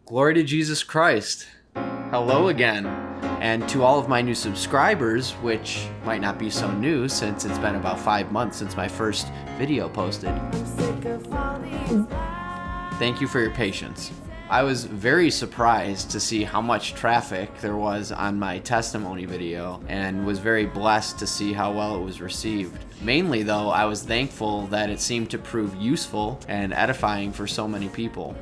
Glory to Jesus Christ. Hello again. And to all of my new subscribers, which might not be so new since it's been about 5 months since my first video posted. Thank you for your patience. I was very surprised to see how much traffic there was on my testimony video and was very blessed to see how well it was received. Mainly though, I was thankful that it seemed to prove useful and edifying for so many people.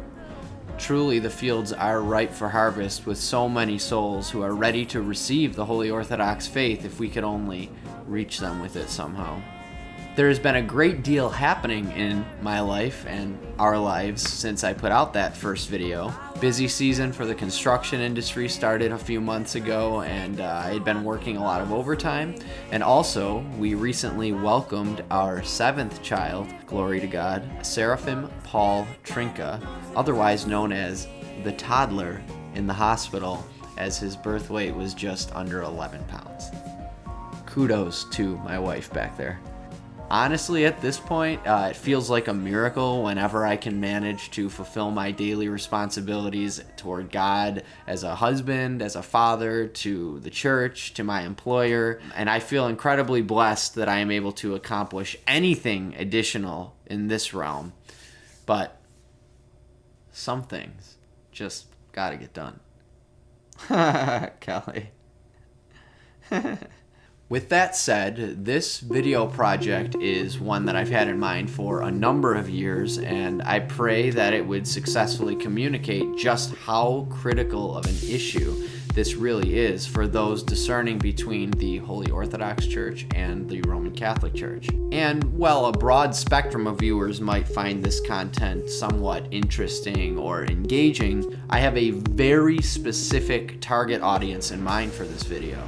Truly, the fields are ripe for harvest with so many souls who are ready to receive the Holy Orthodox faith if we could only reach them with it somehow. There has been a great deal happening in my life and our lives since I put out that first video. Busy season for the construction industry started a few months ago, and I had been working a lot of overtime. And also, we recently welcomed our 7th child, glory to God, Seraphim Paul Trinka, otherwise known as the toddler, in the hospital as his birth weight was just under 11 pounds. Kudos to my wife back there. Honestly, at this point, it feels like a miracle whenever I can manage to fulfill my daily responsibilities toward God as a husband, as a father, to the church, to my employer. And I feel incredibly blessed that I am able to accomplish anything additional in this realm. But some things just gotta get done. Kelly. With that said, this video project is one that I've had in mind for a number of years, and I pray that it would successfully communicate just how critical of an issue this really is for those discerning between the Holy Orthodox Church and the Roman Catholic Church. And while a broad spectrum of viewers might find this content somewhat interesting or engaging, I have a very specific target audience in mind for this video,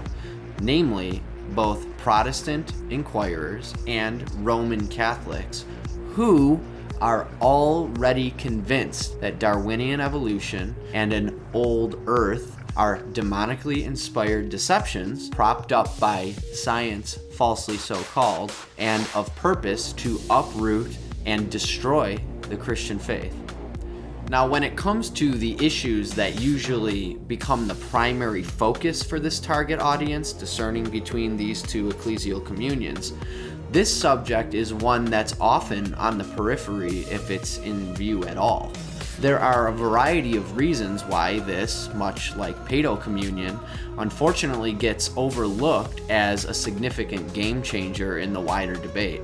namely both Protestant inquirers and Roman Catholics who are already convinced that Darwinian evolution and an old Earth are demonically inspired deceptions propped up by science, falsely so called, and of purpose to uproot and destroy the Christian faith. Now, when it comes to the issues that usually become the primary focus for this target audience, discerning between these two ecclesial communions, this subject is one that's often on the periphery if it's in view at all. There are a variety of reasons why this, much like Paedo communion, unfortunately gets overlooked as a significant game changer in the wider debate.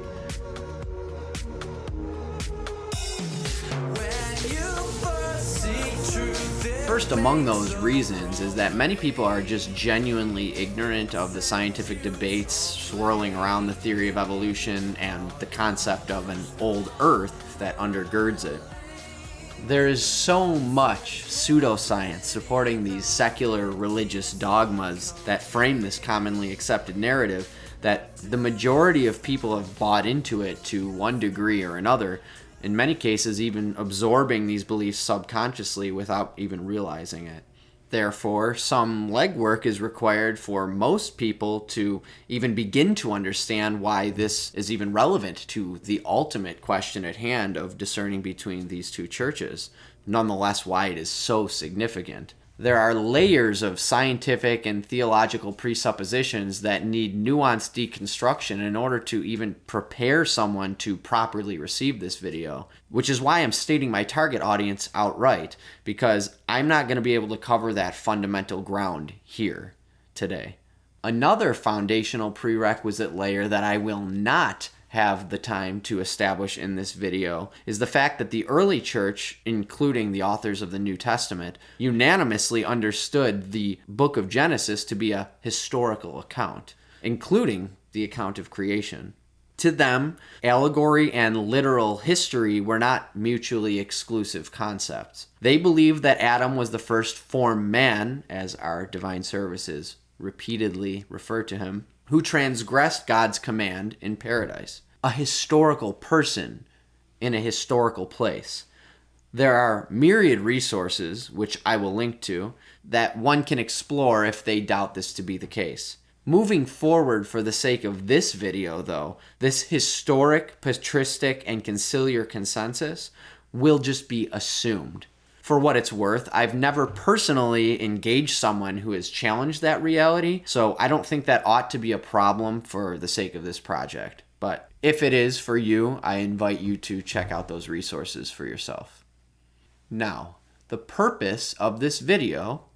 First among those reasons is that many people are just genuinely ignorant of the scientific debates swirling around the theory of evolution and the concept of an old Earth that undergirds it. There is so much pseudoscience supporting these secular religious dogmas that frame this commonly accepted narrative that the majority of people have bought into it to one degree or another, in many cases even absorbing these beliefs subconsciously without even realizing it. Therefore, some legwork is required for most people to even begin to understand why this is even relevant to the ultimate question at hand of discerning between these two churches, nonetheless why it is so significant. There are layers of scientific and theological presuppositions that need nuanced deconstruction in order to even prepare someone to properly receive this video, which is why I'm stating my target audience outright, because I'm not going to be able to cover that fundamental ground here today. Another foundational prerequisite layer that I will not have the time to establish in this video is the fact that the early church, including the authors of the New Testament, unanimously understood the book of Genesis to be a historical account, including the account of creation. To them, allegory and literal history were not mutually exclusive concepts. They believed that Adam was the first formed man, as our divine services repeatedly refer to him, who transgressed God's command in paradise. A historical person in a historical place. There are myriad resources, which I will link to, that one can explore if they doubt this to be the case. Moving forward for the sake of this video, though, this historic, patristic, and conciliar consensus will just be assumed. For what it's worth, I've never personally engaged someone who has challenged that reality, so I don't think that ought to be a problem for the sake of this project. But if it is for you, I invite you to check out those resources for yourself. Now, the purpose of this video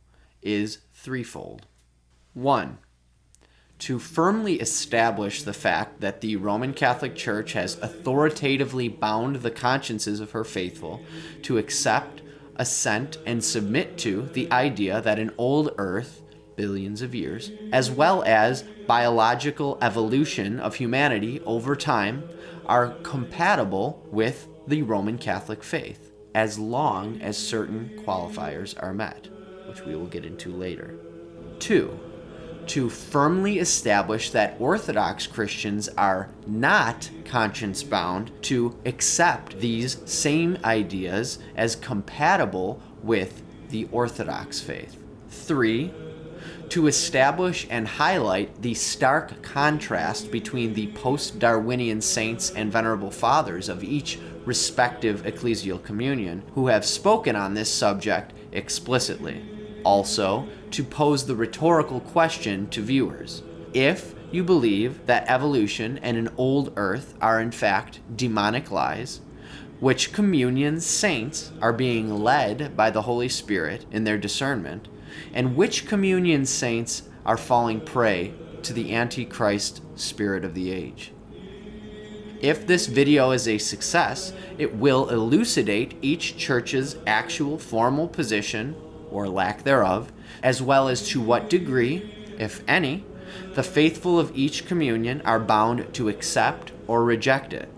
is threefold. 1. To firmly establish the fact that the Roman Catholic Church has authoritatively bound the consciences of her faithful to accept, assent, and submit to the idea that an old earth, billions of years, as well as biological evolution of humanity over time, are compatible with the Roman Catholic faith, as long as certain qualifiers are met, which we will get into later. 2. To firmly establish that Orthodox Christians are not conscience-bound to accept these same ideas as compatible with the Orthodox faith. 3. To establish and highlight the stark contrast between the post-Darwinian saints and venerable fathers of each respective ecclesial communion who have spoken on this subject explicitly. Also, to pose the rhetorical question to viewers: if you believe that evolution and an old earth are in fact demonic lies, which communion saints are being led by the Holy Spirit in their discernment, and which communion saints are falling prey to the Antichrist spirit of the age? If this video is a success, it will elucidate each church's actual formal position, or lack thereof, as well as to what degree, if any, the faithful of each communion are bound to accept or reject it.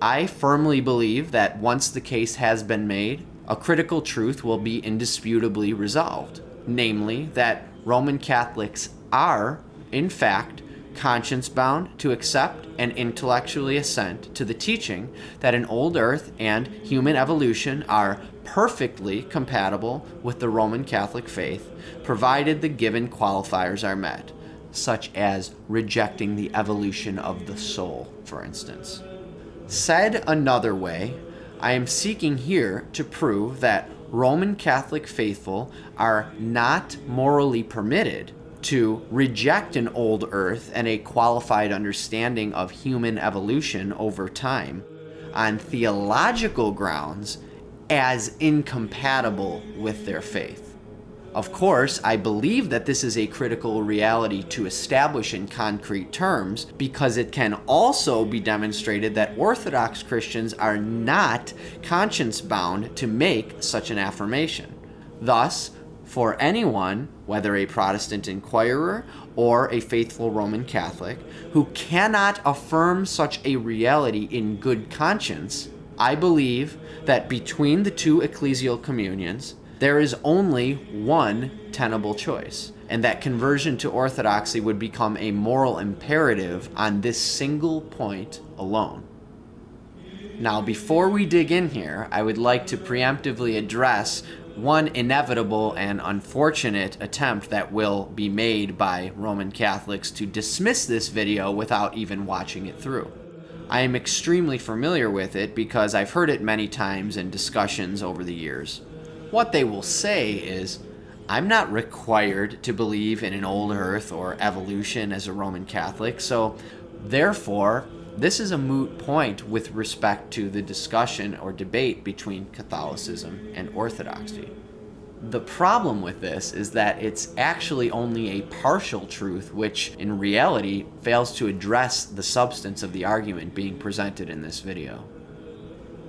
I firmly believe that once the case has been made, a critical truth will be indisputably resolved, namely that Roman Catholics are, in fact, conscience-bound to accept and intellectually assent to the teaching that an old earth and human evolution are perfectly compatible with the Roman Catholic faith, provided the given qualifiers are met, such as rejecting the evolution of the soul, for instance. Said another way, I am seeking here to prove that Roman Catholic faithful are not morally permitted to reject an old earth and a qualified understanding of human evolution over time on theological grounds as incompatible with their faith. Of course, I believe that this is a critical reality to establish in concrete terms because it can also be demonstrated that Orthodox Christians are not conscience-bound to make such an affirmation. Thus, for anyone, whether a Protestant inquirer or a faithful Roman Catholic, who cannot affirm such a reality in good conscience, I believe that between the two ecclesial communions, there is only one tenable choice, and that conversion to Orthodoxy would become a moral imperative on this single point alone. Now, before we dig in here, I would like to preemptively address one inevitable and unfortunate attempt that will be made by Roman Catholics to dismiss this video without even watching it through. I am extremely familiar with it because I've heard it many times in discussions over the years. What they will say is, I'm not required to believe in an old earth or evolution as a Roman Catholic, so therefore, this is a moot point with respect to the discussion or debate between Catholicism and Orthodoxy. The problem with this is that it's actually only a partial truth which, in reality, fails to address the substance of the argument being presented in this video.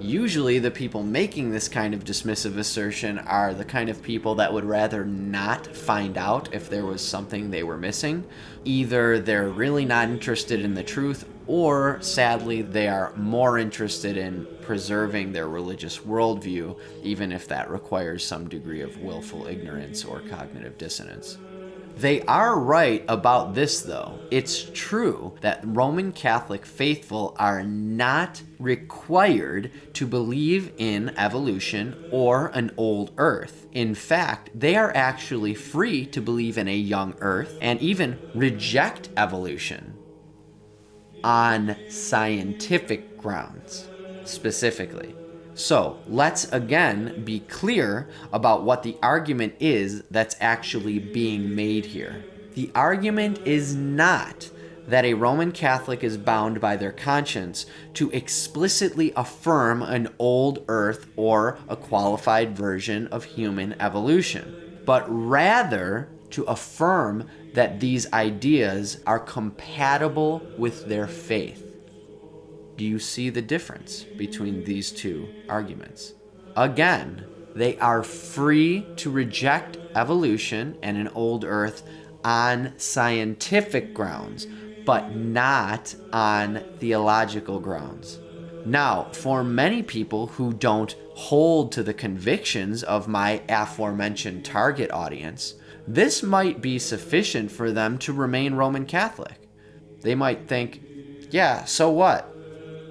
Usually, the people making this kind of dismissive assertion are the kind of people that would rather not find out if there was something they were missing. Either they're really not interested in the truth, or sadly, they are more interested in preserving their religious worldview, even if that requires some degree of willful ignorance or cognitive dissonance. They are right about this, though. It's true that Roman Catholic faithful are not required to believe in evolution or an old earth. In fact, they are actually free to believe in a young earth and even reject evolution on scientific grounds, specifically. So let's again be clear about what the argument is that's actually being made here. The argument is not that a Roman Catholic is bound by their conscience to explicitly affirm an old earth or a qualified version of human evolution, but rather to affirm that these ideas are compatible with their faith. Do you see the difference between these two arguments? Again, they are free to reject evolution and an old earth on scientific grounds, but not on theological grounds. Now, for many people who don't hold to the convictions of my aforementioned target audience, this might be sufficient for them to remain Roman Catholic. They might think, yeah, so what?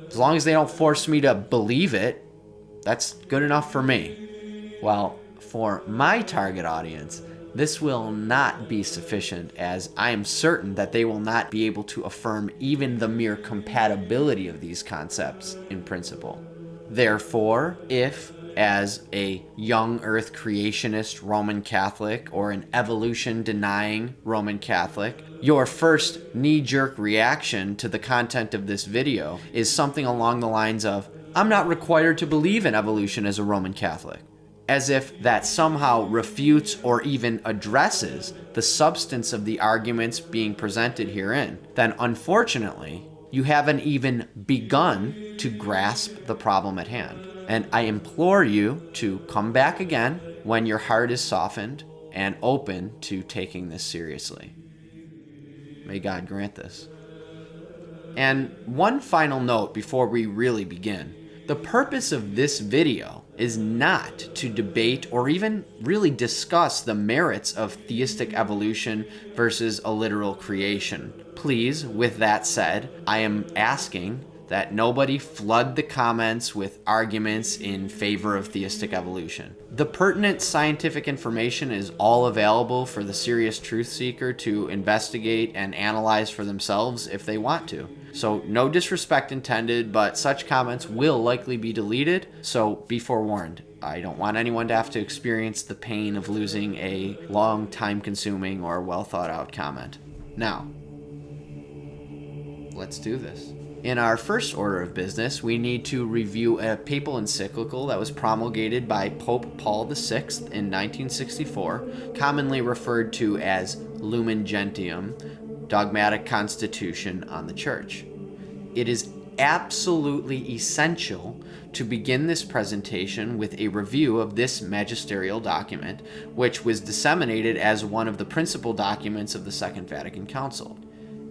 As long as they don't force me to believe it, that's good enough for me. Well, for my target audience, this will not be sufficient, as I am certain that they will not be able to affirm even the mere compatibility of these concepts in principle. Therefore, if, as a young earth creationist Roman Catholic or an evolution-denying Roman Catholic, your first knee-jerk reaction to the content of this video is something along the lines of, I'm not required to believe in evolution as a Roman Catholic, as if that somehow refutes or even addresses the substance of the arguments being presented herein, then unfortunately, you haven't even begun to grasp the problem at hand. And I implore you to come back again when your heart is softened and open to taking this seriously. May God grant this. And one final note before we really begin. The purpose of this video is not to debate or even really discuss the merits of theistic evolution versus a literal creation. Please, with that said, I am asking that nobody flood the comments with arguments in favor of theistic evolution. The pertinent scientific information is all available for the serious truth seeker to investigate and analyze for themselves if they want to. So no disrespect intended, but such comments will likely be deleted, so be forewarned. I don't want anyone to have to experience the pain of losing a long, time-consuming, or well-thought-out comment. Now, let's do this. In our first order of business, we need to review a papal encyclical that was promulgated by Pope Paul VI in 1964, commonly referred to as Lumen Gentium, Dogmatic Constitution on the Church. It is absolutely essential to begin this presentation with a review of this magisterial document, which was disseminated as one of the principal documents of the Second Vatican Council.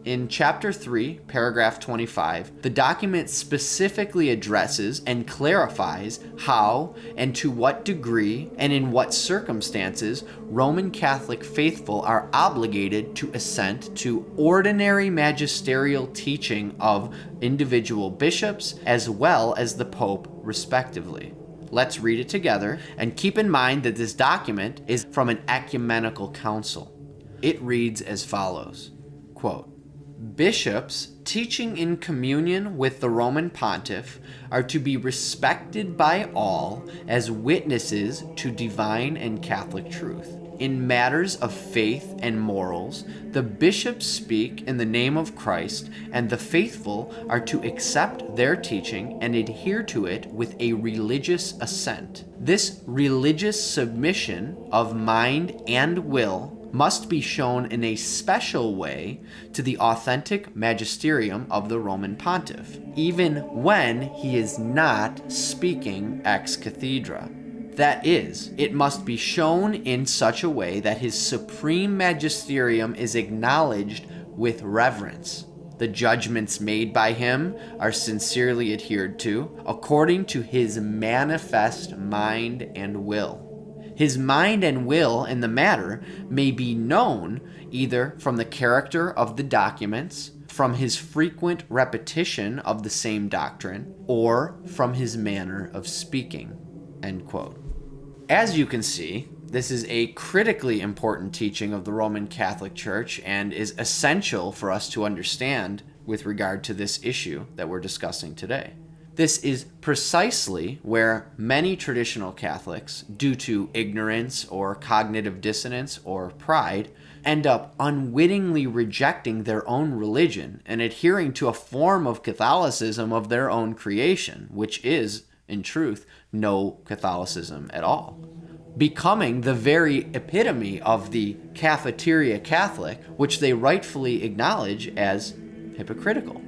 In Chapter 3, paragraph 25, the document specifically addresses and clarifies how and to what degree and in what circumstances Roman Catholic faithful are obligated to assent to ordinary magisterial teaching of individual bishops as well as the Pope, respectively. Let's read it together, and keep in mind that this document is from an ecumenical council. It reads as follows, quote, "Bishops teaching in communion with the Roman Pontiff are to be respected by all as witnesses to divine and Catholic truth. In matters of faith and morals, the bishops speak in the name of Christ, and the faithful are to accept their teaching and adhere to it with a religious assent. This religious submission of mind and will must be shown in a special way to the authentic magisterium of the Roman Pontiff, even when he is not speaking ex cathedra. That is, it must be shown in such a way that his supreme magisterium is acknowledged with reverence. The judgments made by him are sincerely adhered to, according to his manifest mind and will. His mind and will in the matter may be known either from the character of the documents, from his frequent repetition of the same doctrine, or from his manner of speaking." End quote. As you can see, this is a critically important teaching of the Roman Catholic Church and is essential for us to understand with regard to this issue that we're discussing today. This is precisely where many traditional Catholics, due to ignorance or cognitive dissonance or pride, end up unwittingly rejecting their own religion and adhering to a form of Catholicism of their own creation, which is, in truth, no Catholicism at all, becoming the very epitome of the cafeteria Catholic, which they rightfully acknowledge as hypocritical.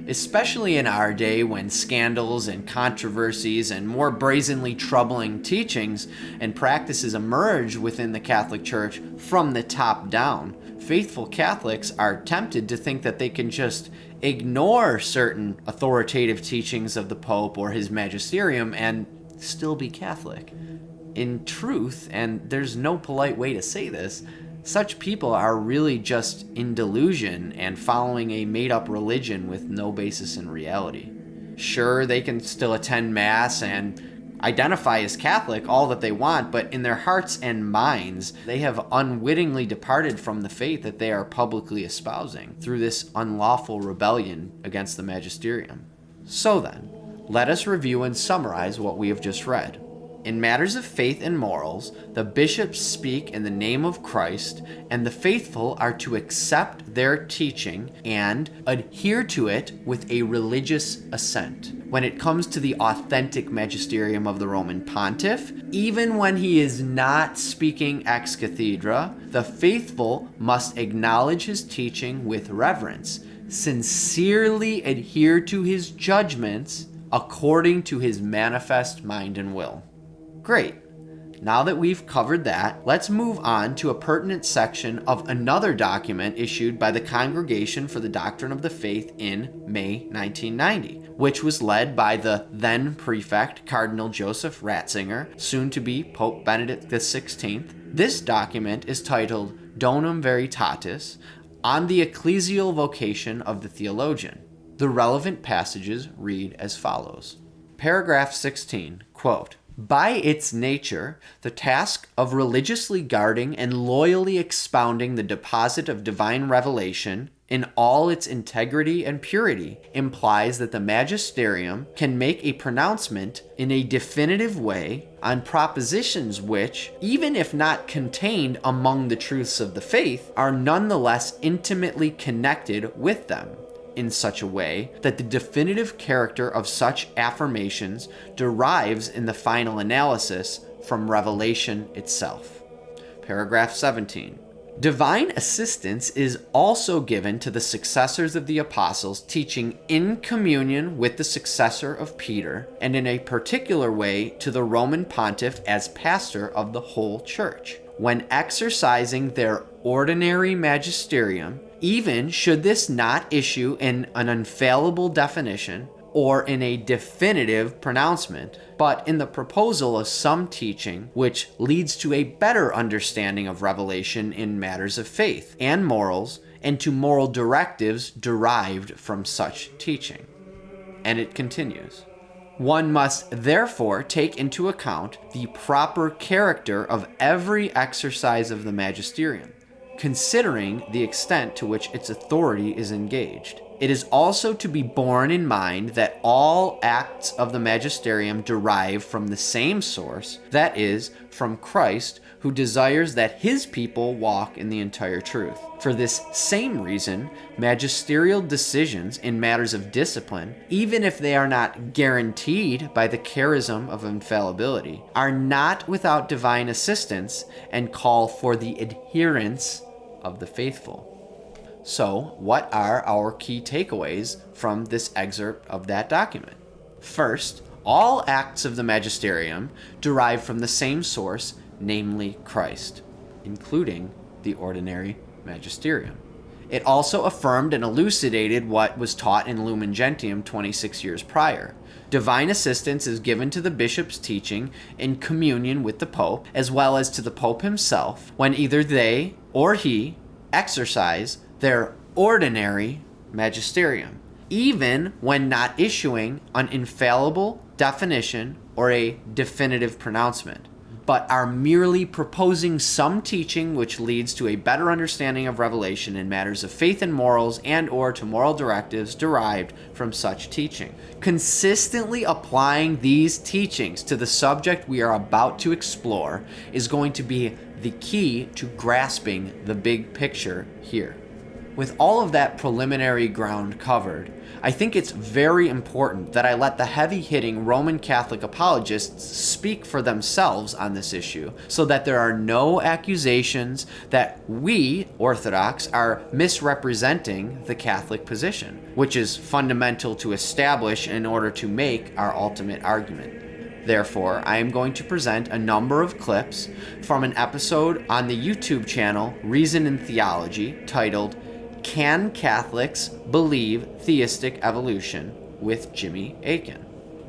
Especially in our day when scandals and controversies and more brazenly troubling teachings and practices emerge within the Catholic Church from the top down, faithful Catholics are tempted to think that they can just ignore certain authoritative teachings of the Pope or his magisterium and still be Catholic. In truth, and there's no polite way to say this, such people are really just in delusion and following a made-up religion with no basis in reality. Sure, they can still attend Mass and identify as Catholic all that they want, but in their hearts and minds, they have unwittingly departed from the faith that they are publicly espousing through this unlawful rebellion against the magisterium. So then, let us review and summarize what we have just read. In matters of faith and morals, the bishops speak in the name of Christ, and the faithful are to accept their teaching and adhere to it with a religious assent. When it comes to the authentic magisterium of the Roman pontiff, even when he is not speaking ex cathedra, the faithful must acknowledge his teaching with reverence, sincerely adhere to his judgments according to his manifest mind and will. Great. Now that we've covered that, let's move on to a pertinent section of another document issued by the Congregation for the Doctrine of the Faith in May 1990, which was led by the then prefect, Cardinal Joseph Ratzinger, soon to be Pope Benedict XVI. This document is titled Donum Veritatis, on the ecclesial vocation of the theologian. The relevant passages read as follows. Paragraph 16, quote, "By its nature, the task of religiously guarding and loyally expounding the deposit of divine revelation in all its integrity and purity implies that the magisterium can make a pronouncement in a definitive way on propositions which, even if not contained among the truths of the faith, are nonetheless intimately connected with them, in such a way that the definitive character of such affirmations derives in the final analysis from revelation itself." Paragraph 17. Divine assistance is also given to the successors of the apostles, teaching in communion with the successor of Peter, and in a particular way to the Roman pontiff as pastor of the whole church, when exercising their ordinary magisterium, even should this not issue in an infallible definition or in a definitive pronouncement, but in the proposal of some teaching which leads to a better understanding of revelation in matters of faith and morals, and to moral directives derived from such teaching. And it continues. One must therefore take into account the proper character of every exercise of the magisterium, considering the extent to which its authority is engaged. It is also to be borne in mind that all acts of the magisterium derive from the same source, that is, from Christ, who desires that his people walk in the entire truth. For this same reason, magisterial decisions in matters of discipline, even if they are not guaranteed by the charism of infallibility, are not without divine assistance and call for the adherence of the faithful. So, what are our key takeaways from this excerpt of that document? First, all acts of the magisterium derive from the same source, namely Christ, including the ordinary magisterium. It also affirmed and elucidated what was taught in Lumen Gentium 26 years prior. Divine assistance is given to the bishop's teaching in communion with the Pope, as well as to the Pope himself, when either they or he exercise their ordinary magisterium, even when not issuing an infallible definition or a definitive pronouncement. but are merely proposing some teaching which leads to a better understanding of revelation in matters of faith and morals and or to moral directives derived from such teaching. Consistently applying these teachings to the subject we are about to explore is going to be the key to grasping the big picture here. With all of that preliminary ground covered, I think it's very important that I let the heavy-hitting Roman Catholic apologists speak for themselves on this issue, so that there are no accusations that we, Orthodox, are misrepresenting the Catholic position, which is fundamental to establish in order to make our ultimate argument. Therefore, I am going to present a number of clips from an episode on the YouTube channel Reason in Theology titled Can Catholics Believe Theistic Evolution? With Jimmy Akin.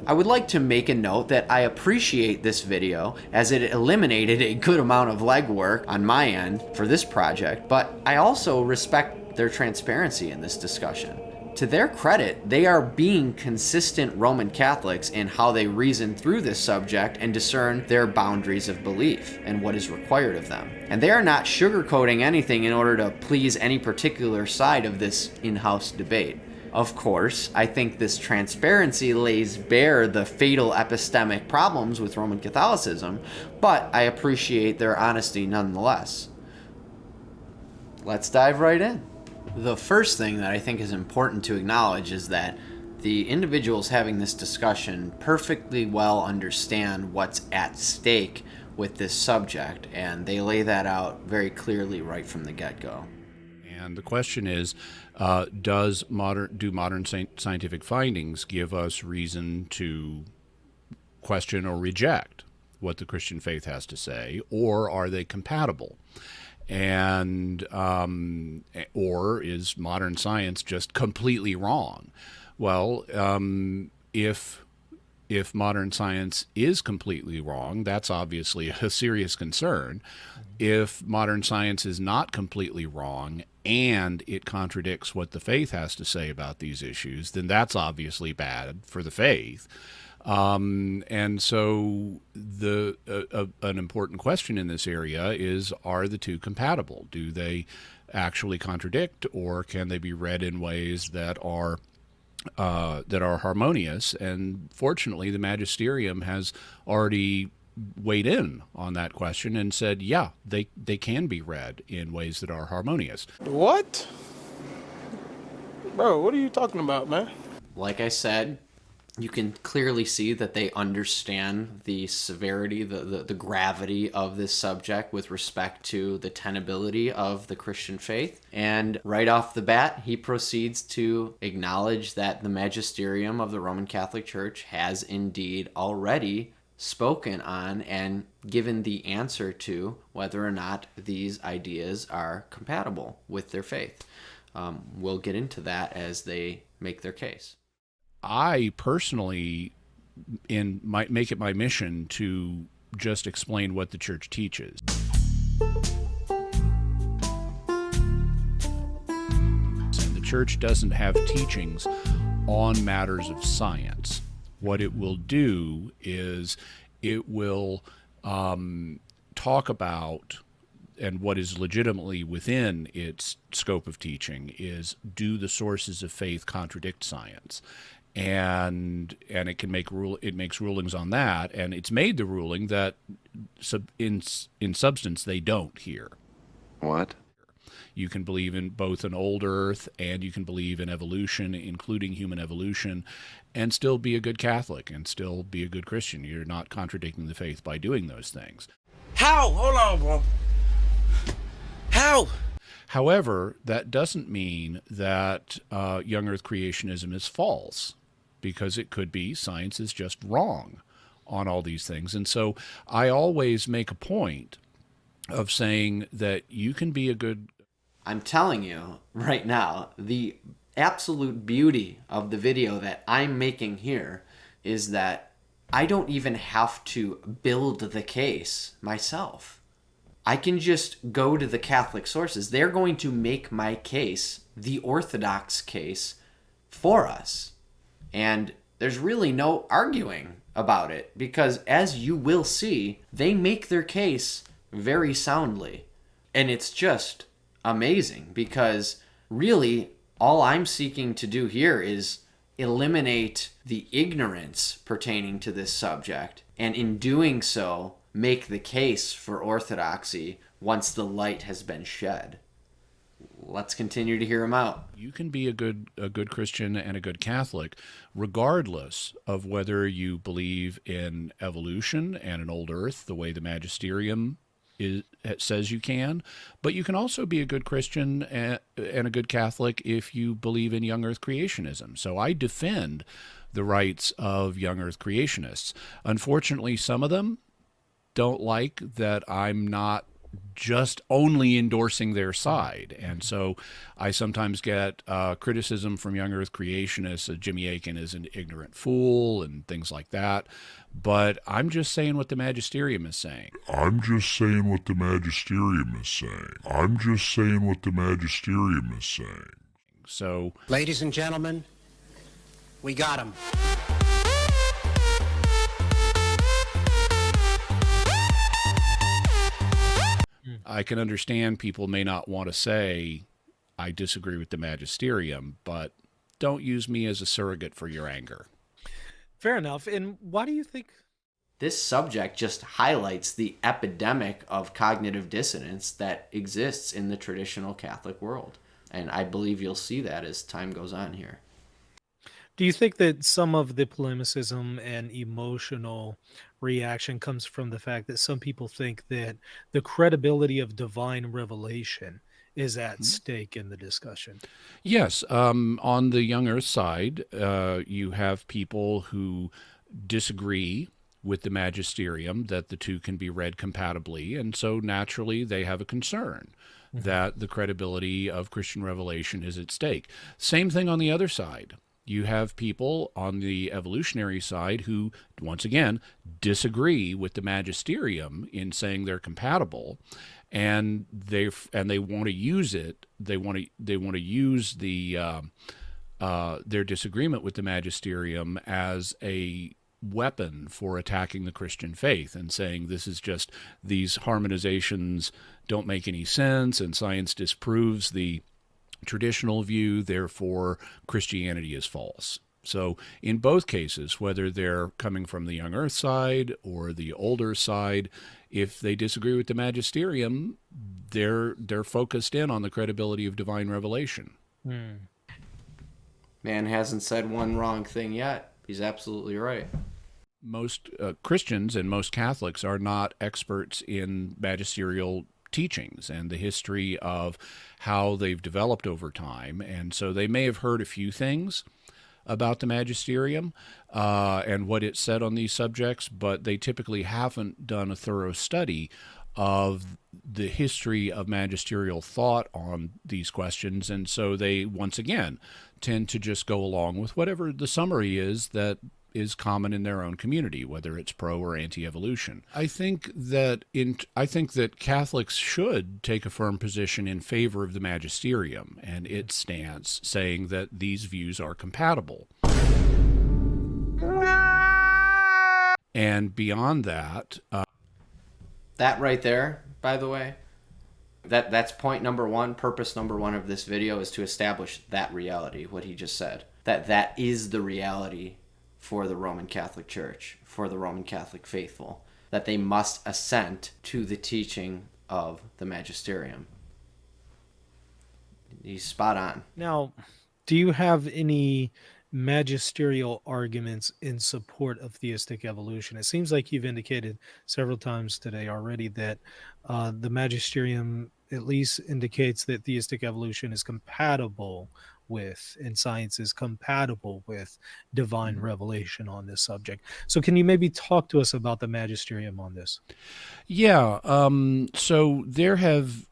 I would like to make a note that I appreciate this video as it eliminated a good amount of legwork on my end for this project, but I also respect their transparency in this discussion. To their credit, they are being consistent Roman Catholics in how they reason through this subject and discern their boundaries of belief and what is required of them. And they are not sugarcoating anything in order to please any particular side of this in-house debate. Of course, I think this transparency lays bare the fatal epistemic problems with Roman Catholicism, but I appreciate their honesty nonetheless. Let's dive right in. The first thing that I think is important to acknowledge is that the individuals having this discussion perfectly well understand what's at stake with this subject, and they lay that out very clearly right from the get-go. And the question is, do modern scientific findings give us reason to question or reject what the Christian faith has to say, or are they compatible? And or is modern science just completely wrong? Well, if modern science is completely wrong, that's obviously a serious concern. If modern science is not completely wrong and it contradicts what the faith has to say about these issues, then that's obviously bad for the faith. And so an important question in this area is, are the two compatible? Do they actually contradict, or can they be read in ways that are harmonious? And fortunately, the magisterium has already weighed in on that question and said, yeah, they can be read in ways that are harmonious. What? Bro, what are you talking about, man? Like I said, you can clearly see that they understand the severity, the gravity of this subject with respect to the tenability of the Christian faith. And right off the bat, he proceeds to acknowledge that the magisterium of the Roman Catholic Church has indeed already spoken on and given the answer to whether or not these ideas are compatible with their faith. We'll get into that as they make their case. I personally make it my mission to just explain what the church teaches. And the church doesn't have teachings on matters of science. What it will do is it will talk about, and what is legitimately within its scope of teaching is, do the sources of faith contradict science? And it can makes rulings on that, and it's made the ruling that in substance they don't here. What? You can believe in both an old earth and you can believe in evolution, including human evolution, and still be a good Catholic and still be a good Christian. You're not contradicting the faith by doing those things. How? Hold on, bro. How? However, that doesn't mean that young earth creationism is false, because it could be science is just wrong on all these things. And so I always make a point of saying that you can be a good... I'm telling you right now, the absolute beauty of the video that I'm making here is that I don't even have to build the case myself. I can just go to the Catholic sources. They're going to make my case, the Orthodox case, for us. And there's really no arguing about it, because as you will see, they make their case very soundly. And it's just amazing, because really all I'm seeking to do here is eliminate the ignorance pertaining to this subject, and in doing so, make the case for orthodoxy once the light has been shed. Let's continue to hear him out. You can be a good Christian and a good Catholic, regardless of whether you believe in evolution and an old earth, the way the magisterium says you can. But you can also be a good Christian and a good Catholic if you believe in young earth creationism. So I defend the rights of young earth creationists. Unfortunately, some of them don't like that I'm not just only endorsing their side. And so I sometimes get criticism from young earth creationists. Jimmy Akin is an ignorant fool and things like that. But I'm just saying what the magisterium is saying. I'm just saying what the magisterium is saying. I'm just saying what the magisterium is saying. So, ladies and gentlemen, we got him. I can understand people may not want to say, I disagree with the magisterium, but don't use me as a surrogate for your anger. Fair enough. And why do you think? This subject just highlights the epidemic of cognitive dissonance that exists in the traditional Catholic world. And I believe you'll see that as time goes on here. Do you think that some of the polemicism and emotional reaction comes from the fact that some people think that the credibility of divine revelation is at stake in the discussion? Yes. On the young earth side, you have people who disagree with the magisterium that the two can be read compatibly. And so naturally they have a concern that the credibility of Christian revelation is at stake. Same thing on the other side. You have people on the evolutionary side who, once again, disagree with the magisterium in saying they're compatible, and they want to use it. They want to use their disagreement with the magisterium as a weapon for attacking the Christian faith and saying this is just, these harmonizations don't make any sense and science disproves the traditional view, therefore Christianity is false. So in both cases, whether they're coming from the young earth side or the older side, if they disagree with the magisterium, they're focused in on the credibility of divine revelation. Man hasn't said one wrong thing yet. He's absolutely right. Most Christians and most Catholics are not experts in magisterial teachings and the history of how they've developed over time. And so they may have heard a few things about the magisterium and what it said on these subjects, but they typically haven't done a thorough study of the history of magisterial thought on these questions. And so they, once again, tend to just go along with whatever the summary is that is common in their own community, whether it's pro or anti-evolution. I think that Catholics should take a firm position in favor of the magisterium and its stance, saying that these views are compatible. And beyond that, that right there, by the way, that's point number one. Purpose number one of this video is to establish that reality, what he just said. That is the reality for the Roman Catholic Church, for the Roman Catholic faithful, that they must assent to the teaching of the magisterium. He's spot on. Now, do you have any magisterial arguments in support of theistic evolution? It seems like you've indicated several times today already that the magisterium at least indicates that theistic evolution is compatible with, and science is compatible with, divine revelation on this subject. So can you maybe talk to us about the magisterium on this? Yeah. So there have,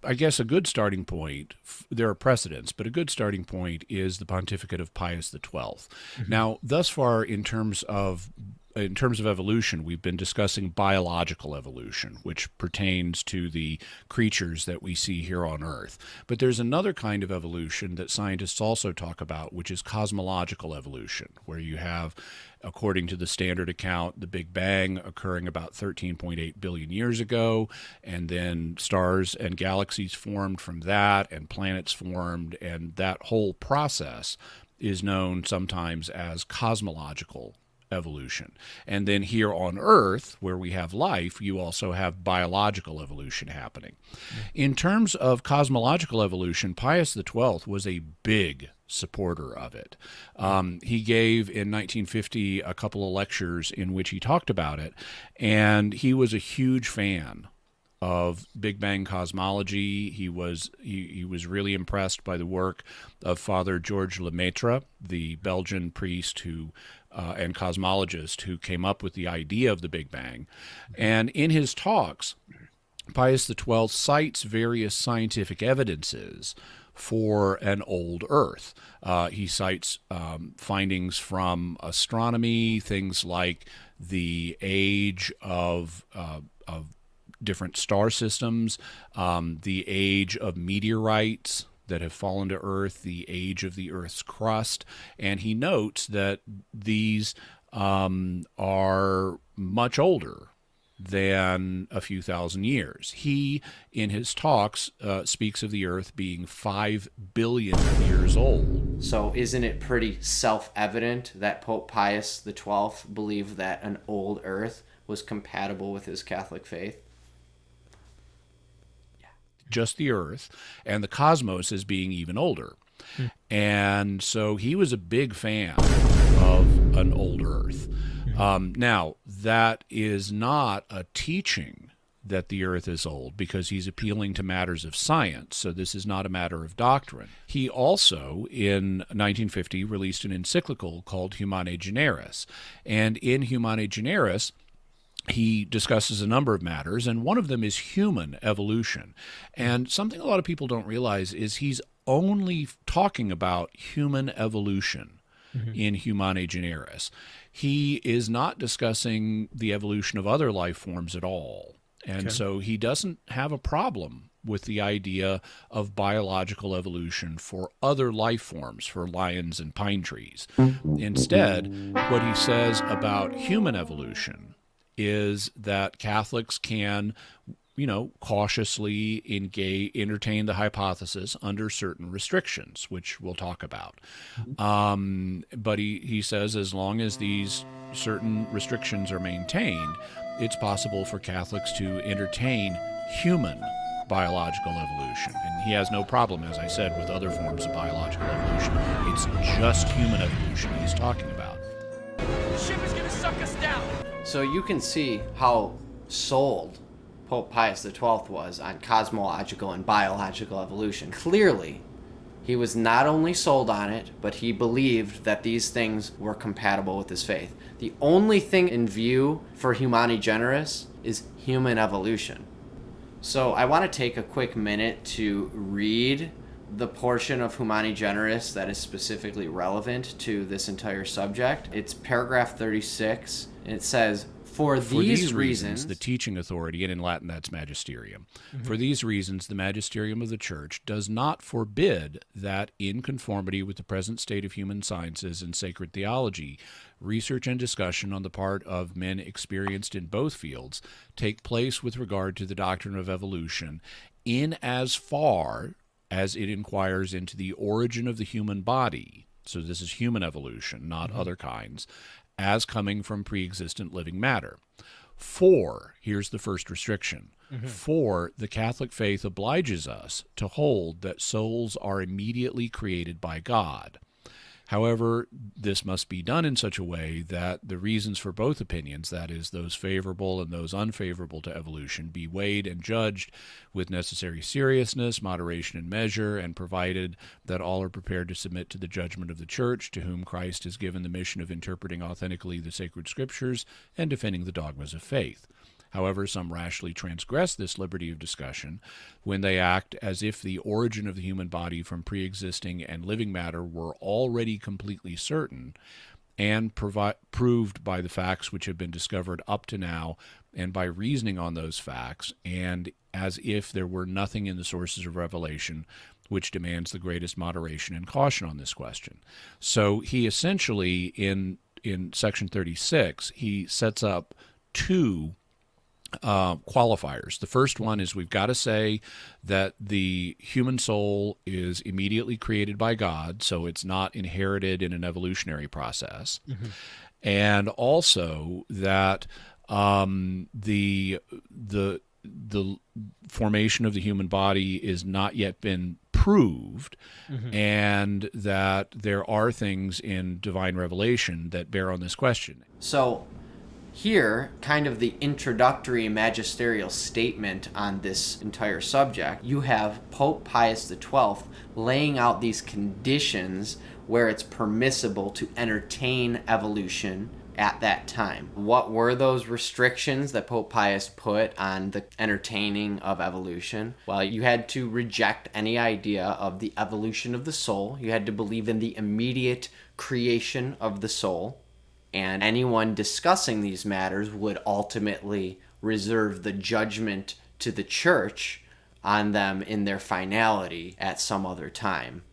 I guess, a good starting point. There are precedents, but a good starting point is the pontificate of Pius XII. Now, thus far, in terms of in terms of evolution, we've been discussing biological evolution, which pertains to the creatures that we see here on Earth. But there's another kind of evolution that scientists also talk about, which is cosmological evolution, where you have, according to the standard account, the Big Bang occurring about 13.8 billion years ago, and then stars and galaxies formed from that, and planets formed, and that whole process is known sometimes as cosmological evolution. And then here on Earth, where we have life, you also have biological evolution happening. In terms of cosmological evolution, Pius XII was a big supporter of it. He gave in 1950 a couple of lectures in which he talked about it, and he was a huge fan of Big Bang cosmology. He was really impressed by the work of Father Georges Lemaitre, the Belgian priest who and cosmologist who came up with the idea of the Big Bang. And in his talks, Pius XII cites various scientific evidences for an old Earth. He cites findings from astronomy, things like the age of different star systems, the age of meteorites that have fallen to Earth, the age of the Earth's crust, and he notes that these are much older than a few thousand years. He, in his talks, speaks of the Earth being 5 billion years old. So isn't it pretty self-evident that Pope Pius XII believed that an old Earth was compatible with his Catholic faith? Just the Earth, and the cosmos as being even older. And so he was a big fan of an old Earth. Now, that is not a teaching that the Earth is old, because he's appealing to matters of science, so this is not a matter of doctrine. He also, in 1950, released an encyclical called Humanae Generis, and in Humanae Generis, he discusses a number of matters, and one of them is human evolution. And something a lot of people don't realize is he's only talking about human evolution in Humanae Generis. He is not discussing the evolution of other life forms at all. And so he doesn't have a problem with the idea of biological evolution for other life forms, for lions and pine trees. Instead, what he says about human evolution is that Catholics can, cautiously entertain the hypothesis under certain restrictions, which we'll talk about. But he says as long as these certain restrictions are maintained, it's possible for Catholics to entertain human biological evolution. And he has no problem, as I said, with other forms of biological evolution. It's just human evolution he's talking about. The ship is gonna suck us down! So you can see how sold Pope Pius XII was on cosmological and biological evolution. Clearly, he was not only sold on it, but he believed that these things were compatible with his faith. The only thing in view for Humanae Generis is human evolution. So I want to take a quick minute to read the portion of Humanae Generis that is specifically relevant to this entire subject. It's paragraph 36, and it says, For these reasons, the teaching authority, and in Latin that's magisterium, for these reasons, the magisterium of the Church does not forbid that, in conformity with the present state of human sciences and sacred theology, research and discussion on the part of men experienced in both fields take place with regard to the doctrine of evolution, in as far as it inquires into the origin of the human body. So this is human evolution, not other kinds, as coming from pre-existent living matter. For, here's the first restriction, for the Catholic faith obliges us to hold that souls are immediately created by God. However, this must be done in such a way that the reasons for both opinions, that is, those favorable and those unfavorable to evolution, be weighed and judged with necessary seriousness, moderation, and measure, and provided that all are prepared to submit to the judgment of the Church, to whom Christ has given the mission of interpreting authentically the sacred Scriptures and defending the dogmas of faith. However, some rashly transgress this liberty of discussion when they act as if the origin of the human body from pre-existing and living matter were already completely certain, and proved by the facts which have been discovered up to now, and by reasoning on those facts, and as if there were nothing in the sources of revelation which demands the greatest moderation and caution on this question. So he essentially, in section 36, he sets up two qualifiers. The first one is we've got to say that the human soul is immediately created by God, so it's not inherited in an evolutionary process. Mm-hmm. And also that the formation of the human body is not yet been proved, mm-hmm. and that there are things in divine revelation that bear on this question. So here, kind of the introductory magisterial statement on this entire subject, you have Pope Pius XII laying out these conditions where it's permissible to entertain evolution at that time. What were those restrictions that Pope Pius put on the entertaining of evolution? Well, you had to reject any idea of the evolution of the soul. You had to believe in the immediate creation of the soul. And anyone discussing these matters would ultimately reserve the judgment to the church on them in their finality at some other time.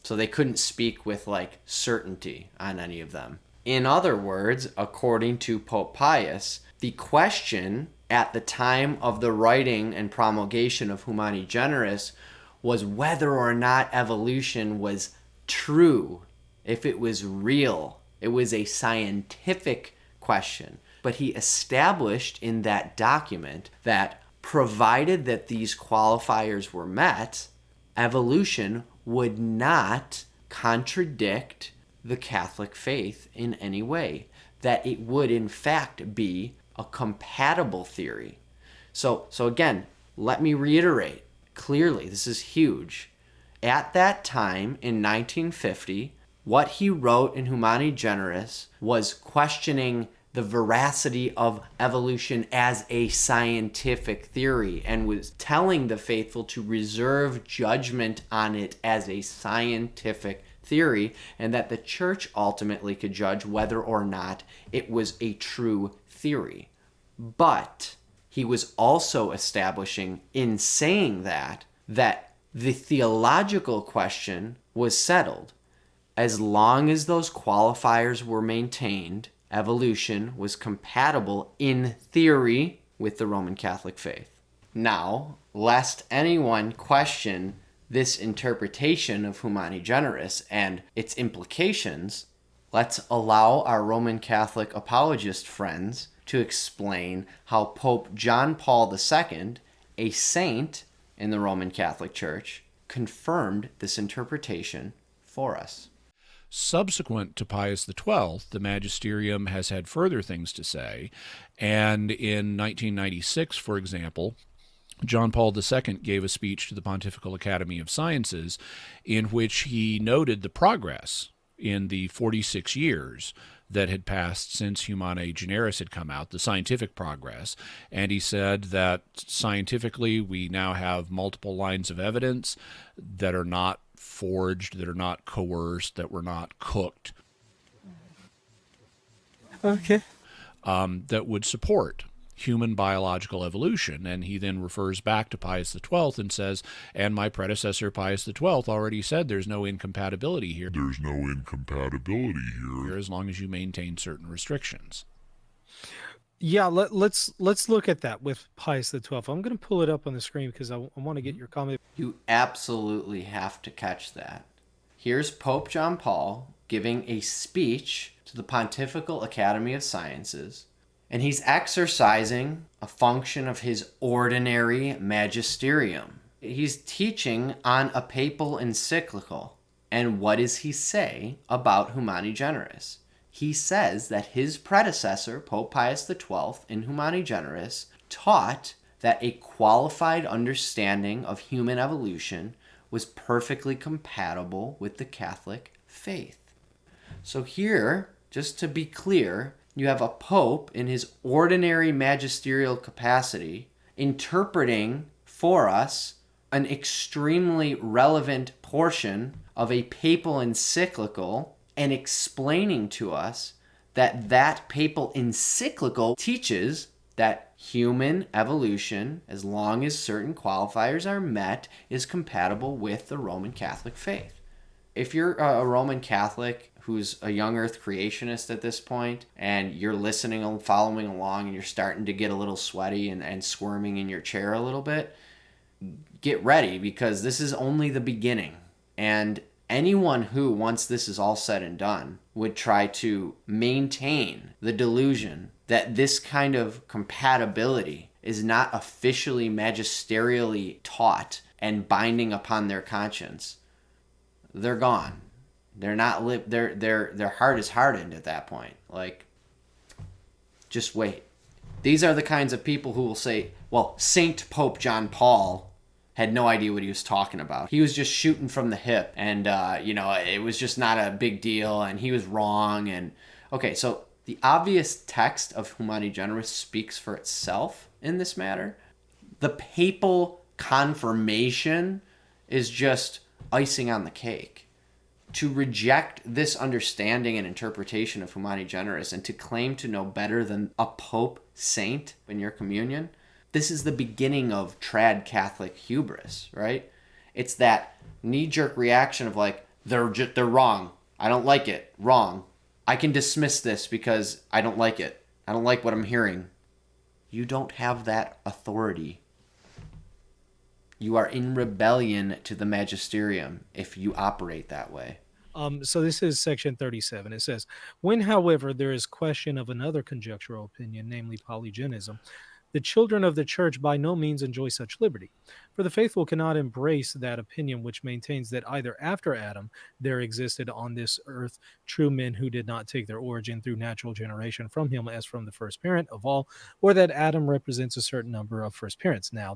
So they couldn't speak with certainty on any of them. In other words, according to Pope Pius, the question at the time of the writing and promulgation of Humani Generis was whether or not evolution was true, if it was real. It was a scientific question. But he established in that document that provided that these qualifiers were met, evolution would not contradict the Catholic faith in any way, that it would in fact be a compatible theory. So again, let me reiterate clearly, this is huge. At that time in 1950, what he wrote in Humani Generis was questioning the veracity of evolution as a scientific theory and was telling the faithful to reserve judgment on it as a scientific theory, and that the church ultimately could judge whether or not it was a true theory. But he was also establishing in saying that the theological question was settled. As long as those qualifiers were maintained, evolution was compatible in theory with the Roman Catholic faith. Now, lest anyone question this interpretation of Humani Generis and its implications, let's allow our Roman Catholic apologist friends to explain how Pope John Paul II, a saint in the Roman Catholic Church, confirmed this interpretation for us. Subsequent to Pius XII, the magisterium has had further things to say, and in 1996, for example, John Paul II gave a speech to the Pontifical Academy of Sciences in which he noted the progress in the 46 years that had passed since Humani Generis had come out, the scientific progress, and he said that scientifically we now have multiple lines of evidence that are not forged, that are not coerced, that were not cooked. Okay. That would support human biological evolution. And he then refers back to Pius XII and says, and my predecessor Pius XII already said there's no incompatibility here. There's no incompatibility here. As long as you maintain certain restrictions. Yeah, let's look at that with Pius XII. I'm going to pull it up on the screen because I want to get your comment. You absolutely have to catch that. Here's Pope John Paul giving a speech to the Pontifical Academy of Sciences, and he's exercising a function of his ordinary magisterium. He's teaching on a papal encyclical. And what does he say about Humani Generis? He says that his predecessor, Pope Pius XII, in Humani Generis, taught that a qualified understanding of human evolution was perfectly compatible with the Catholic faith. So here, just to be clear, you have a pope in his ordinary magisterial capacity interpreting for us an extremely relevant portion of a papal encyclical and explaining to us that that papal encyclical teaches that human evolution, as long as certain qualifiers are met, is compatible with the Roman Catholic faith. If you're a Roman Catholic who's a young earth creationist at this point, and you're listening and following along, and you're starting to get a little sweaty and squirming in your chair a little bit, get ready, because this is only the beginning. And anyone who, once this is all said and done, would try to maintain the delusion that this kind of compatibility is not officially magisterially taught and binding upon their conscience, they're gone. They're not their heart is hardened at that point. Like, just wait. These are the kinds of people who will say, well, Saint Pope John Paul had no idea what he was talking about. He was just shooting from the hip, and it was just not a big deal, and he was wrong. And okay, so the obvious text of Humani Generis speaks for itself in this matter. The papal confirmation is just icing on the cake. To reject this understanding and interpretation of Humani Generis and to claim to know better than a Pope saint in your communion, this is the beginning of trad Catholic hubris, right? It's that knee-jerk reaction of like, they're wrong. I don't like it. Wrong. I can dismiss this because I don't like it. I don't like what I'm hearing. You don't have that authority. You are in rebellion to the magisterium if you operate that way. So this is section 37. It says, when, however, there is question of another conjectural opinion, namely Polygenism, the children of the church by no means enjoy such liberty. For the faithful cannot embrace that opinion which maintains that either after Adam there existed on this earth true men who did not take their origin through natural generation from him as from the first parent of all, or that Adam represents a certain number of first parents. Now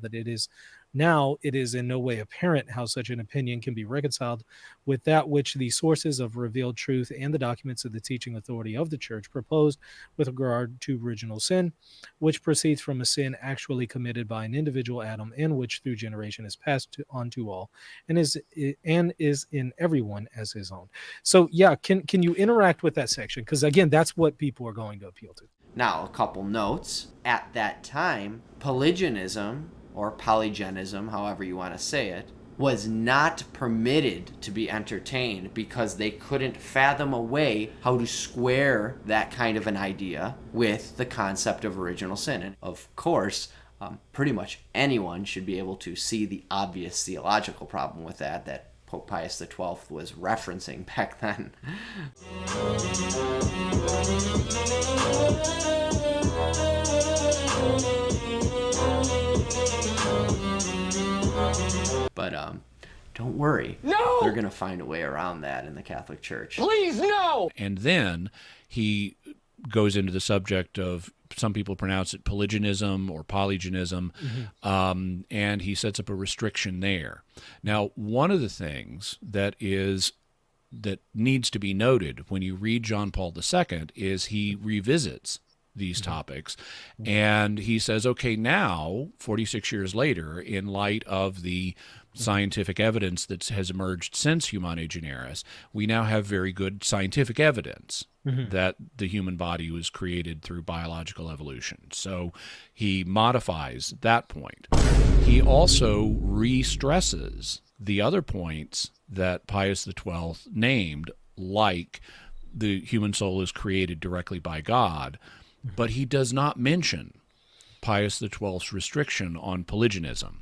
it is in no way apparent how such an opinion can be reconciled with that which the sources of revealed truth and the documents of the teaching authority of the church proposed with regard to original sin, which proceeds from a sin actually committed by an individual Adam, and which through generation is passed on to all, and is in everyone as his own. So yeah, can you interact with that section? Because again, that's what people are going to appeal to. Now, a couple notes. At that time, Polygenism, or Polygenism, however you want to say it, was not permitted to be entertained because they couldn't fathom a way how to square that kind of an idea with the concept of original sin. And of course, pretty much anyone should be able to see the obvious theological problem with that Pope Pius XII was referencing back then. But don't worry. No! They're going to find a way around that in the Catholic Church. Please, no! And then he goes into the subject of, some people pronounce it Polygenism or Polygenism, and he sets up a restriction there. Now, one of the things that needs to be noted when you read John Paul II is he revisits these topics, and he says, okay, now, 46 years later, in light of the scientific evidence that has emerged since Humani Generis, we now have very good scientific evidence that the human body was created through biological evolution. So he modifies that point. He also re-stresses the other points that Pius XII named, like the human soul is created directly by God, but he does not mention Pius XII's restriction on Polygenism.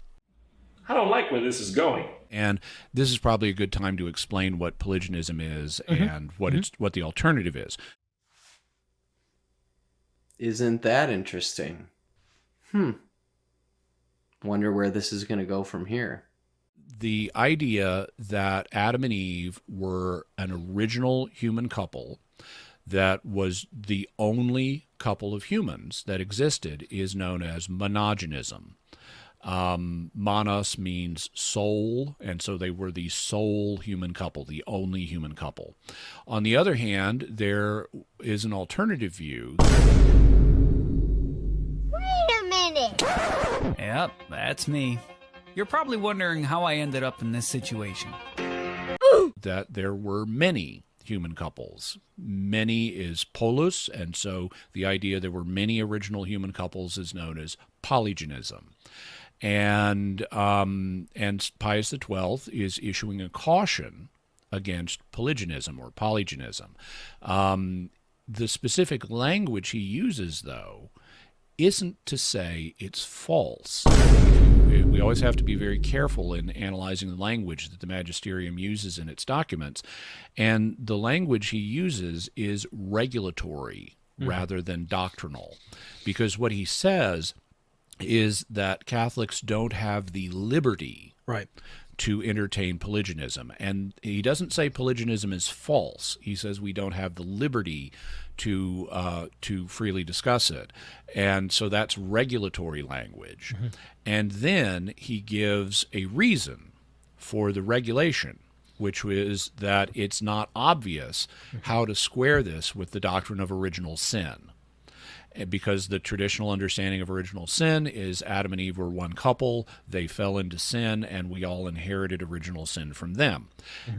I don't like where this is going. And this is probably a good time to explain what Polygenism is and what the alternative is. Isn't that interesting? Wonder where this is going to go from here. The idea that Adam and Eve were an original human couple that was the only couple of humans that existed is known as monogenism. Monos means soul, and so they were the sole human couple, the only human couple. On the other hand, there is an alternative view. Wait a minute! Yep, that's me. You're probably wondering how I ended up in this situation. That there were many human couples. Many is polus, and so the idea there were many original human couples is known as Polygenism. And Pius XII is issuing a caution against polygenism or polygenism. The specific language he uses, though, isn't to say it's false. We always have to be very careful in analyzing the language that the magisterium uses in its documents. And the language he uses is regulatory rather than doctrinal. Because what he says is that Catholics don't have the liberty to entertain polygenism. And he doesn't say polygenism is false. He says we don't have the liberty to freely discuss it. And so that's regulatory language. And then he gives a reason for the regulation, which is that it's not obvious how to square this with the doctrine of original sin. Because the traditional understanding of original sin is Adam and Eve were one couple, they fell into sin, and we all inherited original sin from them.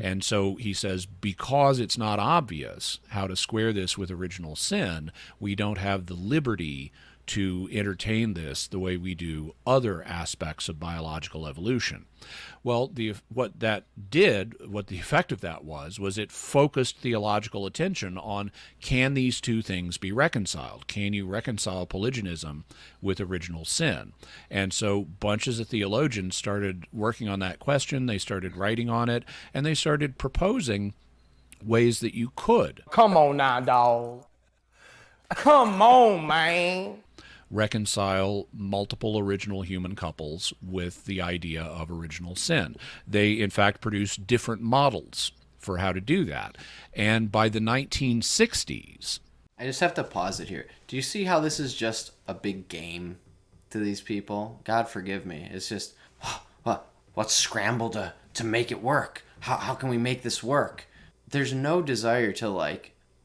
And so he says, because it's not obvious how to square this with original sin, we don't have the liberty to entertain this the way we do other aspects of biological evolution. Well, what the effect of that was it focused theological attention on, can these two things be reconciled? Can you reconcile polygenism with original sin? And so bunches of theologians started working on that question, they started writing on it, and they started proposing ways that you could. Come on now, dog. Come on, man. Reconcile multiple original human couples with the idea of original sin. They, in fact, produced different models for how to do that. And by the 1960s... I just have to pause it here. Do you see how this is just a big game to these people? God forgive me. It's just, let's scramble to make it work. How can we make this work? There's no desire to,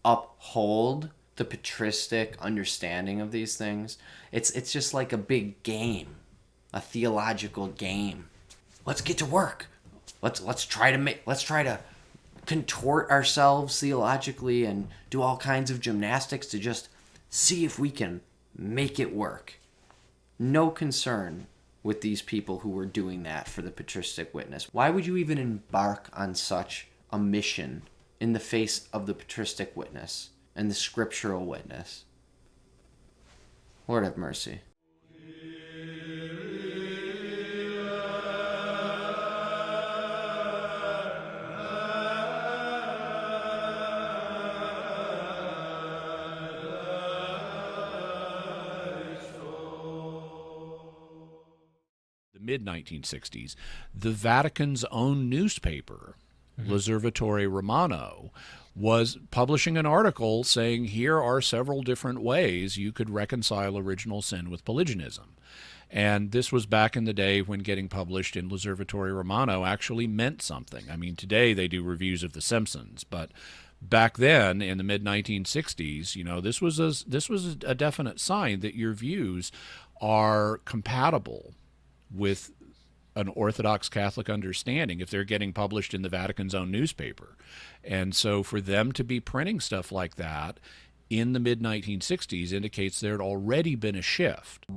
uphold the patristic understanding of these things. It's just like a big game, a theological game. Let's get to work. Let's try to contort ourselves theologically and do all kinds of gymnastics to just see if we can make it work. No concern with these people who were doing that for the patristic witness. Why would you even embark on such a mission in the face of the patristic witness and the scriptural witness? Lord have mercy. The mid-1960s, the Vatican's own newspaper, L'Osservatore Romano, was publishing an article saying here are several different ways you could reconcile original sin with polygenism. And this was back in the day when getting published in L'Osservatore Romano actually meant something. I mean, today they do reviews of The Simpsons, but back then in the mid-1960s, this was a definite sign that your views are compatible with an Orthodox Catholic understanding if they're getting published in the Vatican's own newspaper. And so for them to be printing stuff like that in the mid-1960s indicates there had already been a shift.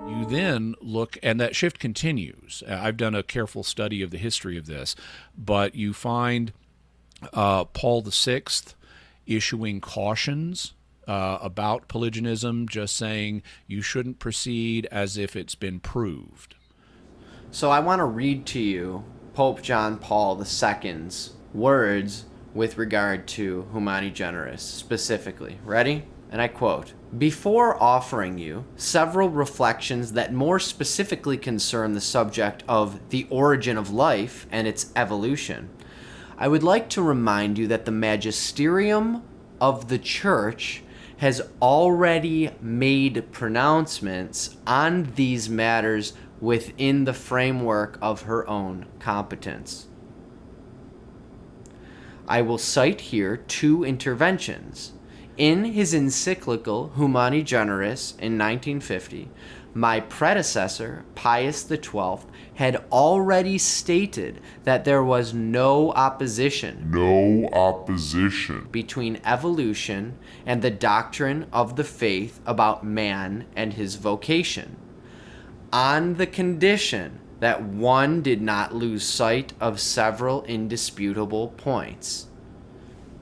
You then look, and that shift continues. I've done a careful study of the history of this, but you find Paul VI issuing cautions about polygenism, just saying you shouldn't proceed as if it's been proved. So I want to read to you Pope John Paul II's words with regard to Humani Generis specifically. Ready? And I quote, "Before offering you several reflections that more specifically concern the subject of the origin of life and its evolution, I would like to remind you that the magisterium of the Church has already made pronouncements on these matters within the framework of her own competence. I will cite here two interventions. In his encyclical Humani Generis in 1950, My predecessor, Pius XII, had already stated that there was no opposition between evolution and the doctrine of the faith about man and his vocation, on the condition that one did not lose sight of several indisputable points.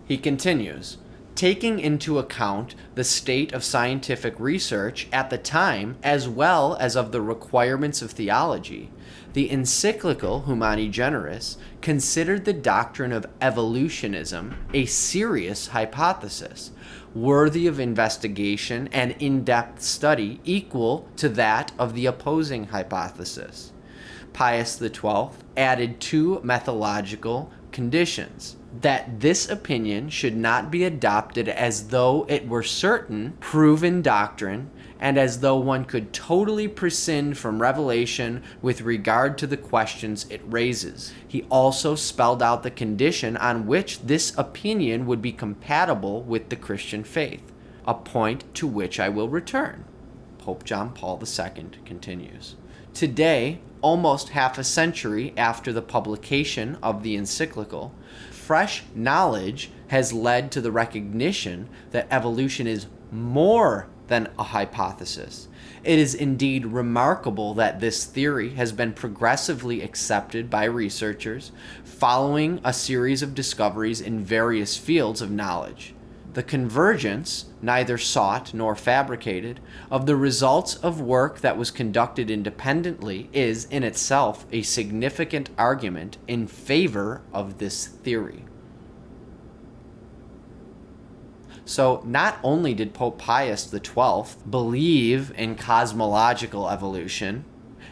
He continues, taking into account the state of scientific research at the time as well as of the requirements of theology, the encyclical Humani Generis considered the doctrine of evolutionism a serious hypothesis, worthy of investigation and in-depth study equal to that of the opposing hypothesis. Pius XII added two methodological conditions: that this opinion should not be adopted as though it were certain, proven doctrine, and as though one could totally prescind from revelation with regard to the questions it raises. He also spelled out the condition on which this opinion would be compatible with the Christian faith, a point to which I will return. Pope John Paul II continues. Today, almost half a century after the publication of the encyclical, fresh knowledge has led to the recognition that evolution is more than a hypothesis. It is indeed remarkable that this theory has been progressively accepted by researchers following a series of discoveries in various fields of knowledge. The convergence, neither sought nor fabricated, of the results of work that was conducted independently is in itself a significant argument in favor of this theory. So not only did Pope Pius XII believe in cosmological evolution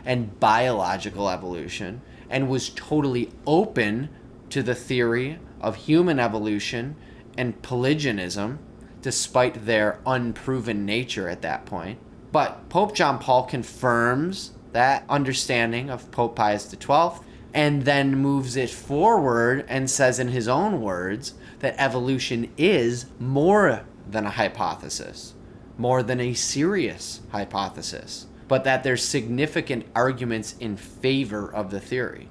and biological evolution and was totally open to the theory of human evolution and Polygenism, despite their unproven nature at that point. But Pope John Paul confirms that understanding of Pope Pius XII and then moves it forward and says in his own words that evolution is more than a hypothesis, more than a serious hypothesis, but that there's significant arguments in favor of the theory.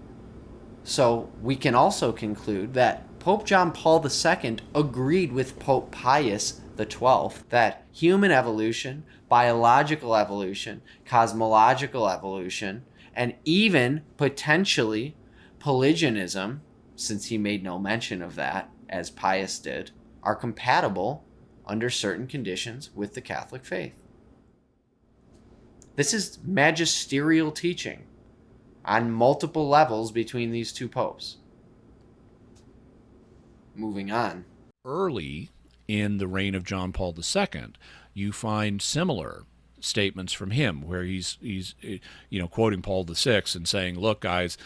So we can also conclude that Pope John Paul II agreed with Pope Pius XII that human evolution, biological evolution, cosmological evolution, and even potentially Polygenism, since he made no mention of that, as Pius did, are compatible under certain conditions with the Catholic faith. This is magisterial teaching on multiple levels between these two popes. Moving on. Early in the reign of John Paul II, you find similar statements from him where he's quoting Paul VI and saying, look, guys,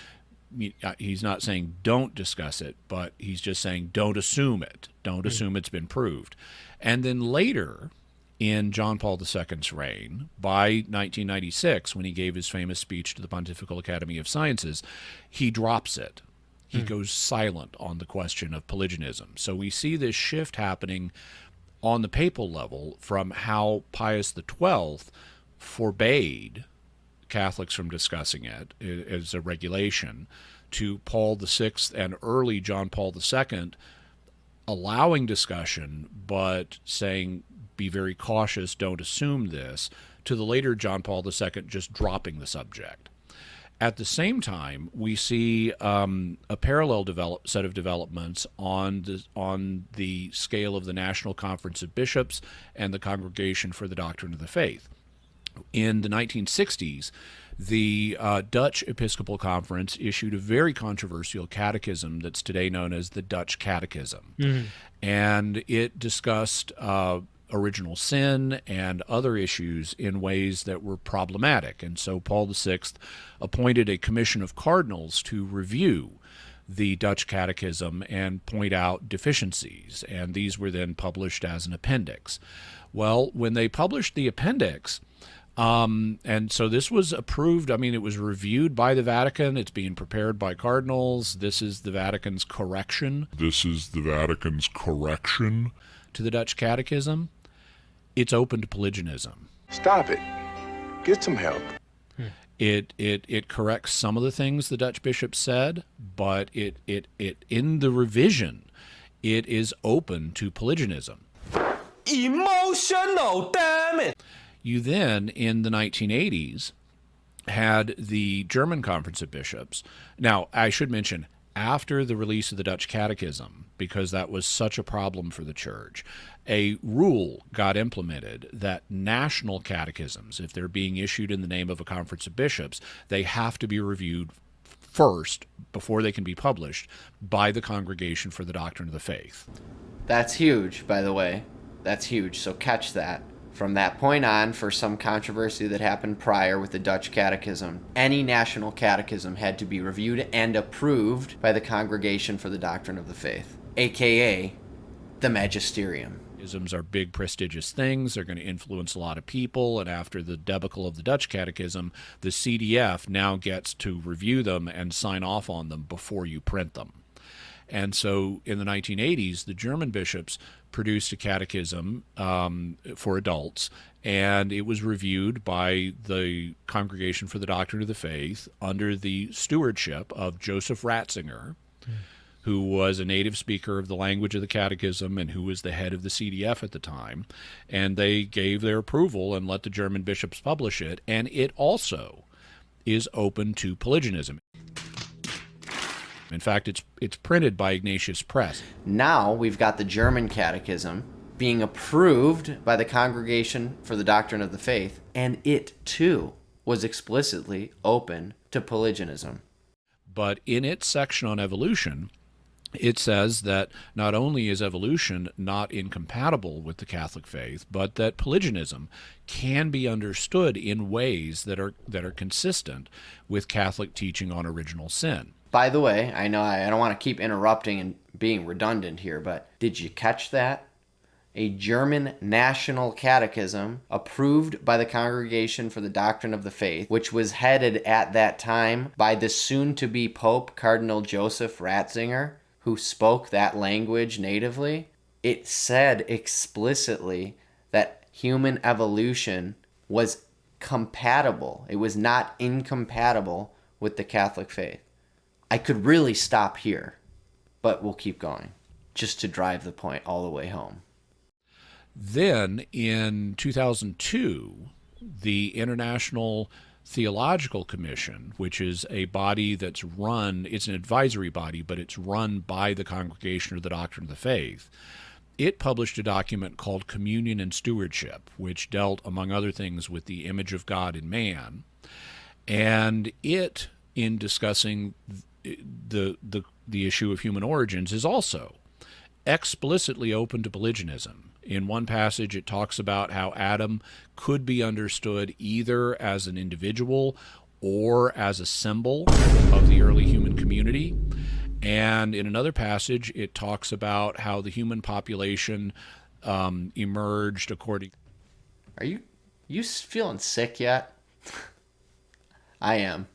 he's not saying don't discuss it, but he's just saying don't assume it. Don't assume it's been proved. And then later in John Paul II's reign, by 1996, when he gave his famous speech to the Pontifical Academy of Sciences, he drops it. He goes silent on the question of Polygenism. So we see this shift happening on the papal level from how Pius XII forbade Catholics from discussing it as a regulation to Paul VI and early John Paul II allowing discussion but saying be very cautious, don't assume this, to the later John Paul II just dropping the subject. At the same time, we see a parallel set of developments on the scale of the National Conference of Bishops and the Congregation for the Doctrine of the Faith. In the 1960s, the Dutch Episcopal Conference issued a very controversial catechism that's today known as the Dutch Catechism. And it discussed original sin and other issues in ways that were problematic. And so Paul VI appointed a commission of cardinals to review the Dutch Catechism and point out deficiencies, and these were then published as an appendix. Well, when they published the appendix, and so this was approved, it was reviewed by the Vatican, it's being prepared by cardinals, this is the Vatican's correction. To the Dutch Catechism. It's open to Polygenism. Stop it. Get some help. It corrects some of the things the Dutch bishop said, but it in the revision, it is open to Polygenism. Emotional, damn it! You then, in the 1980s, had the German Conference of Bishops. Now, I should mention, after the release of the Dutch Catechism, because that was such a problem for the church, a rule got implemented that national catechisms, if they're being issued in the name of a conference of bishops, they have to be reviewed first, before they can be published, by the Congregation for the Doctrine of the Faith. That's huge, by the way. That's huge, so catch that. From that point on, for some controversy that happened prior with the Dutch Catechism, any national catechism had to be reviewed and approved by the Congregation for the Doctrine of the Faith, aka the Magisterium. Isms are big, prestigious things. They're going to influence a lot of people, and after the debacle of the Dutch Catechism, the CDF now gets to review them and sign off on them before you print them. And so in the 1980s, the German bishops produced a catechism for adults, and it was reviewed by the Congregation for the Doctrine of the Faith under the stewardship of Joseph Ratzinger, who was a native speaker of the language of the catechism and who was the head of the CDF at the time. And they gave their approval and let the German bishops publish it, and it also is open to Polygenism. In fact, it's printed by Ignatius Press. Now we've got the German Catechism being approved by the Congregation for the Doctrine of the Faith, and it too was explicitly open to Polygenism. But in its section on evolution, it says that not only is evolution not incompatible with the Catholic faith, but that Polygenism can be understood in ways that are consistent with Catholic teaching on original sin. By the way, I know I don't want to keep interrupting and being redundant here, but did you catch that? A German national catechism approved by the Congregation for the Doctrine of the Faith, which was headed at that time by the soon-to-be Pope, Cardinal Joseph Ratzinger, who spoke that language natively. It said explicitly that human evolution was compatible. It was not incompatible with the Catholic faith. I could really stop here, but we'll keep going, just to drive the point all the way home. Then, in 2002, the International Theological Commission, which is a body that's run, it's an advisory body, but it's run by the Congregation of the Doctrine of the Faith, it published a document called Communion and Stewardship, which dealt, among other things, with the image of God in man. And it, in discussing the issue of human origins, is also explicitly open to Polygenism. In one passage, it talks about how Adam could be understood either as an individual or as a symbol of the early human community. And in another passage, it talks about how the human population emerged according... Are you feeling sick yet? I am.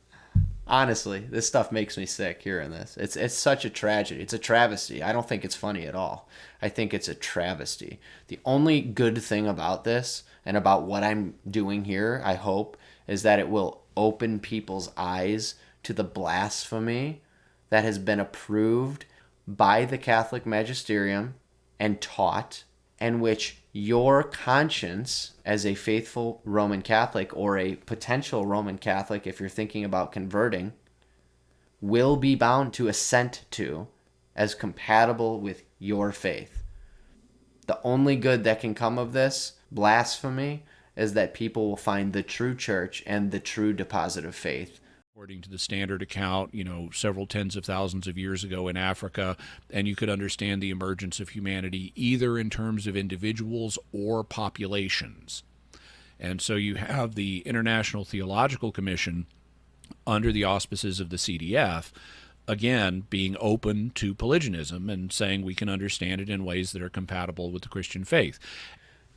Honestly, this stuff makes me sick hearing this. It's such a tragedy. It's a travesty. I don't think it's funny at all. I think it's a travesty. The only good thing about this and about what I'm doing here, I hope, is that it will open people's eyes to the blasphemy that has been approved by the Catholic magisterium and taught, and which your conscience as a faithful Roman Catholic or a potential Roman Catholic, if you're thinking about converting, will be bound to assent to as compatible with your faith. The only good that can come of this blasphemy is that people will find the true church and the true deposit of faith. According to the standard account, several tens of thousands of years ago in Africa, and you could understand the emergence of humanity either in terms of individuals or populations. And so you have the International Theological Commission under the auspices of the CDF, again, being open to Polygenism and saying we can understand it in ways that are compatible with the Christian faith.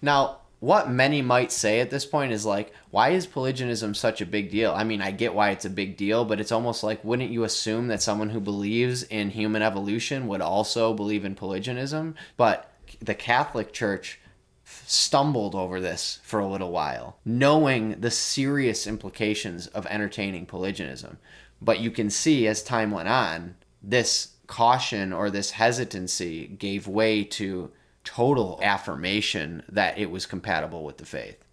Now, what many might say at this point is like, why is Polygenism such a big deal? I mean, I get why it's a big deal, but it's almost like, wouldn't you assume that someone who believes in human evolution would also believe in Polygenism? But the Catholic Church stumbled over this for a little while, knowing the serious implications of entertaining Polygenism. But you can see as time went on, this caution or this hesitancy gave way to total affirmation that it was compatible with the faith.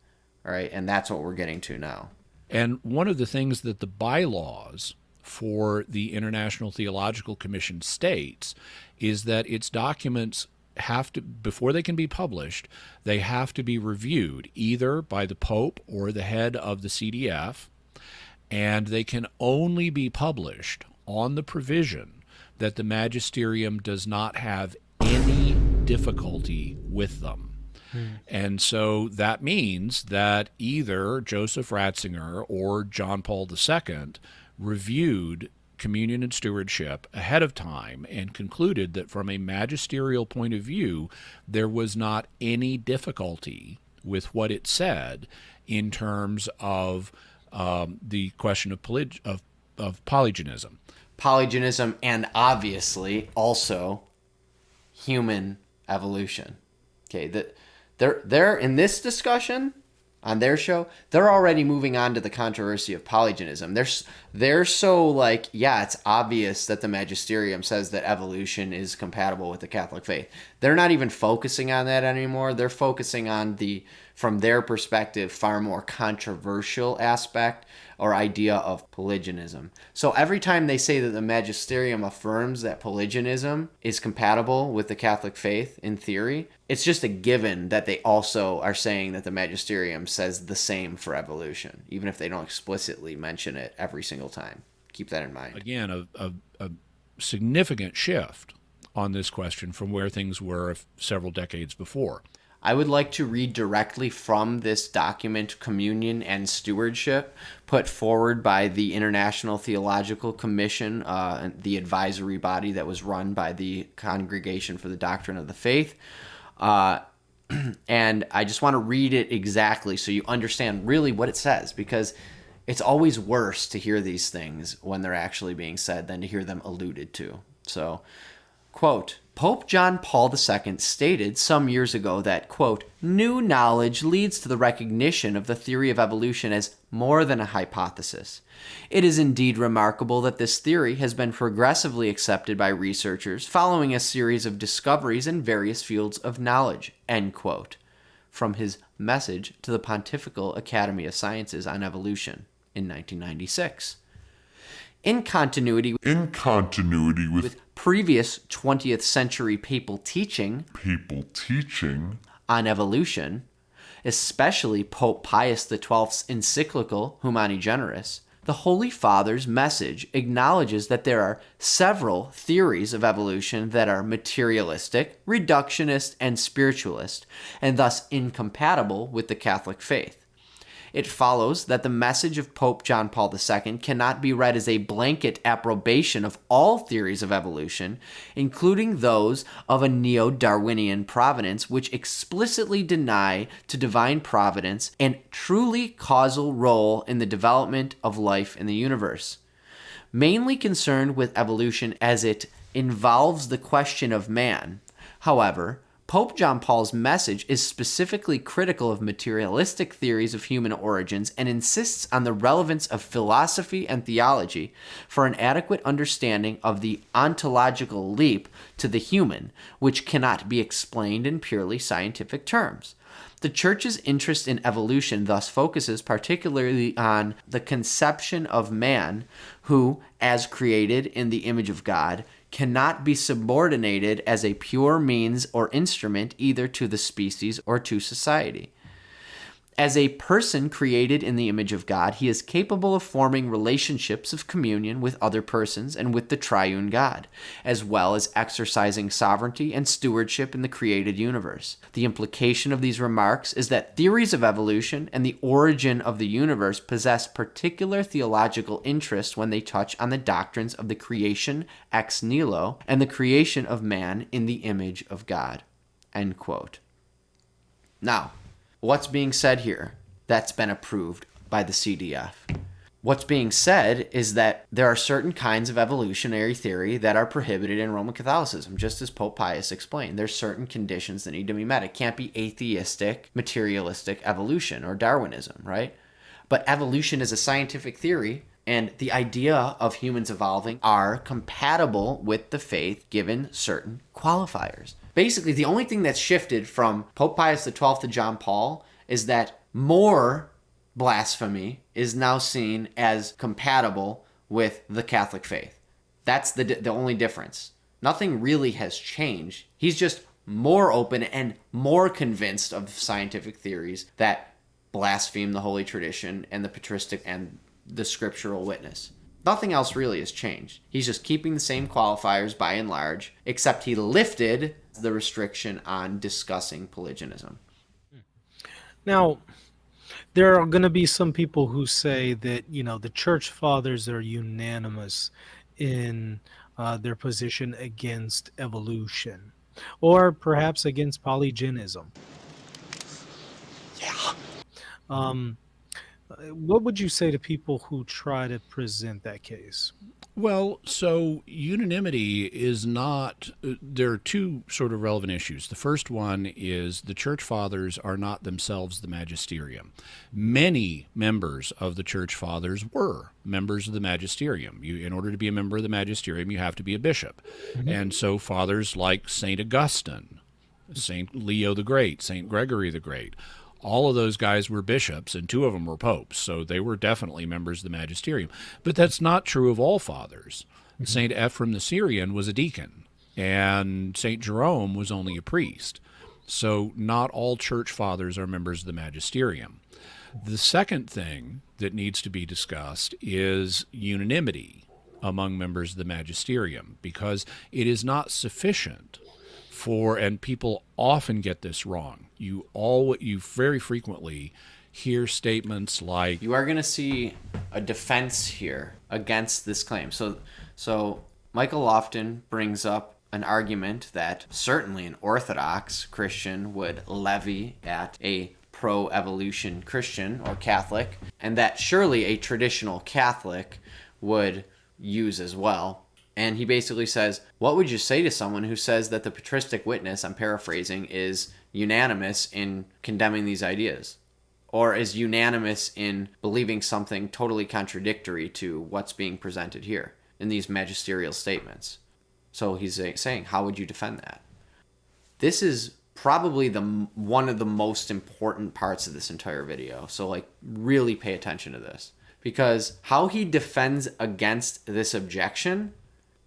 All right, and that's what we're getting to now. And one of the things that the bylaws for the International Theological Commission states is that its documents have to, before they can be published, they have to be reviewed either by the Pope or the head of the CDF, and they can only be published on the provision that the magisterium does not have any difficulty with them. And so that means that either Joseph Ratzinger or John Paul II reviewed communion and stewardship ahead of time and concluded that from a magisterial point of view, there was not any difficulty with what it said in terms of the question of polygenism. Polygenism and obviously also human evolution. Okay, they're in this discussion on their show, they're already moving on to the controversy of polygenism. They're so like, yeah, it's obvious that the magisterium says that evolution is compatible with the Catholic faith. They're not even focusing on that anymore. They're focusing on the, from their perspective, far more controversial aspect or idea of Polygenism. So every time they say that the magisterium affirms that Polygenism is compatible with the Catholic faith in theory, it's just a given that they also are saying that the magisterium says the same for evolution, even if they don't explicitly mention it every single time. Keep that in mind. Again, a significant shift on this question from where things were several decades before. I would like to read directly from this document, Communion and Stewardship, put forward by the International Theological Commission, the advisory body that was run by the Congregation for the Doctrine of the Faith. And I just want to read it exactly so you understand really what it says, because it's always worse to hear these things when they're actually being said than to hear them alluded to. So, quote, Pope John Paul II stated some years ago that, quote, new knowledge leads to the recognition of the theory of evolution as more than a hypothesis. It is indeed remarkable that this theory has been progressively accepted by researchers following a series of discoveries in various fields of knowledge, end quote, from his message to the Pontifical Academy of Sciences on Evolution in 1996. In continuity with previous 20th century papal teaching on evolution, especially Pope Pius XII's encyclical Humani Generis, the Holy Father's message acknowledges that there are several theories of evolution that are materialistic, reductionist, and spiritualist, and thus incompatible with the Catholic faith. It follows that the message of Pope John Paul II cannot be read as a blanket approbation of all theories of evolution, including those of a neo-Darwinian providence, which explicitly deny to divine providence and truly causal role in the development of life in the universe. Mainly concerned with evolution as it involves the question of man, however, Pope John Paul's message is specifically critical of materialistic theories of human origins and insists on the relevance of philosophy and theology for an adequate understanding of the ontological leap to the human, which cannot be explained in purely scientific terms. The Church's interest in evolution thus focuses particularly on the conception of man, who, as created in the image of God, cannot be subordinated as a pure means or instrument either to the species or to society. As a person created in the image of God, he is capable of forming relationships of communion with other persons and with the triune God, as well as exercising sovereignty and stewardship in the created universe. The implication of these remarks is that theories of evolution and the origin of the universe possess particular theological interest when they touch on the doctrines of the creation ex nihilo and the creation of man in the image of God. End quote. Now, what's being said here that's been approved by the CDF? what's being said is that there are certain kinds of evolutionary theory that are prohibited in Roman Catholicism, just as Pope Pius explained. There's certain conditions that need to be met. It can't be atheistic, materialistic evolution or Darwinism, right? But evolution is a scientific theory, and the idea of humans evolving are compatible with the faith given certain qualifiers. Basically, the only thing that's shifted from Pope Pius XII to John Paul is that more blasphemy is now seen as compatible with the Catholic faith. That's the only difference. Nothing really has changed. He's just more open and more convinced of scientific theories that blaspheme the Holy Tradition and the patristic and the scriptural witness. Nothing else really has changed. He's just keeping the same qualifiers by and large, except he lifted the restriction on discussing Polygenism. Now, there are going to be some people who say that, the church fathers are unanimous in their position against evolution, or perhaps against polygenism. Yeah. What would you say to people who try to present that case? Well, so unanimity is not, there are two sort of relevant issues. The first one is the church fathers are not themselves the magisterium. Many members of the church fathers were members of the magisterium. In order to be a member of the magisterium, you have to be a bishop. Mm-hmm. And so fathers like St. Augustine, St. Leo the Great, St. Gregory the Great, all of those guys were bishops, and two of them were popes, so they were definitely members of the magisterium. But that's not true of all fathers. Mm-hmm. St. Ephrem the Syrian was a deacon, and St. Jerome was only a priest. So not all church fathers are members of the magisterium. The second thing that needs to be discussed is unanimity among members of the magisterium, because it is not sufficient and people often get this wrong. You very frequently hear statements like, you are going to see a defense here against this claim. So Michael Lofton brings up an argument that certainly an Orthodox Christian would levy at a pro-evolution Christian or Catholic, and that surely a traditional Catholic would use as well. And he basically says, what would you say to someone who says that the patristic witness, I'm paraphrasing, is unanimous in condemning these ideas? Or is unanimous in believing something totally contradictory to what's being presented here in these magisterial statements? So he's saying, how would you defend that? This is probably one of the most important parts of this entire video. So really pay attention to this. Because how he defends against this objection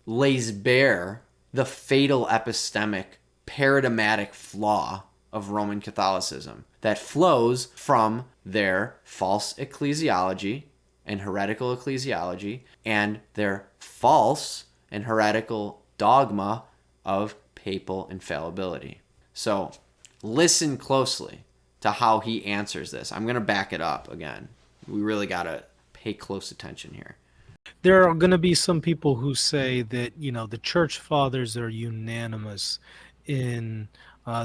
lays bare the fatal epistemic paradigmatic flaw of Roman Catholicism that flows from their false ecclesiology and heretical ecclesiology and their false and heretical dogma of papal infallibility. So listen closely to how he answers this. I'm going to back it up again. We really got to pay close attention here. There are going to be some people who say that, the church fathers are unanimous in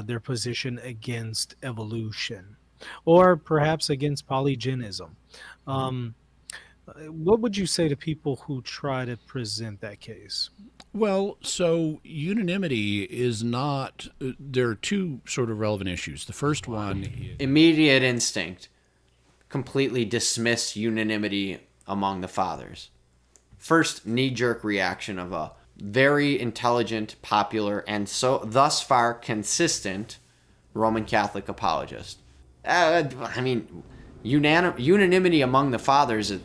their position against evolution, or perhaps against polygenism. What would you say to people who try to present that case? Well, so unanimity is not, there are two sort of relevant issues. The first one is immediate instinct, completely dismiss unanimity among the fathers. First knee-jerk reaction of a very intelligent, popular, and so thus far consistent Roman Catholic apologist. Unanimity among the fathers is...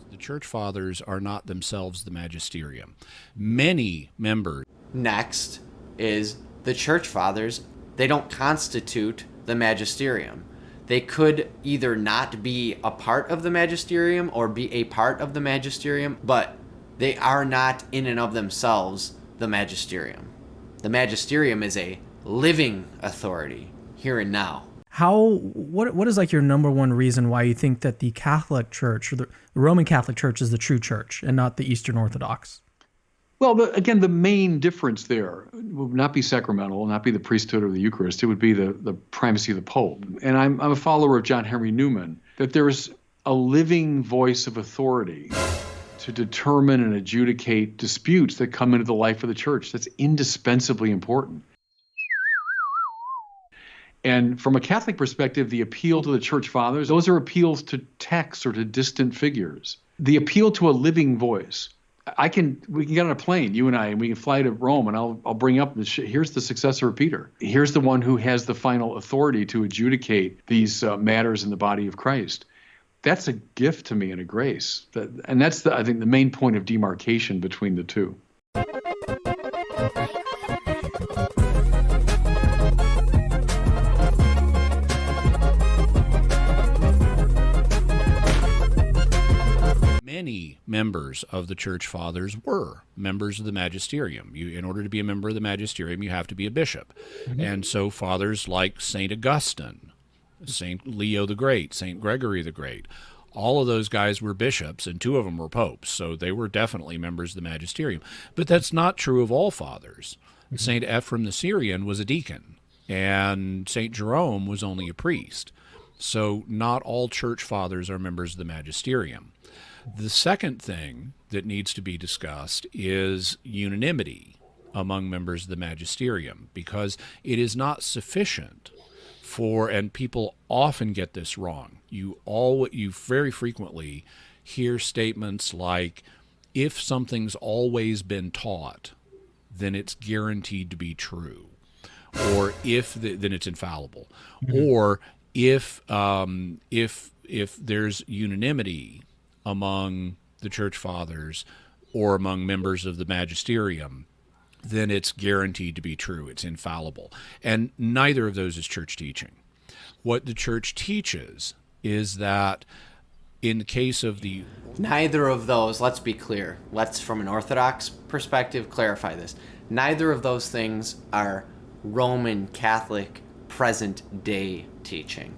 The church fathers are not themselves the magisterium. Many members... Next is the church fathers, they don't constitute the magisterium. They could either not be a part of the magisterium or be a part of the magisterium, but they are not in and of themselves the magisterium. The magisterium is a living authority here and now. What is your number one reason why you think that the Catholic Church or the Roman Catholic Church is the true church and not the Eastern Orthodox? Well, again, the main difference there would not be sacramental, not be the priesthood or the Eucharist. It would be the primacy of the Pope. And I'm a follower of John Henry Newman, that there is a living voice of authority to determine and adjudicate disputes that come into the life of the church. That's indispensably important. And from a Catholic perspective, the appeal to the church fathers, those are appeals to texts or to distant figures. The appeal to a living voice. We can get on a plane, you and I, and we can fly to Rome, and I'll bring up here's the successor of Peter. Here's the one who has the final authority to adjudicate these matters in the body of Christ. That's a gift to me and a grace. And that's, I think, the main point of demarcation between the two. Many members of the church fathers were members of the magisterium. In order to be a member of the magisterium, you have to be a bishop. Mm-hmm. And so fathers like St. Augustine, St. Leo the Great, St. Gregory the Great, all of those guys were bishops, and 2 of them were popes, so they were definitely members of the magisterium. But that's not true of all fathers. Mm-hmm. St. Ephrem the Syrian was a deacon, and St. Jerome was only a priest. So not all church fathers are members of the magisterium. The second thing that needs to be discussed is unanimity among members of the magisterium, because it is not sufficient and people often get this wrong. You very frequently hear statements like, if something's always been taught, then it's guaranteed to be true, or then it's infallible, mm-hmm. or if there's unanimity among the church fathers or among members of the magisterium, then it's guaranteed to be true. It's infallible. And neither of those is church teaching. What the church teaches is that in the case of the... Neither of those, let's be clear. Let's, from an Orthodox perspective, clarify this. Neither of those things are Roman Catholic present-day teaching,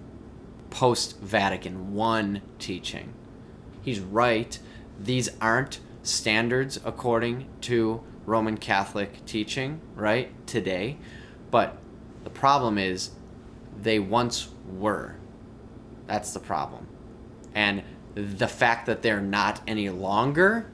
post-Vatican I teaching. He's right. These aren't standards according to Roman Catholic teaching, right, today. But the problem is they once were. That's the problem. And the fact that they're not any longer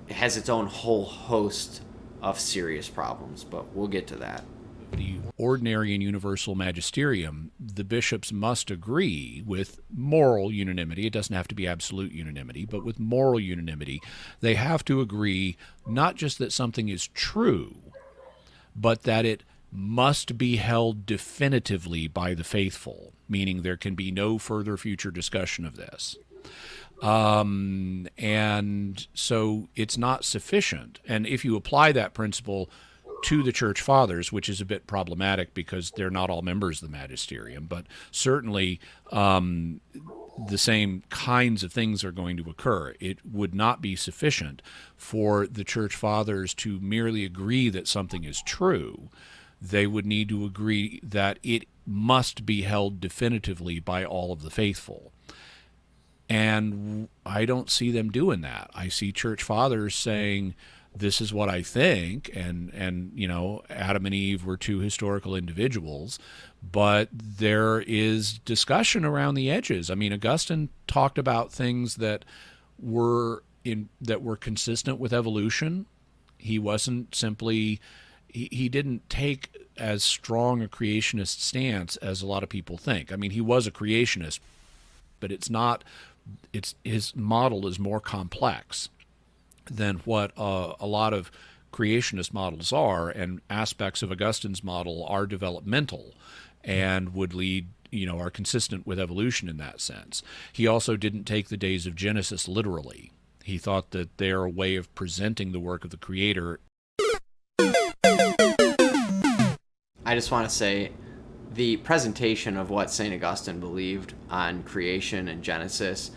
has its own whole host of serious problems. But we'll get to that. The ordinary and universal magisterium, the bishops must agree with moral unanimity. It doesn't have to be absolute unanimity, but with moral unanimity, they have to agree not just that something is true, but that it must be held definitively by the faithful, meaning there can be no further future discussion of this. And so it's not sufficient. And if you apply that principle to the church fathers, which is a bit problematic because they're not all members of the magisterium, but certainly the same kinds of things are going to occur. It would not be sufficient for the church fathers to merely agree that something is true. They would need to agree that it must be held definitively by all of the faithful. And I don't see them doing that. I see church fathers saying, this is what I think, and you know, Adam and Eve were 2 historical individuals, but there is discussion around the edges. I mean, Augustine talked about things that were consistent with evolution. He wasn't simply he didn't take as strong a creationist stance as a lot of people think. I mean, he was a creationist, but his model is more complex than what a lot of creationist models are, and aspects of Augustine's model are developmental and would lead, are consistent with evolution in that sense. He also didn't take the days of Genesis literally. He thought that they're a way of presenting the work of the Creator. I just want to say the presentation of what St. Augustine believed on creation and Genesis,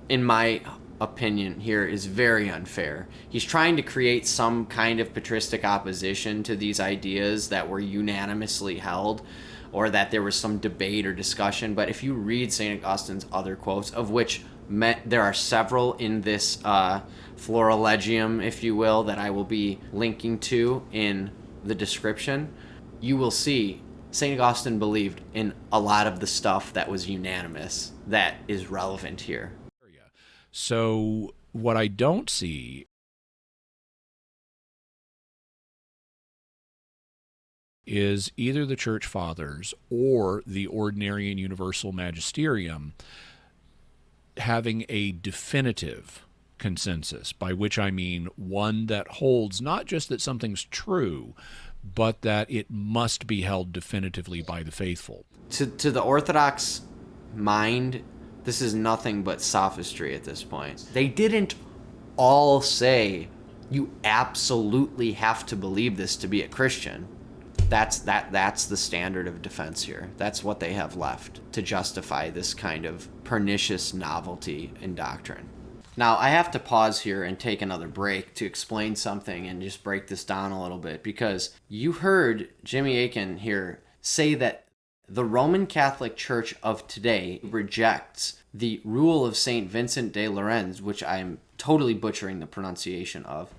in my opinion here, is very unfair. He's trying to create some kind of patristic opposition to these ideas that were unanimously held, or that there was some debate or discussion. But if you read St. Augustine's other quotes, of which there are several in this Florilegium, if you will, that I will be linking to in the description, you will see St. Augustine believed in a lot of the stuff that was unanimous that is relevant here. So what I don't see is either the Church Fathers or the ordinary and universal magisterium having a definitive consensus, by which I mean one that holds not just that something's true, but that it must be held definitively by the faithful. To the Orthodox mind, this is nothing but sophistry at this point. They didn't all say, you absolutely have to believe this to be a Christian. That's the standard of defense here. That's what they have left to justify this kind of pernicious novelty in doctrine. Now, I have to pause here and take another break to explain something and just break this down a little bit, because you heard Jimmy Akin here say that the Roman Catholic Church of today rejects the rule of St. Vincent de Lérins, which I'm totally butchering the pronunciation of,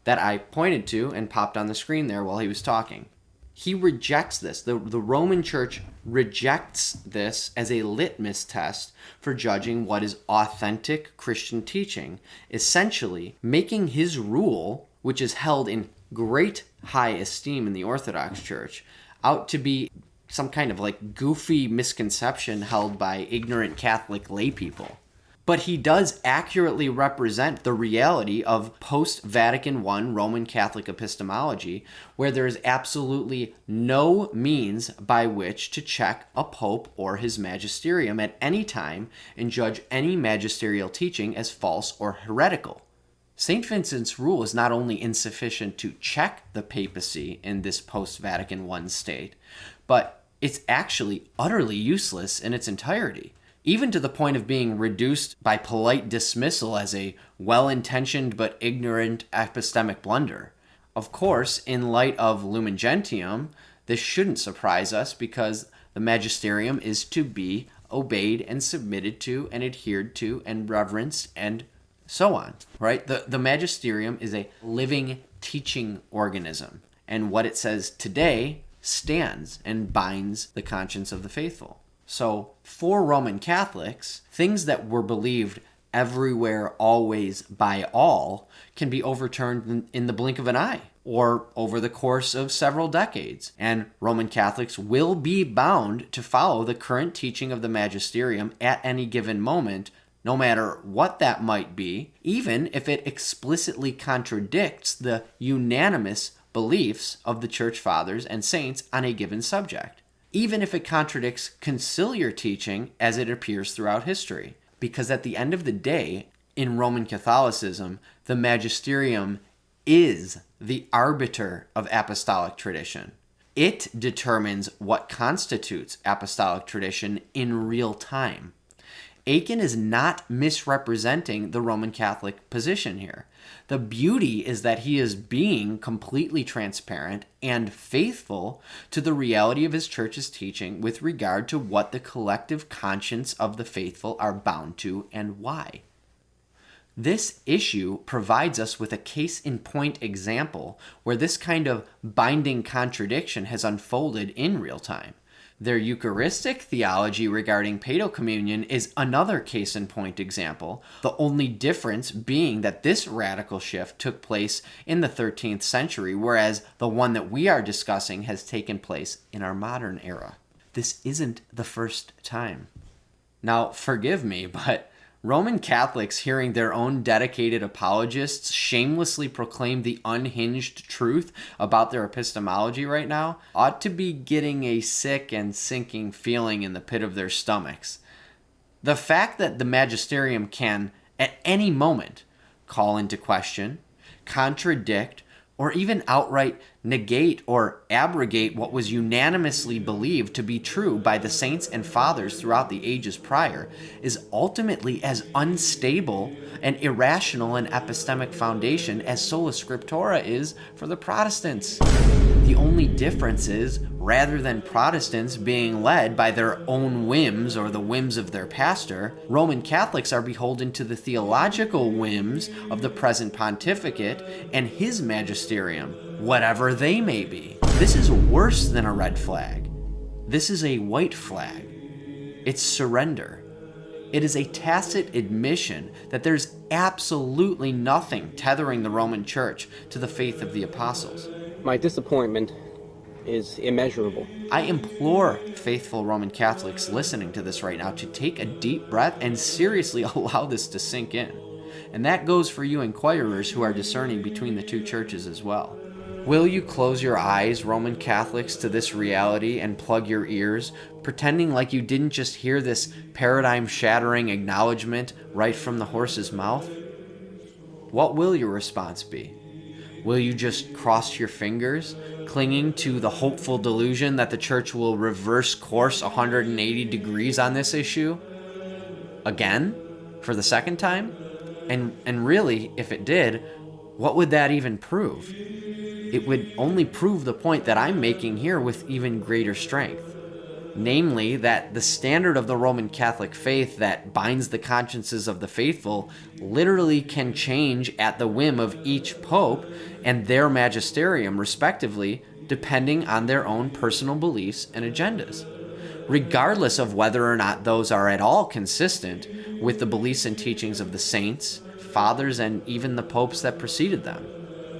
that I pointed to and popped on the screen there while he was talking. He rejects this. The Roman Church rejects this as a litmus test for judging what is authentic Christian teaching, essentially making his rule, which is held in great high esteem in the Orthodox Church, out to be some kind of like goofy misconception held by ignorant Catholic laypeople. But he does accurately represent the reality of post-Vatican I Roman Catholic epistemology, where there is absolutely no means by which to check a pope or his magisterium at any time and judge any magisterial teaching as false or heretical. St. Vincent's rule is not only insufficient to check the papacy in this post-Vatican I state, but it's actually utterly useless in its entirety, even to the point of being reduced by polite dismissal as a well-intentioned but ignorant epistemic blunder. Of course, in light of Lumen Gentium, this shouldn't surprise us, because the magisterium is to be obeyed and submitted to and adhered to and reverenced and so on, right? The magisterium is a living teaching organism, and what it says today stands and binds the conscience of the faithful. So for Roman Catholics, things that were believed everywhere, always, by all, can be overturned in the blink of an eye or over the course of several decades. And Roman Catholics will be bound to follow the current teaching of the magisterium at any given moment, no matter what that might be, even if it explicitly contradicts the unanimous beliefs of the Church Fathers and Saints on a given subject, even if it contradicts conciliar teaching as it appears throughout history. Because at the end of the day, in Roman Catholicism, the magisterium is the arbiter of apostolic tradition. It determines what constitutes apostolic tradition in real time. Akin is not misrepresenting the Roman Catholic position here. The beauty is that he is being completely transparent and faithful to the reality of his church's teaching with regard to what the collective conscience of the faithful are bound to and why. This issue provides us with a case-in-point example where this kind of binding contradiction has unfolded in real time. Their Eucharistic theology regarding paedo communion is another case-in-point example, the only difference being that this radical shift took place in the 13th century, whereas the one that we are discussing has taken place in our modern era. This isn't the first time. Now, forgive me, but Roman Catholics hearing their own dedicated apologists shamelessly proclaim the unhinged truth about their epistemology right now ought to be getting a sick and sinking feeling in the pit of their stomachs. The fact that the magisterium can, at any moment, call into question, contradict, or even outright negate or abrogate what was unanimously believed to be true by the saints and fathers throughout the ages prior is ultimately as unstable and irrational an epistemic foundation as sola scriptura is for the Protestants. The only difference is, rather than Protestants being led by their own whims or the whims of their pastor, Roman Catholics are beholden to the theological whims of the present pontificate and his magisterium, whatever they may be. This is worse than a red flag. This is a white flag. It's surrender. It is a tacit admission that there's absolutely nothing tethering the Roman Church to the faith of the apostles. My disappointment is immeasurable. I implore faithful Roman Catholics listening to this right now to take a deep breath and seriously allow this to sink in. And that goes for you inquirers who are discerning between the two churches as well. Will you close your eyes, Roman Catholics, to this reality and plug your ears, pretending like you didn't just hear this paradigm-shattering acknowledgement right from the horse's mouth? What will your response be? Will you just cross your fingers, clinging to the hopeful delusion that the church will reverse course 180 degrees on this issue? Again? For the second time? And really, if it did, what would that even prove? It would only prove the point that I'm making here with even greater strength. Namely, that the standard of the Roman Catholic faith that binds the consciences of the faithful literally can change at the whim of each pope and their magisterium, respectively, depending on their own personal beliefs and agendas, regardless of whether or not those are at all consistent with the beliefs and teachings of the saints, fathers, and even the popes that preceded them.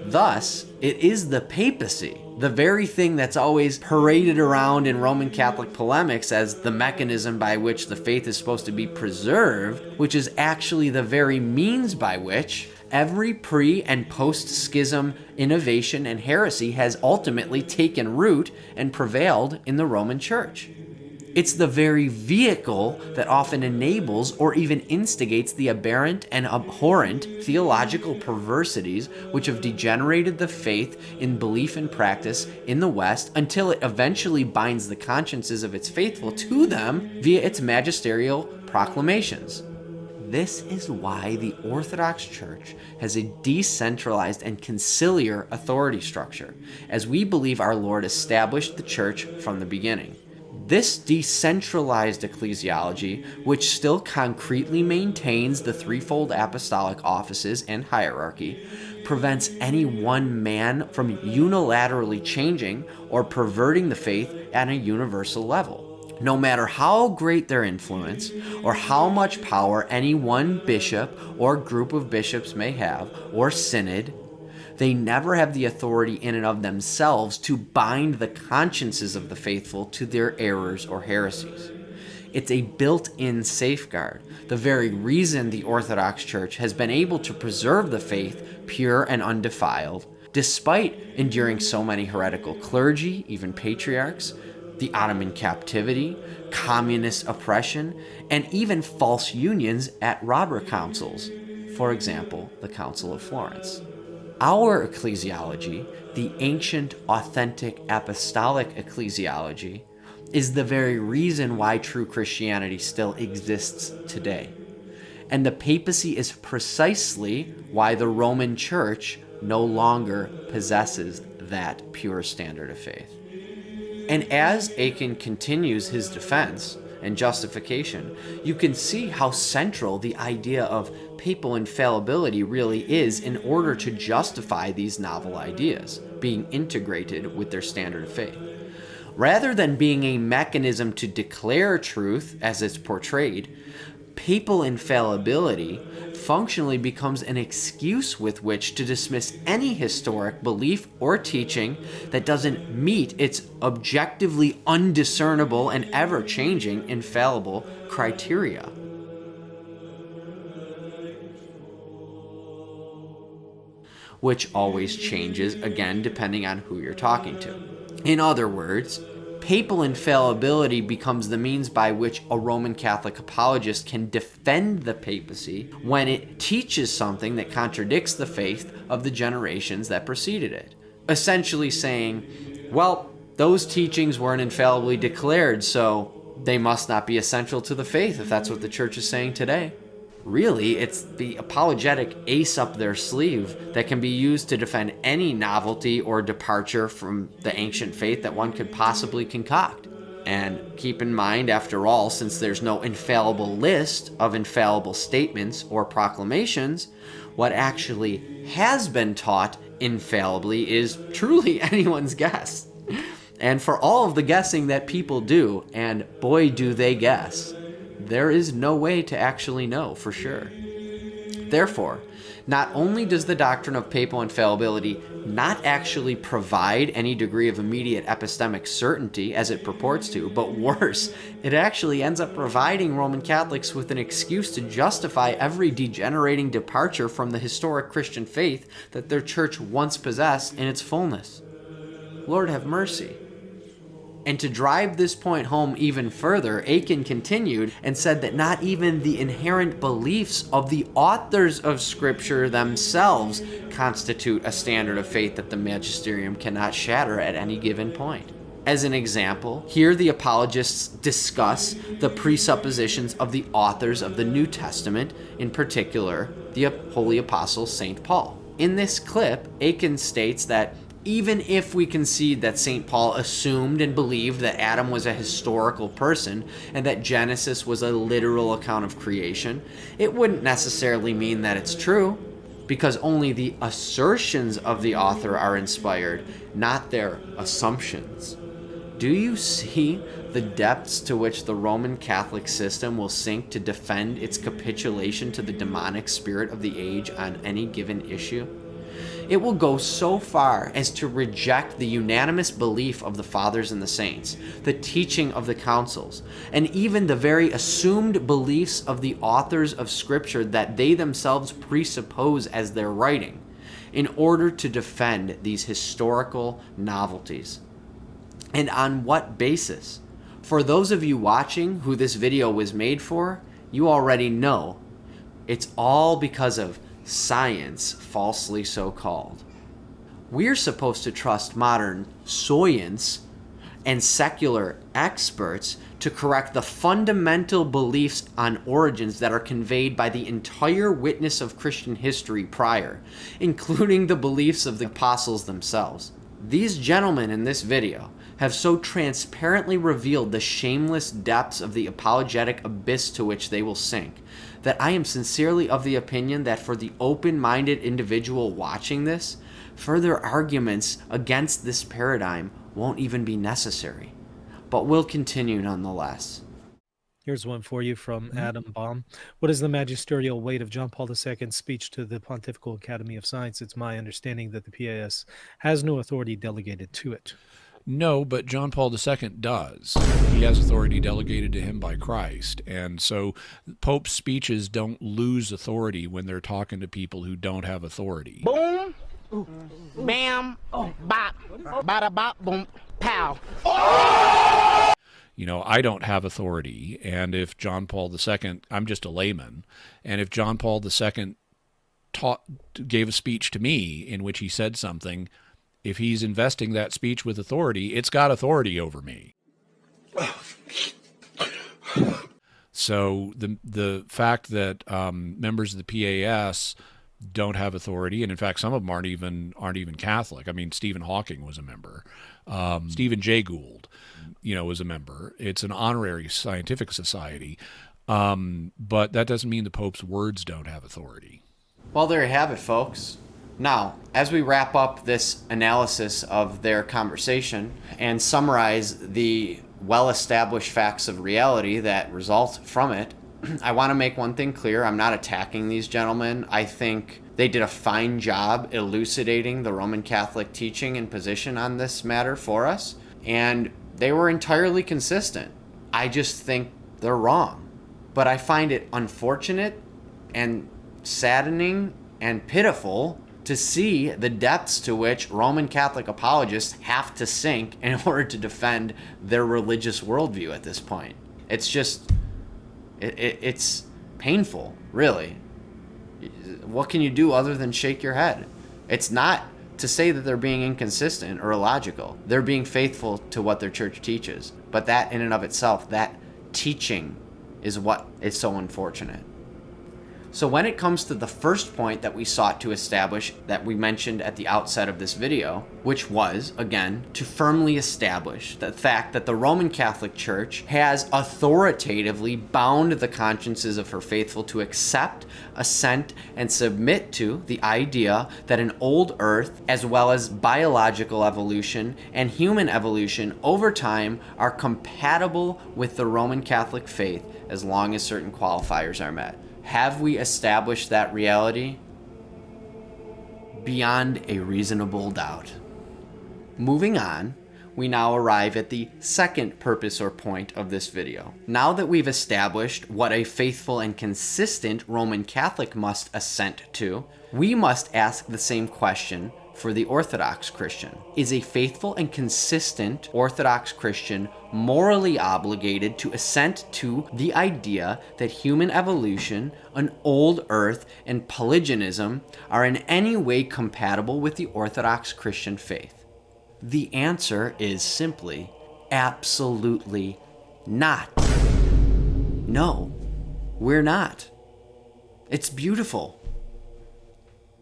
Thus, it is the papacy, the very thing that's always paraded around in Roman Catholic polemics as the mechanism by which the faith is supposed to be preserved, which is actually the very means by which every pre- and post-schism innovation and heresy has ultimately taken root and prevailed in the Roman Church. It's the very vehicle that often enables or even instigates the aberrant and abhorrent theological perversities which have degenerated the faith in belief and practice in the West until it eventually binds the consciences of its faithful to them via its magisterial proclamations. This is why the Orthodox Church has a decentralized and conciliar authority structure, as we believe our Lord established the Church from the beginning. This decentralized ecclesiology, which still concretely maintains the threefold apostolic offices and hierarchy, prevents any one man from unilaterally changing or perverting the faith at a universal level. No matter how great their influence or how much power any one bishop or group of bishops may have, or synod, they never have the authority in and of themselves to bind the consciences of the faithful to their errors or heresies. It's a built-in safeguard, the very reason the Orthodox Church has been able to preserve the faith pure and undefiled, despite enduring so many heretical clergy, even patriarchs, the Ottoman captivity, communist oppression, and even false unions at robber councils, for example, the Council of Florence. Our ecclesiology, the ancient, authentic, apostolic ecclesiology, is the very reason why true Christianity still exists today. And the papacy is precisely why the Roman Church no longer possesses that pure standard of faith. And as Aiken continues his defense and justification, you can see how central the idea of papal infallibility really is in order to justify these novel ideas being integrated with their standard of faith. Rather than being a mechanism to declare truth as it's portrayed, papal infallibility functionally becomes an excuse with which to dismiss any historic belief or teaching that doesn't meet its objectively undiscernible and ever-changing infallible criteria. Which always changes, again, depending on who you're talking to. In other words, papal infallibility becomes the means by which a Roman Catholic apologist can defend the papacy when it teaches something that contradicts the faith of the generations that preceded it. Essentially saying, well, those teachings weren't infallibly declared, so they must not be essential to the faith, if that's what the church is saying today. Really, it's the apologetic ace up their sleeve that can be used to defend any novelty or departure from the ancient faith that one could possibly concoct. And keep in mind, after all, since there's no infallible list of infallible statements or proclamations, what actually has been taught infallibly is truly anyone's guess. And for all of the guessing that people do, and boy do they guess, there is no way to actually know for sure. Therefore, not only does the doctrine of papal infallibility not actually provide any degree of immediate epistemic certainty as it purports to, but worse, it actually ends up providing Roman Catholics with an excuse to justify every degenerating departure from the historic Christian faith that their church once possessed in its fullness. Lord have mercy. And to drive this point home even further, Aiken continued and said that not even the inherent beliefs of the authors of Scripture themselves constitute a standard of faith that the magisterium cannot shatter at any given point. As an example, here the apologists discuss the presuppositions of the authors of the New Testament, in particular, the Holy Apostle St. Paul. In this clip, Aiken states that even if we concede that St. Paul assumed and believed that Adam was a historical person and that Genesis was a literal account of creation, it wouldn't necessarily mean that it's true, because only the assertions of the author are inspired, not their assumptions. Do you see the depths to which the Roman Catholic system will sink to defend its capitulation to the demonic spirit of the age on any given issue? It will go so far as to reject the unanimous belief of the fathers and the saints, the teaching of the councils, and even the very assumed beliefs of the authors of Scripture that they themselves presuppose as their writing, in order to defend these historical novelties. And on what basis? For those of you watching who this video was made for, you already know. It's all because of science, falsely so called. We're supposed to trust modern science and secular experts to correct the fundamental beliefs on origins that are conveyed by the entire witness of Christian history prior, including the beliefs of the apostles themselves. These gentlemen in this video have so transparently revealed the shameless depths of the apologetic abyss to which they will sink, that I am sincerely of the opinion that for the open-minded individual watching this, further arguments against this paradigm won't even be necessary. But we'll continue nonetheless. Here's one for you from Adam Baum. What is the magisterial weight of John Paul II's speech to the Pontifical Academy of Science? It's my understanding that the PAS has no authority delegated to it. No, but John Paul II does. He has authority delegated to him by Christ. And so Pope's speeches don't lose authority when they're talking to people who don't have authority. Boom, bam, bop, bada bop, boom, pow. You know, I don't have authority, and if John Paul II, I'm just a layman, and if John Paul II gave a speech to me in which he said something, if he's investing that speech with authority, it's got authority over me. So the fact that members of the PAS don't have authority, and in fact some of them aren't even Catholic. I mean, Stephen Hawking was a member. Stephen Jay Gould, was a member. It's an honorary scientific society, but that doesn't mean the Pope's words don't have authority. Well, there you have it, folks. Now, as we wrap up this analysis of their conversation and summarize the well-established facts of reality that result from it, I want to make one thing clear. I'm not attacking these gentlemen. I think they did a fine job elucidating the Roman Catholic teaching and position on this matter for us, and they were entirely consistent. I just think they're wrong. But I find it unfortunate and saddening and pitiful to see the depths to which Roman Catholic apologists have to sink in order to defend their religious worldview at this point. It's just, it's painful, really. What can you do other than shake your head? It's not to say that they're being inconsistent or illogical. They're being faithful to what their church teaches. But that in and of itself, that teaching is what is so unfortunate. So when it comes to the first point that we sought to establish, that we mentioned at the outset of this video, which was, again, to firmly establish the fact that the Roman Catholic Church has authoritatively bound the consciences of her faithful to accept, assent, and submit to the idea that an old earth, as well as biological evolution and human evolution over time, are compatible with the Roman Catholic faith as long as certain qualifiers are met. Have we established that reality? Beyond a reasonable doubt. Moving on, we now arrive at the second purpose or point of this video. Now that we've established what a faithful and consistent Roman Catholic must assent to, we must ask the same question for the Orthodox Christian. Is a faithful and consistent Orthodox Christian morally obligated to assent to the idea that human evolution, an old earth, and Polygenism are in any way compatible with the Orthodox Christian faith? The answer is simply absolutely not. No, we're not. It's beautiful.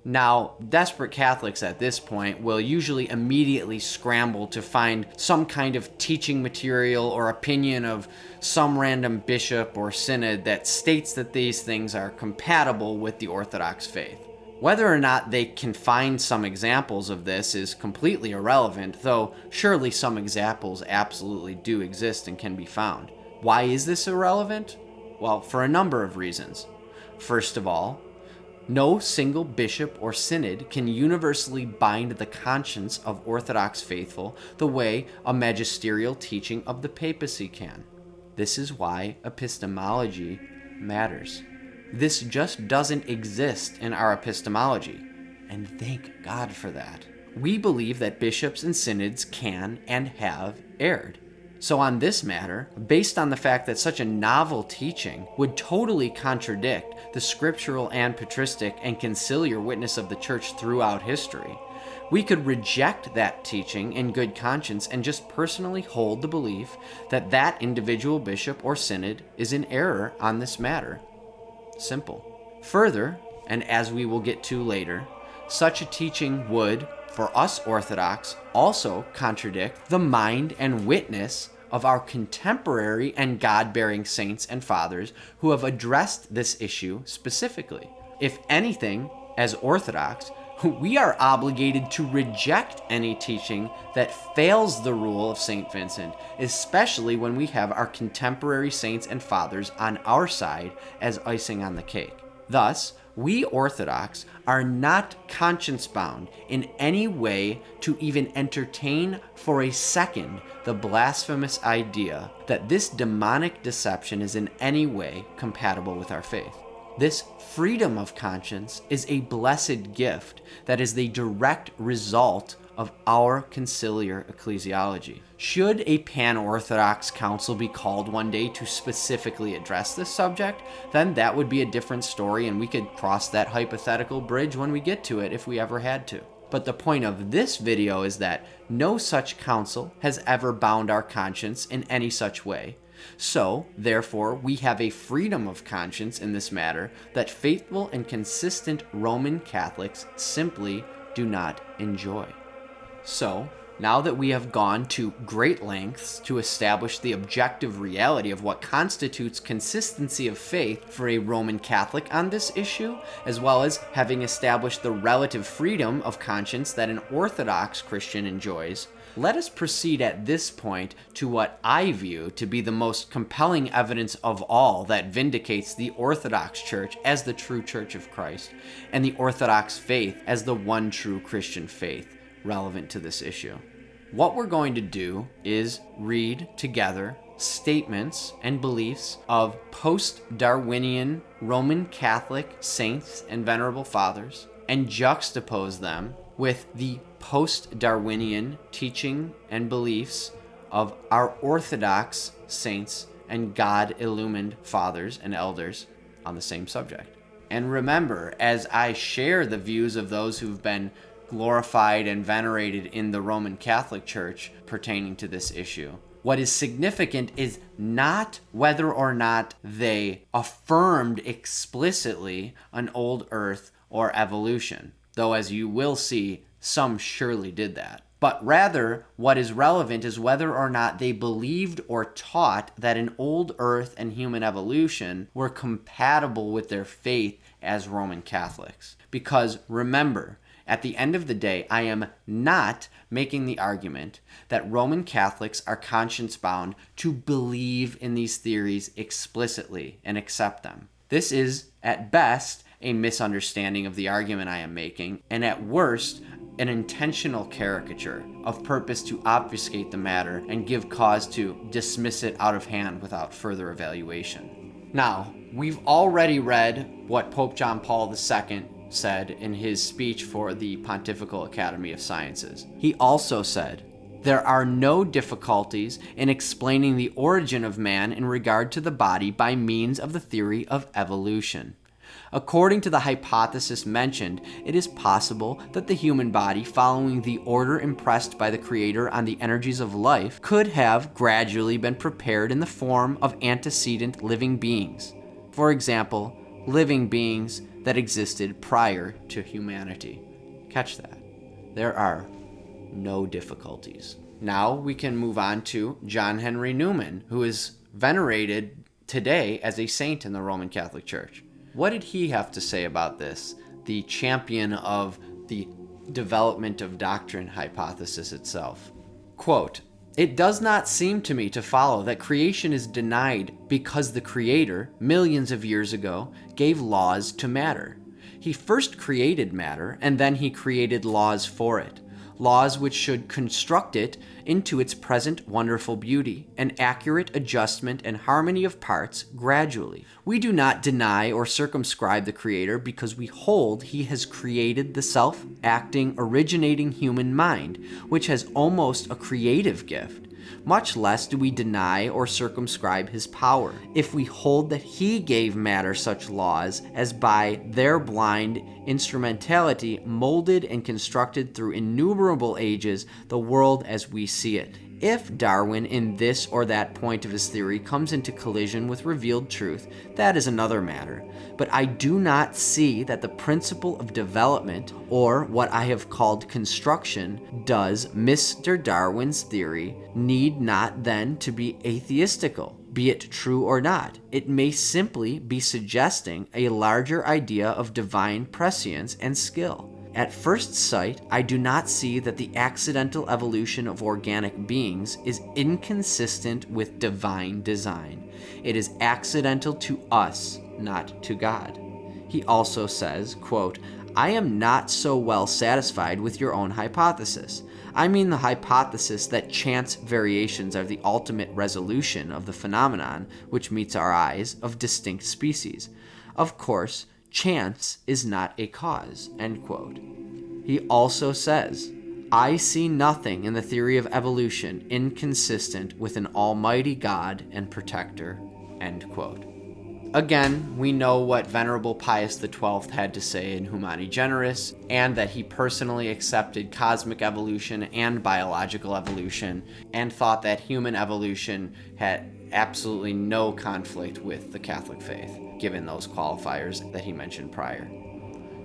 Now, desperate Catholics at this point will usually immediately scramble to find some kind of teaching material or opinion of some random bishop or synod that states that these things are compatible with the Orthodox faith. Whether or not they can find some examples of this is completely irrelevant, though surely some examples absolutely do exist and can be found. Why is this irrelevant? Well, for a number of reasons. First of all, no single bishop or synod can universally bind the conscience of Orthodox faithful the way a magisterial teaching of the papacy can. This is why epistemology matters. This just doesn't exist in our epistemology, and thank God for that. We believe that bishops and synods can and have erred. So on this matter, based on the fact that such a novel teaching would totally contradict the scriptural and patristic and conciliar witness of the church throughout history, we could reject that teaching in good conscience and just personally hold the belief that that individual bishop or synod is in error on this matter. Simple. Further, and as we will get to later, such a teaching would, for us Orthodox, also contradict the mind and witness of our contemporary and God-bearing saints and fathers who have addressed this issue specifically. If anything, as Orthodox, we are obligated to reject any teaching that fails the rule of St. Vincent, especially when we have our contemporary saints and fathers on our side as icing on the cake. Thus, we Orthodox are not conscience-bound in any way to entertain entertain for a second the blasphemous idea that this demonic deception is in any way compatible with our faith. This freedom of conscience is a blessed gift that is the direct result of our conciliar ecclesiology. Should a pan-Orthodox council be called one day to specifically address this subject, then that would be a different story, and we could cross that hypothetical bridge when we get to it if we ever had to. But the point of this video is that no such council has ever bound our conscience in any such way. So, therefore, we have a freedom of conscience in this matter that faithful and consistent Roman Catholics simply do not enjoy. So, now that we have gone to great lengths to establish the objective reality of what constitutes consistency of faith for a Roman Catholic on this issue, as well as having established the relative freedom of conscience that an Orthodox Christian enjoys, let us proceed at this point to what I view to be the most compelling evidence of all that vindicates the Orthodox Church as the true Church of Christ, and the Orthodox faith as the one true Christian faith relevant to this issue. What we're going to do is read together statements and beliefs of post-Darwinian Roman Catholic saints and venerable fathers and juxtapose them with the post-Darwinian teaching and beliefs of our Orthodox saints and God-illumined fathers and elders on the same subject. And remember, as I share the views of those who've been glorified and venerated in the Roman Catholic Church pertaining to this issue, What is significant is not whether or not they affirmed explicitly an old earth or evolution, though as you will see, some surely did that. But rather, what is relevant is whether or not they believed or taught that an old earth and human evolution were compatible with their faith as Roman Catholics. Because remember, at the end of the day, I am not making the argument that Roman Catholics are conscience-bound to believe in these theories explicitly and accept them. This is, at best, a misunderstanding of the argument I am making, and at worst, an intentional caricature of purpose to obfuscate the matter and give cause to dismiss it out of hand without further evaluation. Now, we've already read what Pope John Paul II said in his speech for the Pontifical Academy of Sciences. He also said, "There are no difficulties in explaining the origin of man in regard to the body by means of the theory of evolution. According to the hypothesis mentioned, it is possible that the human body, following the order impressed by the Creator on the energies of life, could have gradually been prepared in the form of antecedent living beings. For example, living beings that existed prior to humanity." Catch that. There are no difficulties. Now we can move on to John Henry Newman, who is venerated today as a saint in the Roman Catholic Church. What did he have to say about this, the champion of the development of doctrine hypothesis itself? Quote, "It does not seem to me to follow that creation is denied because the Creator, millions of years ago, gave laws to matter. He first created matter, and then he created laws for it. Laws which should construct it into its present wonderful beauty, an accurate adjustment and harmony of parts gradually. We do not deny or circumscribe the Creator because we hold he has created the self-acting, originating human mind, which has almost a creative gift. Much less do we deny or circumscribe his power, if we hold that he gave matter such laws as by their blind instrumentality molded and constructed through innumerable ages the world as we see it. If Darwin, in this or that point of his theory, comes into collision with revealed truth, that is another matter. But I do not see that the principle of development, or what I have called construction, does Mr. Darwin's theory need not then to be atheistical. Be it true or not, it may simply be suggesting a larger idea of divine prescience and skill. At first sight, I do not see that the accidental evolution of organic beings is inconsistent with divine design. It is accidental to us, not to God." He also says, quote, "I am not so well satisfied with your own hypothesis. I mean the hypothesis that chance variations are the ultimate resolution of the phenomenon which meets our eyes of distinct species. Of course, chance is not a cause," end quote. He also says, "I see nothing in the theory of evolution inconsistent with an almighty God and protector," end quote. Again, we know what Venerable Pius XII had to say in Humani Generis, and that he personally accepted cosmic evolution and biological evolution, and thought that human evolution had absolutely no conflict with the Catholic faith, given those qualifiers that he mentioned prior.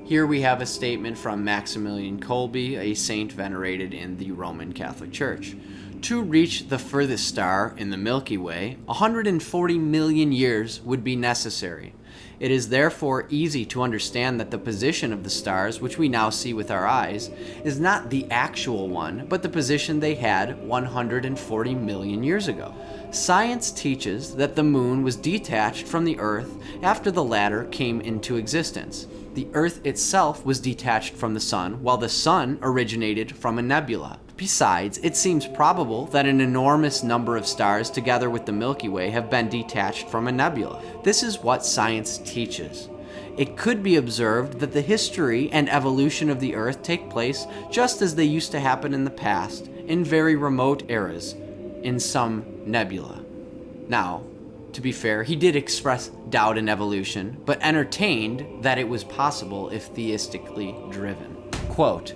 Here we have a statement from Maximilian Kolbe, a saint venerated in the Roman Catholic Church. "To reach the furthest star in the Milky Way, 140 million years would be necessary. It is therefore easy to understand that the position of the stars, which we now see with our eyes, is not the actual one, but the position they had 140 million years ago. Science teaches that the moon was detached from the Earth after the latter came into existence. The Earth itself was detached from the Sun, while the Sun originated from a nebula. Besides, it seems probable that an enormous number of stars, together with the Milky Way, have been detached from a nebula. This is what science teaches. It could be observed that the history and evolution of the Earth take place just as they used to happen in the past, in very remote eras, in some nebula." Now, to be fair, he did express doubt in evolution, but entertained that it was possible if theistically driven. Quote,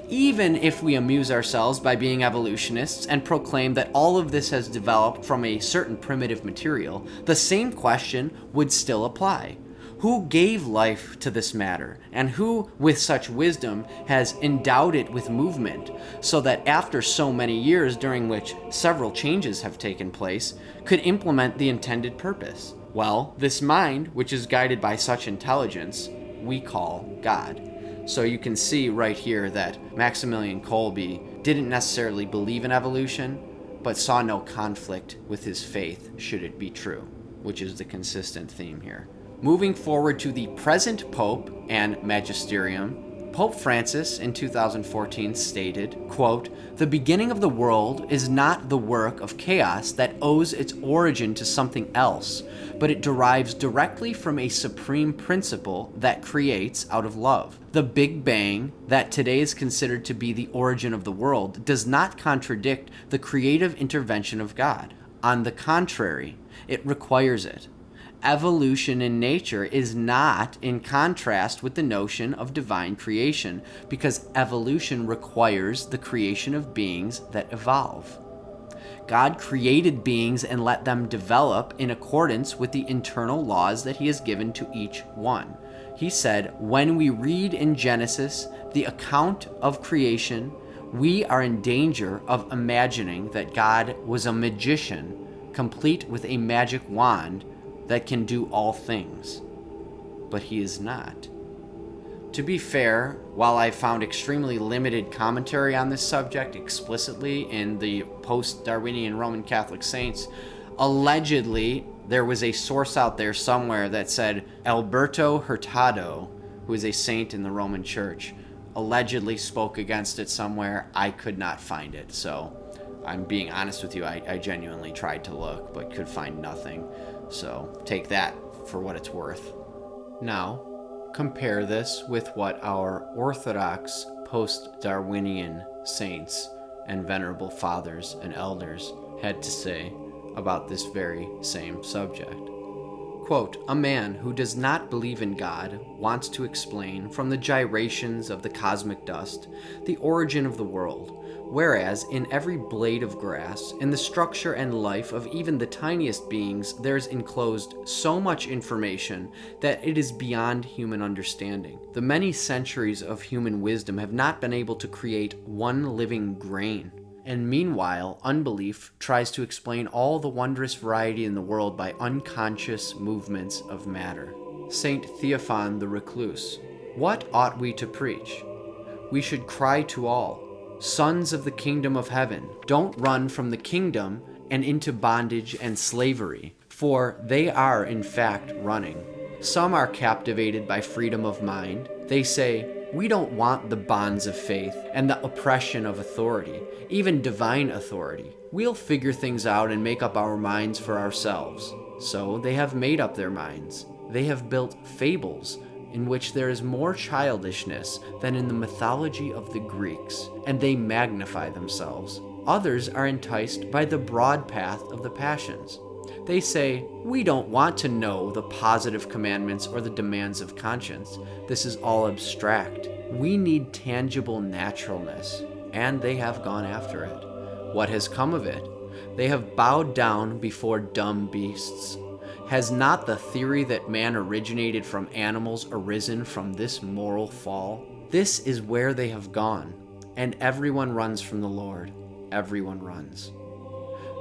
Even if we amuse ourselves by being evolutionists and proclaim that all of this has developed from a certain primitive material, the same question would still apply. Who gave life to this matter, and who, with such wisdom, has endowed it with movement, so that after so many years during which several changes have taken place, could implement the intended purpose? Well, this mind, which is guided by such intelligence, we call God. So you can see right here that Maximilian Kolbe didn't necessarily believe in evolution, but saw no conflict with his faith should it be true, which is the consistent theme here. Moving forward to the present Pope and Magisterium, Pope Francis in 2014 stated, quote, "The beginning of the world is not the work of chaos that owes its origin to something else, but it derives directly from a supreme principle that creates out of love. The Big Bang, that today is considered to be the origin of the world, does not contradict the creative intervention of God. On the contrary, it requires it. Evolution in nature is not in contrast with the notion of divine creation, because evolution requires the creation of beings that evolve. God created beings and let them develop in accordance with the internal laws that he has given to each one. He said, when we read in Genesis the account of creation, we are in danger of imagining that God was a magician, complete with a magic wand that can do all things. But he is not. To be fair, while I found extremely limited commentary on this subject explicitly in the post-Darwinian Roman Catholic saints, allegedly there was a source out there somewhere that said Alberto Hurtado, who is a saint in the Roman Church, allegedly spoke against it somewhere. I could not find it, so I'm being honest with you. I genuinely tried to look, but could find nothing. So take that for what it's worth. Now, compare this with what our Orthodox post-Darwinian saints and venerable fathers and elders had to say about this very same subject. Quote, "A man who does not believe in God wants to explain from the gyrations of the cosmic dust the origin of the world, whereas in every blade of grass, in the structure and life of even the tiniest beings, there is enclosed so much information that it is beyond human understanding. The many centuries of human wisdom have not been able to create one living grain. And meanwhile, unbelief tries to explain all the wondrous variety in the world by unconscious movements of matter." Saint Theophan the Recluse. "What ought we to preach? We should cry to all, sons of the kingdom of heaven, don't run from the kingdom and into bondage and slavery, for they are in fact running. Some are captivated by freedom of mind. They say, we don't want the bonds of faith and the oppression of authority, even divine authority. We'll figure things out and make up our minds for ourselves. So they have made up their minds. They have built fables in which there is more childishness than in the mythology of the Greeks, and they magnify themselves. Others are enticed by the broad path of the passions. They say, we don't want to know the positive commandments or the demands of conscience. This is all abstract. We need tangible naturalness, and they have gone after it. What has come of it? They have bowed down before dumb beasts. Has not the theory that man originated from animals arisen from this moral fall? This is where they have gone, and everyone runs from the Lord. Everyone runs.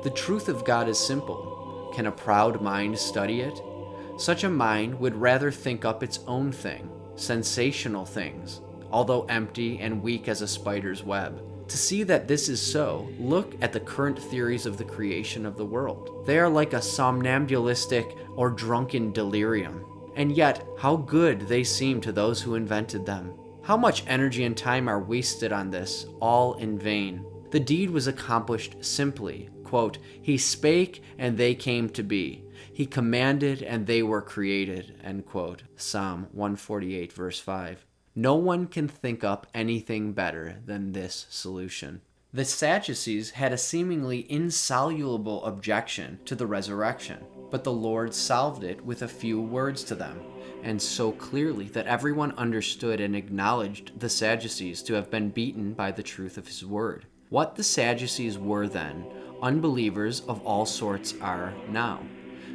The truth of God is simple. Can a proud mind study it? Such a mind would rather think up its own thing, sensational things, although empty and weak as a spider's web. To see that this is so, look at the current theories of the creation of the world. They are like a somnambulistic or drunken delirium, and yet how good they seem to those who invented them. How much energy and time are wasted on this, all in vain. The deed was accomplished simply. Quote, he spake and they came to be. He commanded and they were created. End quote. Psalm 148 verse 5. No one can think up anything better than this solution. The Sadducees had a seemingly insoluble objection to the resurrection, But the Lord solved it with a few words to them, and so clearly that everyone understood and acknowledged the Sadducees to have been beaten by the truth of his word. What the Sadducees were then, unbelievers of all sorts are now.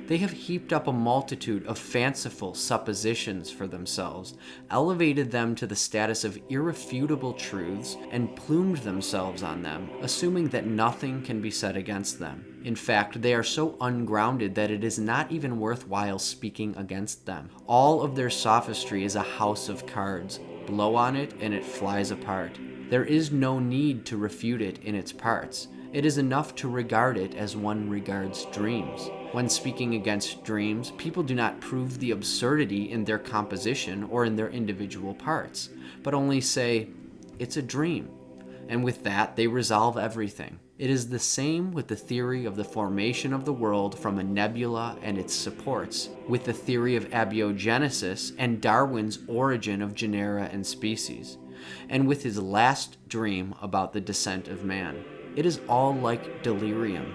They have heaped up a multitude of fanciful suppositions for themselves, elevated them to the status of irrefutable truths, and plumed themselves on them, assuming that nothing can be said against them. In fact, they are so ungrounded that it is not even worthwhile speaking against them. All of their sophistry is a house of cards. Blow on it and it flies apart. There is no need to refute it in its parts. It is enough to regard it as one regards dreams. When speaking against dreams, people do not prove the absurdity in their composition or in their individual parts, but only say, "It's a dream." And with that, they resolve everything. It is the same with the theory of the formation of the world from a nebula and its supports, with the theory of abiogenesis and Darwin's origin of genera and species, and with his last dream about the descent of man. It is all like delirium.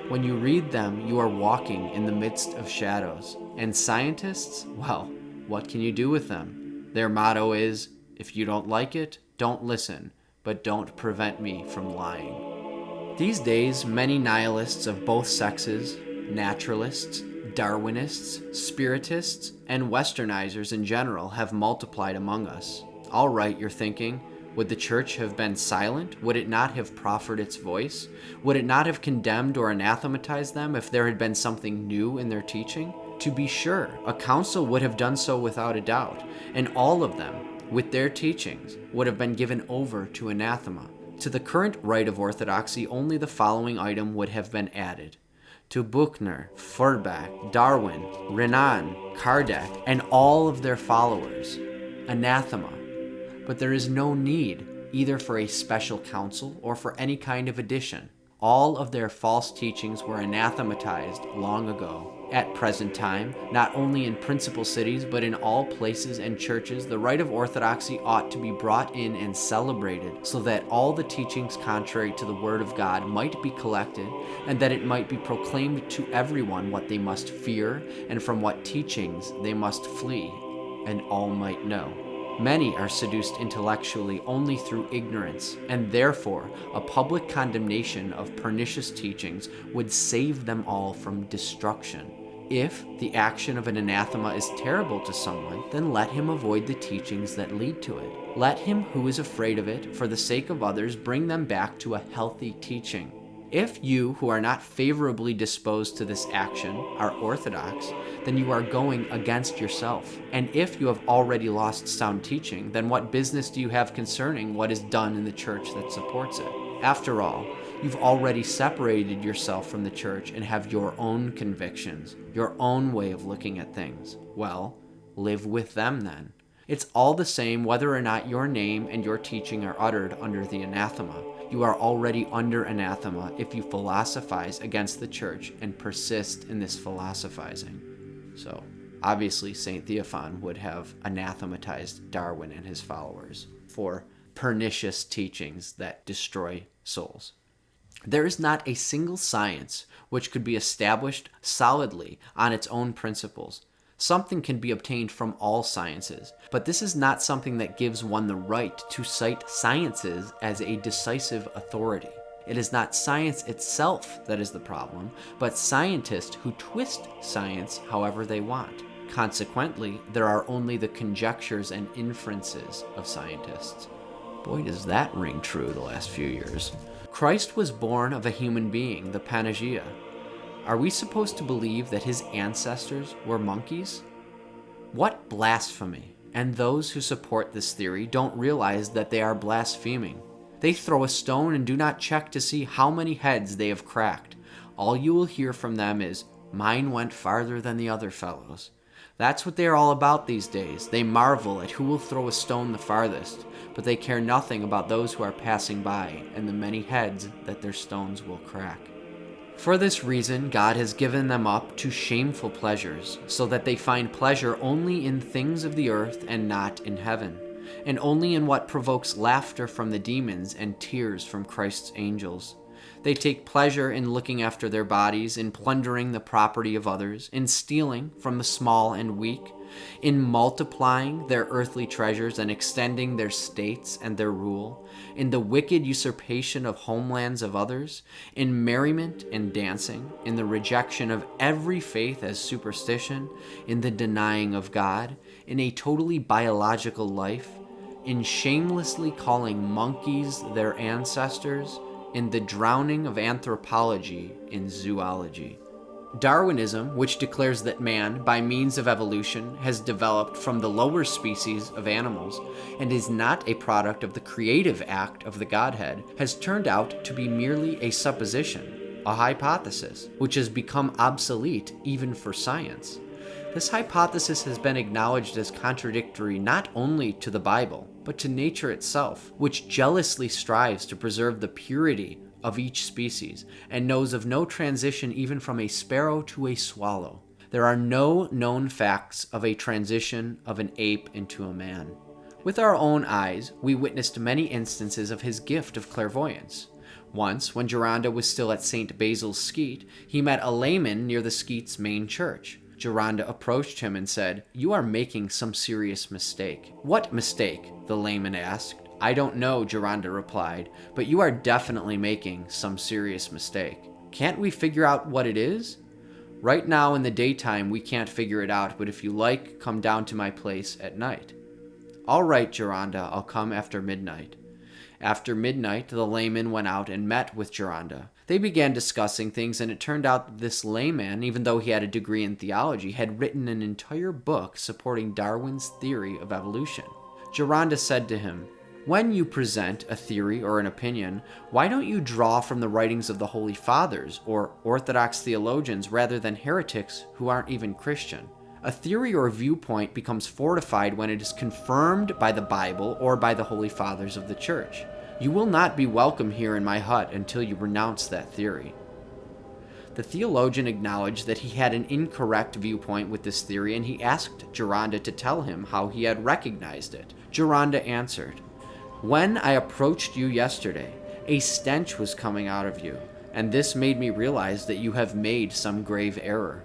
When you read them, you are walking in the midst of shadows. And scientists, well, what can you do with them? Their motto is, if you don't like it, don't listen, but don't prevent me from lying. These days, many nihilists of both sexes, naturalists, Darwinists, spiritists, and westernizers in general have multiplied among us. All right, you're thinking, would the church have been silent? Would it not have proffered its voice? Would it not have condemned or anathematized them if there had been something new in their teaching? To be sure, a council would have done so without a doubt, and all of them, with their teachings, would have been given over to anathema. To the current rite of orthodoxy, only the following item would have been added. To Buchner, Feuerbach, Darwin, Renan, Kardec, and all of their followers, anathema. But there is no need either for a special council or for any kind of addition. All of their false teachings were anathematized long ago. At present time, not only in principal cities, but in all places and churches, the rite of orthodoxy ought to be brought in and celebrated, so that all the teachings contrary to the word of God might be collected, and that it might be proclaimed to everyone what they must fear, and from what teachings they must flee, and all might know. Many are seduced intellectually only through ignorance, and therefore a public condemnation of pernicious teachings would save them all from destruction. If the action of an anathema is terrible to someone, then let him avoid the teachings that lead to it. Let him who is afraid of it, for the sake of others, bring them back to a healthy teaching. If you, who are not favorably disposed to this action, are orthodox, then you are going against yourself. And if you have already lost sound teaching, then what business do you have concerning what is done in the church that supports it? After all, you've already separated yourself from the church and have your own convictions, your own way of looking at things. Well, live with them then. It's all the same whether or not your name and your teaching are uttered under the anathema. You are already under anathema if you philosophize against the church and persist in this philosophizing. So, obviously, St. Theophan would have anathematized Darwin and his followers for pernicious teachings that destroy souls. There is not a single science which could be established solidly on its own principles. Something can be obtained from all sciences, but this is not something that gives one the right to cite sciences as a decisive authority. It is not science itself that is the problem, but scientists who twist science however they want. Consequently, there are only the conjectures and inferences of scientists. Boy, does that ring true the last few years. Christ was born of a human being, the Panagia. Are we supposed to believe that his ancestors were monkeys? What blasphemy! And those who support this theory don't realize that they are blaspheming. They throw a stone and do not check to see how many heads they have cracked. All you will hear from them is, "Mine went farther than the other fellows." That's what they are all about these days. They marvel at who will throw a stone the farthest, but they care nothing about those who are passing by and the many heads that their stones will crack. For this reason, God has given them up to shameful pleasures, so that they find pleasure only in things of the earth and not in heaven, and only in what provokes laughter from the demons and tears from Christ's angels. They take pleasure in looking after their bodies, in plundering the property of others, in stealing from the small and weak, in multiplying their earthly treasures and extending their states and their rule, in the wicked usurpation of homelands of others, in merriment and dancing, in the rejection of every faith as superstition, in the denying of God, in a totally biological life, in shamelessly calling monkeys their ancestors, in the drowning of anthropology in zoology. Darwinism, which declares that man, by means of evolution, has developed from the lower species of animals and is not a product of the creative act of the Godhead, has turned out to be merely a supposition, a hypothesis, which has become obsolete even for science. This hypothesis has been acknowledged as contradictory not only to the Bible, but to nature itself, which jealously strives to preserve the purity of each species, and knows of no transition even from a sparrow to a swallow. There are no known facts of a transition of an ape into a man. With our own eyes, we witnessed many instances of his gift of clairvoyance. Once, when Geronda was still at St. Basil's Skeet, he met a layman near the Skeet's main church. Geronda approached him and said, "You are making some serious mistake." "What mistake?" the layman asked. "I don't know," Geronda replied, "but you are definitely making some serious mistake." "Can't we figure out what it is?" "Right now in the daytime we can't figure it out, but if you like, come down to my place at night." "All right, Geronda, I'll come after midnight." After midnight, the layman went out and met with Geronda. They began discussing things, and it turned out that this layman, even though he had a degree in theology, had written an entire book supporting Darwin's theory of evolution. Geronda said to him, "When you present a theory or an opinion, why don't you draw from the writings of the Holy Fathers or Orthodox theologians rather than heretics who aren't even Christian? A theory or viewpoint becomes fortified when it is confirmed by the Bible or by the Holy Fathers of the Church. You will not be welcome here in my hut until you renounce that theory." The theologian acknowledged that he had an incorrect viewpoint with this theory, and he asked Geronda to tell him how he had recognized it. Geronda answered, "When I approached you yesterday, a stench was coming out of you, and this made me realize that you have made some grave error."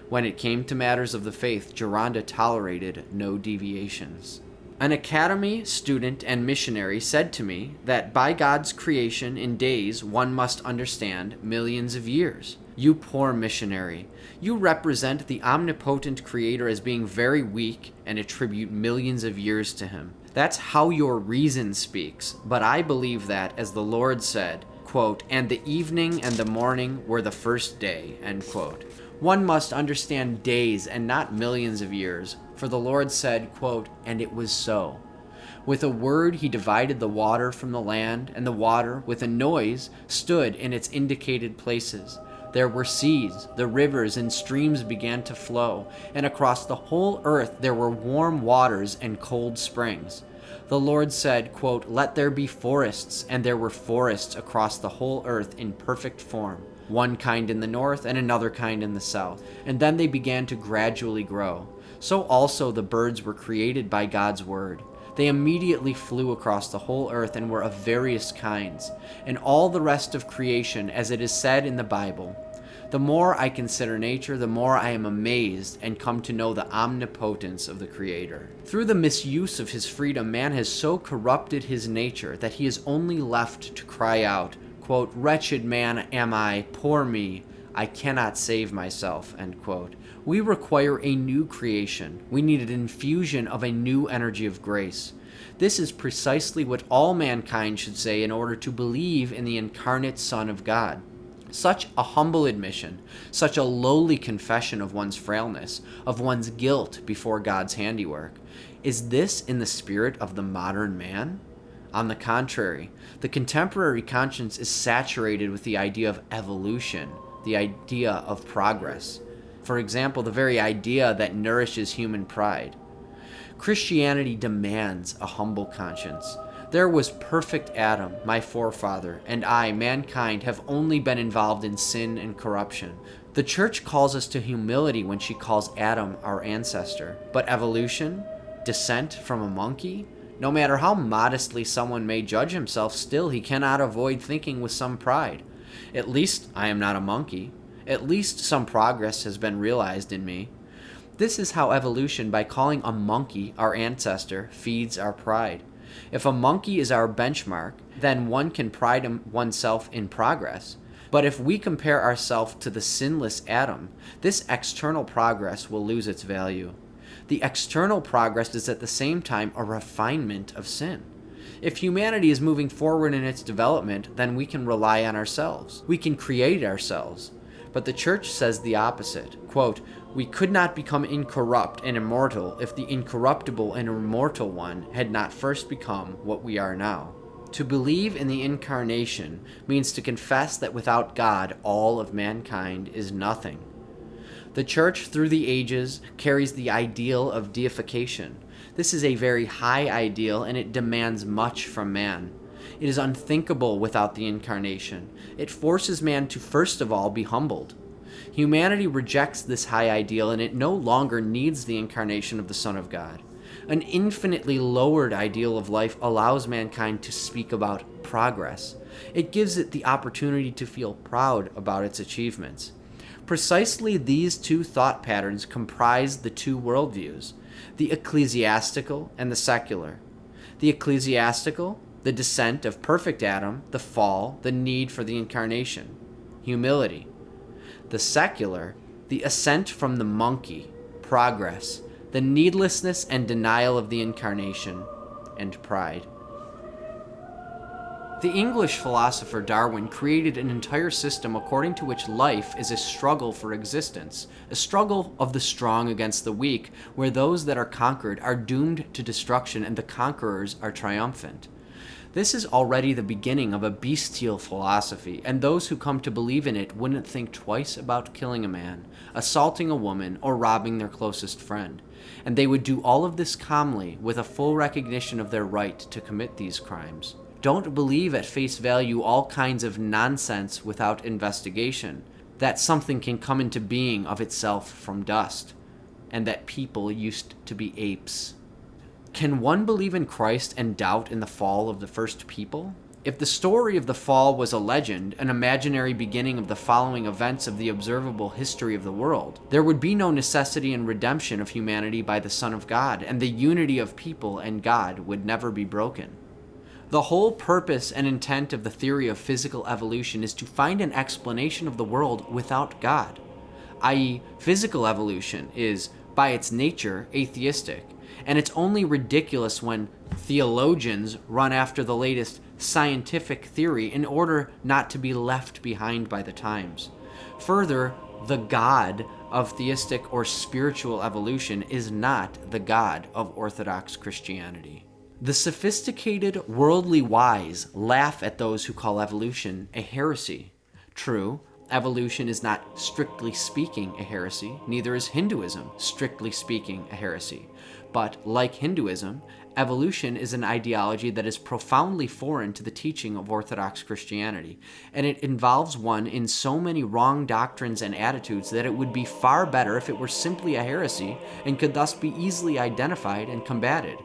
When it came to matters of the faith, Geronda tolerated no deviations. An academy student and missionary said to me that by God's creation in days one must understand millions of years. You poor missionary, you represent the omnipotent creator as being very weak and attribute millions of years to him. That's how your reason speaks, but I believe that, as the Lord said, quote, "And the evening and the morning were the first day," end quote. One must understand days and not millions of years, for the Lord said, quote, "And it was so." With a word he divided the water from the land, and the water, with a noise, stood in its indicated places. There were seas, the rivers and streams began to flow, and across the whole earth there were warm waters and cold springs. The Lord said, quote, "Let there be forests," and there were forests across the whole earth in perfect form, one kind in the north and another kind in the south. And then they began to gradually grow. So also the birds were created by God's word. They immediately flew across the whole earth and were of various kinds, and all the rest of creation, as it is said in the Bible. The more I consider nature, the more I am amazed and come to know the omnipotence of the Creator. Through the misuse of his freedom, man has so corrupted his nature that he is only left to cry out, quote, "Wretched man am I, poor me, I cannot save myself," end quote. We require a new creation. We need an infusion of a new energy of grace. This is precisely what all mankind should say in order to believe in the incarnate Son of God. Such a humble admission, such a lowly confession of one's frailness, of one's guilt before God's handiwork. Is this in the spirit of the modern man? On the contrary, the contemporary conscience is saturated with the idea of evolution, the idea of progress. For example, the very idea that nourishes human pride. Christianity demands a humble conscience. There was perfect Adam, my forefather, and I, mankind, have only been involved in sin and corruption. The Church calls us to humility when she calls Adam our ancestor. But evolution? Descent from a monkey? No matter how modestly someone may judge himself, still he cannot avoid thinking with some pride. At least I am not a monkey. At least some progress has been realized in me. This is how evolution, by calling a monkey our ancestor, feeds our pride. If a monkey is our benchmark, then one can pride oneself in progress. But if we compare ourselves to the sinless Adam, this external progress will lose its value. The external progress is at the same time a refinement of sin. If humanity is moving forward in its development, then we can rely on ourselves. We can create ourselves. But the church says the opposite. Quote, "We could not become incorrupt and immortal if the incorruptible and immortal one had not first become what we are now." To believe in the incarnation means to confess that without God, all of mankind is nothing. The church, through the ages, carries the ideal of deification. This is a very high ideal, and it demands much from man. It is unthinkable without the incarnation. It forces man to first of all be humbled. Humanity rejects this high ideal, and it no longer needs the incarnation of the Son of God. An infinitely lowered ideal of life allows mankind to speak about progress. It gives it the opportunity to feel proud about its achievements. Precisely these two thought patterns comprise the two worldviews, the ecclesiastical and the secular. The ecclesiastical, the descent of perfect Adam, the fall, the need for the incarnation, humility. The secular, the ascent from the monkey, progress, the needlessness and denial of the incarnation, and pride. The English philosopher Darwin created an entire system according to which life is a struggle for existence, a struggle of the strong against the weak, where those that are conquered are doomed to destruction and the conquerors are triumphant. This is already the beginning of a bestial philosophy, and those who come to believe in it wouldn't think twice about killing a man, assaulting a woman, or robbing their closest friend. And they would do all of this calmly, with a full recognition of their right to commit these crimes. Don't believe at face value all kinds of nonsense without investigation, that something can come into being of itself from dust, and that people used to be apes. Can one believe in Christ and doubt in the fall of the first people? If the story of the fall was a legend, an imaginary beginning of the following events of the observable history of the world, there would be no necessity in redemption of humanity by the Son of God, and the unity of people and God would never be broken. The whole purpose and intent of the theory of physical evolution is to find an explanation of the world without God, i.e., physical evolution is, by its nature, atheistic, and it's only ridiculous when theologians run after the latest scientific theory in order not to be left behind by the times. Further, the God of theistic or spiritual evolution is not the God of Orthodox Christianity. The sophisticated, worldly wise laugh at those who call evolution a heresy. True, evolution is not strictly speaking a heresy, neither is Hinduism strictly speaking a heresy. But, like Hinduism, evolution is an ideology that is profoundly foreign to the teaching of Orthodox Christianity, and it involves one in so many wrong doctrines and attitudes that it would be far better if it were simply a heresy and could thus be easily identified and combated.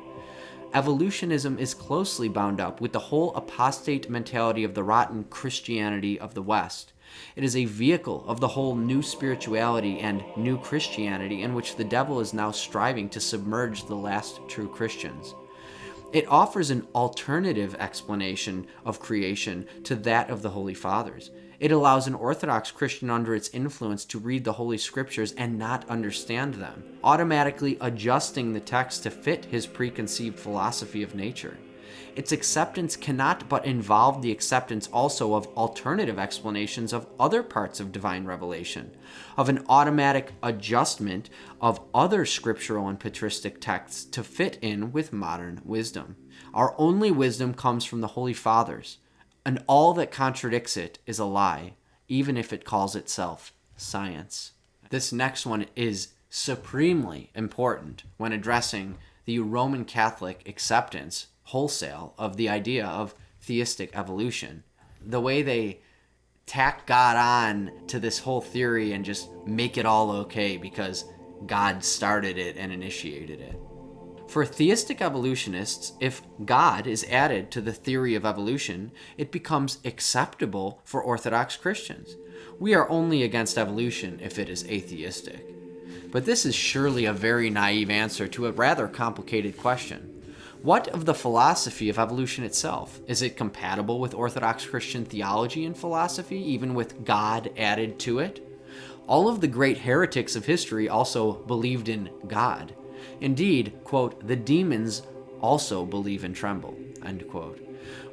Evolutionism is closely bound up with the whole apostate mentality of the rotten Christianity of the West. It is a vehicle of the whole new spirituality and new Christianity in which the devil is now striving to submerge the last true Christians. It offers an alternative explanation of creation to that of the Holy Fathers. It allows an Orthodox Christian under its influence to read the Holy Scriptures and not understand them, automatically adjusting the text to fit his preconceived philosophy of nature. Its acceptance cannot but involve the acceptance also of alternative explanations of other parts of divine revelation, of an automatic adjustment of other scriptural and patristic texts to fit in with modern wisdom. Our only wisdom comes from the Holy Fathers, and all that contradicts it is a lie, even if it calls itself science. This next one is supremely important when addressing the Roman Catholic acceptance wholesale of the idea of theistic evolution. The way they tack God on to this whole theory and just make it all okay because God started it and initiated it. For theistic evolutionists, if God is added to the theory of evolution, it becomes acceptable for Orthodox Christians. We are only against evolution if it is atheistic. But this is surely a very naive answer to a rather complicated question. What of the philosophy of evolution itself? Is it compatible with Orthodox Christian theology and philosophy, even with God added to it? All of the great heretics of history also believed in God. Indeed, quote, the demons also believe and tremble, end quote.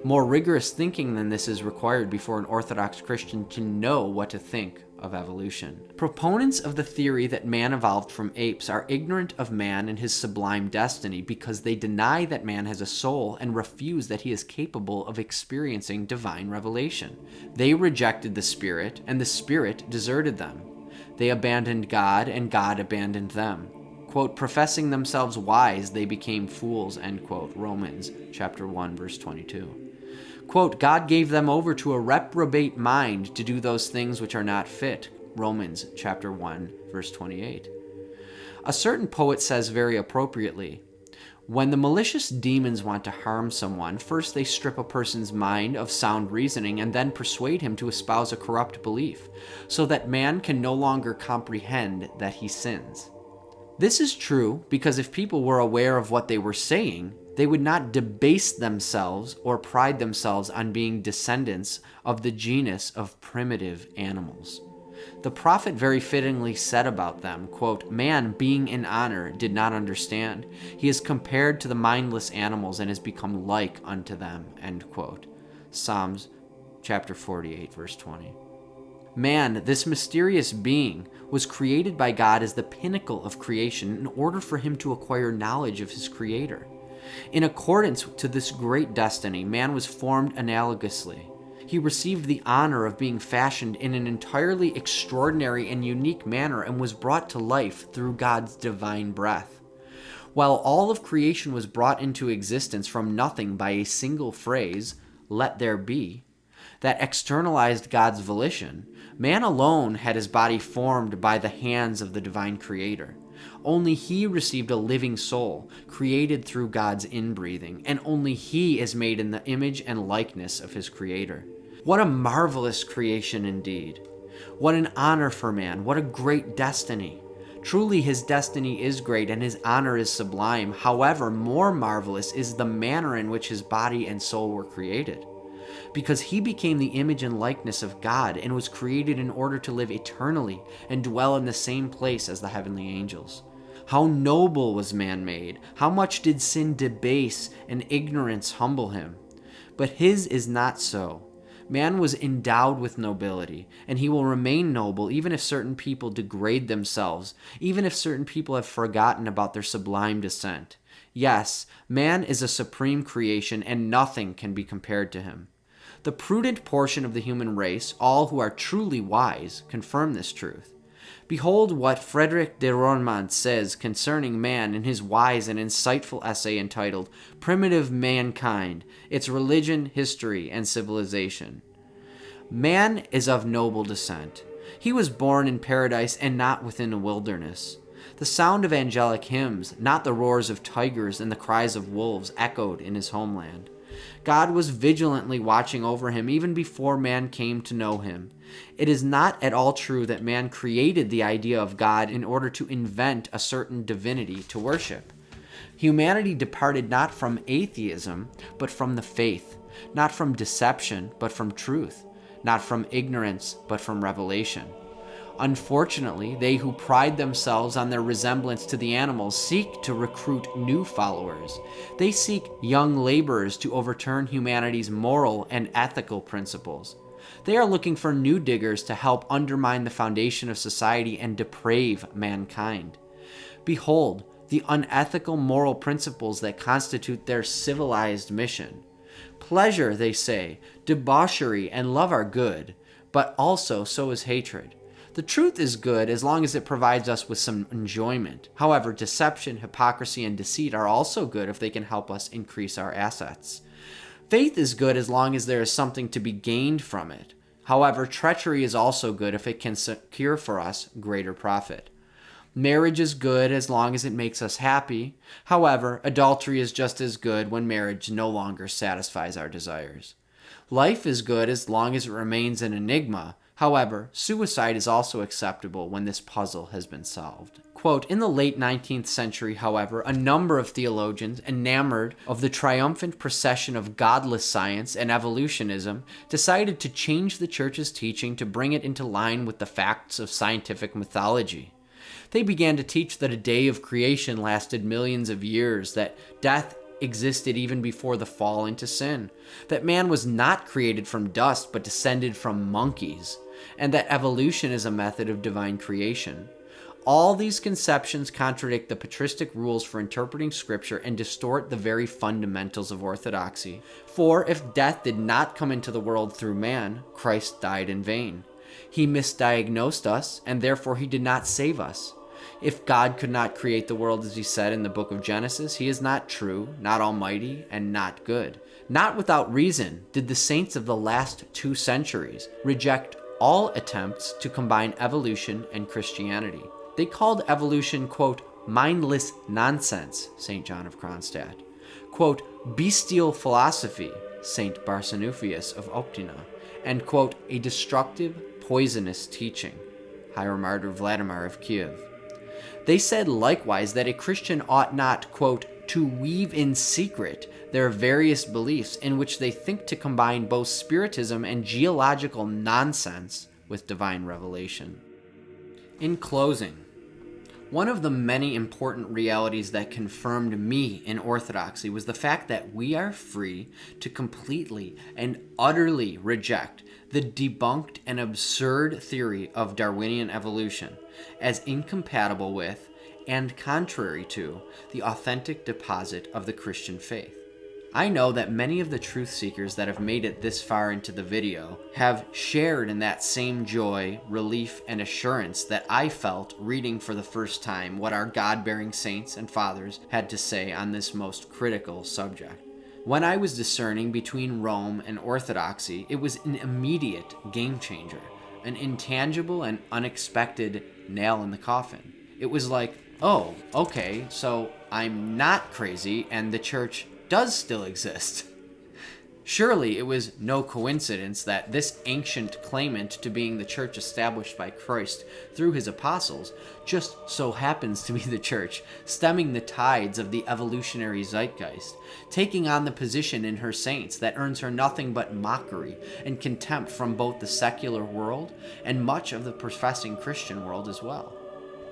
More rigorous thinking than this is required before an Orthodox Christian can know what to think of evolution. Proponents of the theory that man evolved from apes are ignorant of man and his sublime destiny because they deny that man has a soul and refuse that he is capable of experiencing divine revelation. They rejected the Spirit, and the Spirit deserted them. They abandoned God, and God abandoned them. Quote, professing themselves wise, they became fools, end quote. Romans chapter 1, verse 22. Quote, God gave them over to a reprobate mind to do those things which are not fit. Romans chapter 1, verse 28. A certain poet says very appropriately, when the malicious demons want to harm someone, first they strip a person's mind of sound reasoning and then persuade him to espouse a corrupt belief, so that man can no longer comprehend that he sins. This is true because if people were aware of what they were saying, they would not debase themselves or pride themselves on being descendants of the genus of primitive animals. The prophet very fittingly said about them, quote, man being in honor did not understand. He is compared to the mindless animals and has become like unto them, end quote. Psalms chapter 48, verse 20. Man, this mysterious being, was created by God as the pinnacle of creation in order for him to acquire knowledge of his Creator. In accordance to this great destiny, man was formed analogously. He received the honor of being fashioned in an entirely extraordinary and unique manner and was brought to life through God's divine breath. While all of creation was brought into existence from nothing by a single phrase, let there be, that externalized God's volition, man alone had his body formed by the hands of the divine Creator. Only he received a living soul, created through God's inbreathing, and only he is made in the image and likeness of his Creator. What a marvelous creation indeed! What an honor for man! What a great destiny! Truly his destiny is great and his honor is sublime. However, more marvelous is the manner in which his body and soul were created. Because he became the image and likeness of God and was created in order to live eternally and dwell in the same place as the heavenly angels. How noble was man made! How much did sin debase and ignorance humble him! But his is not so. Man was endowed with nobility, and he will remain noble even if certain people degrade themselves, even if certain people have forgotten about their sublime descent. Yes, man is a supreme creation, and nothing can be compared to him. The prudent portion of the human race, all who are truly wise, confirm this truth. Behold what Frederick de Roermond says concerning man in his wise and insightful essay entitled Primitive Mankind, Its Religion, History, and Civilization. Man is of noble descent. He was born in paradise and not within a wilderness. The sound of angelic hymns, not the roars of tigers and the cries of wolves, echoed in his homeland. God was vigilantly watching over him even before man came to know him. It is not at all true that man created the idea of God in order to invent a certain divinity to worship. Humanity departed not from atheism, but from the faith, not from deception, but from truth, not from ignorance, but from revelation. Unfortunately, they who pride themselves on their resemblance to the animals seek to recruit new followers. They seek young laborers to overturn humanity's moral and ethical principles. They are looking for new diggers to help undermine the foundation of society and deprave mankind. Behold, the unethical moral principles that constitute their civilized mission. Pleasure, they say, debauchery, and love are good, but also so is hatred. The truth is good as long as it provides us with some enjoyment. However, deception, hypocrisy, and deceit are also good if they can help us increase our assets. Faith is good as long as there is something to be gained from it. However, treachery is also good if it can secure for us greater profit. Marriage is good as long as it makes us happy. However, adultery is just as good when marriage no longer satisfies our desires. Life is good as long as it remains an enigma. However, suicide is also acceptable when this puzzle has been solved. Quote, in the late 19th century, however, a number of theologians enamored of the triumphant procession of godless science and evolutionism decided to change the church's teaching to bring it into line with the facts of scientific mythology. They began to teach that a day of creation lasted millions of years, that death existed even before the fall into sin, that man was not created from dust but descended from monkeys, and that evolution is a method of divine creation. All these conceptions contradict the patristic rules for interpreting Scripture and distort the very fundamentals of orthodoxy. For if death did not come into the world through man, Christ died in vain. He misdiagnosed us, and therefore he did not save us. If God could not create the world as he said in the book of Genesis, he is not true, not almighty, and not good. Not without reason did the saints of the last 2 centuries reject all attempts to combine evolution and Christianity. They called evolution, quote, mindless nonsense, St. John of Kronstadt, quote, bestial philosophy, St. Barsanuphius of Optina, and, quote, a destructive, poisonous teaching, Hieromartyr Vladimir of Kiev. They said likewise that a Christian ought not, quote, to weave in secret their various beliefs in which they think to combine both spiritism and geological nonsense with divine revelation. In closing, one of the many important realities that confirmed me in Orthodoxy was the fact that we are free to completely and utterly reject the debunked and absurd theory of Darwinian evolution as incompatible with and contrary to the authentic deposit of the Christian faith. I know that many of the truth seekers that have made it this far into the video have shared in that same joy, relief, and assurance that I felt reading for the first time what our God-bearing saints and fathers had to say on this most critical subject. When I was discerning between Rome and Orthodoxy, it was an immediate game changer, an intangible and unexpected nail in the coffin. It was like, oh, okay, so I'm not crazy and the church does still exist. Surely it was no coincidence that this ancient claimant to being the church established by Christ through his apostles just so happens to be the church stemming the tides of the evolutionary zeitgeist, taking on the position in her saints that earns her nothing but mockery and contempt from both the secular world and much of the professing Christian world as well.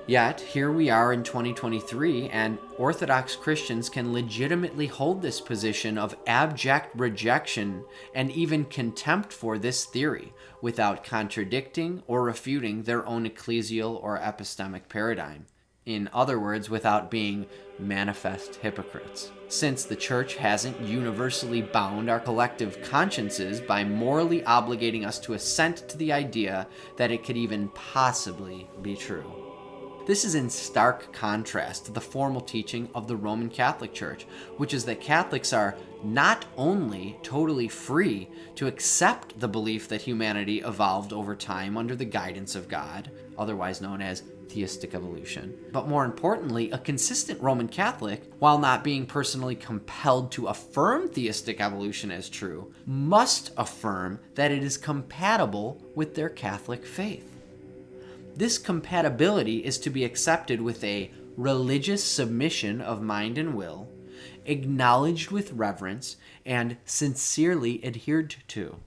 Yet, here we are in 2023, and Orthodox Christians can legitimately hold this position of abject rejection and even contempt for this theory without contradicting or refuting their own ecclesial or epistemic paradigm. In other words, without being manifest hypocrites. Since the church hasn't universally bound our collective consciences by morally obligating us to assent to the idea that it could even possibly be true. This is in stark contrast to the formal teaching of the Roman Catholic Church, which is that Catholics are not only totally free to accept the belief that humanity evolved over time under the guidance of God, otherwise known as theistic evolution, but more importantly, a consistent Roman Catholic, while not being personally compelled to affirm theistic evolution as true, must affirm that it is compatible with their Catholic faith. This compatibility is to be accepted with a religious submission of mind and will, acknowledged with reverence, and sincerely adhered to.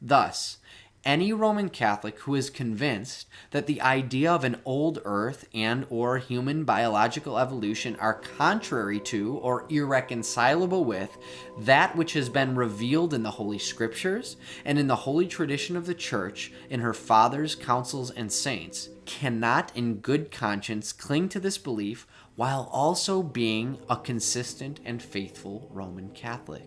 Thus, any Roman Catholic who is convinced that the idea of an old earth and or human biological evolution are contrary to or irreconcilable with that which has been revealed in the Holy Scriptures and in the holy tradition of the Church in her fathers, councils, and saints, cannot in good conscience cling to this belief while also being a consistent and faithful Roman Catholic.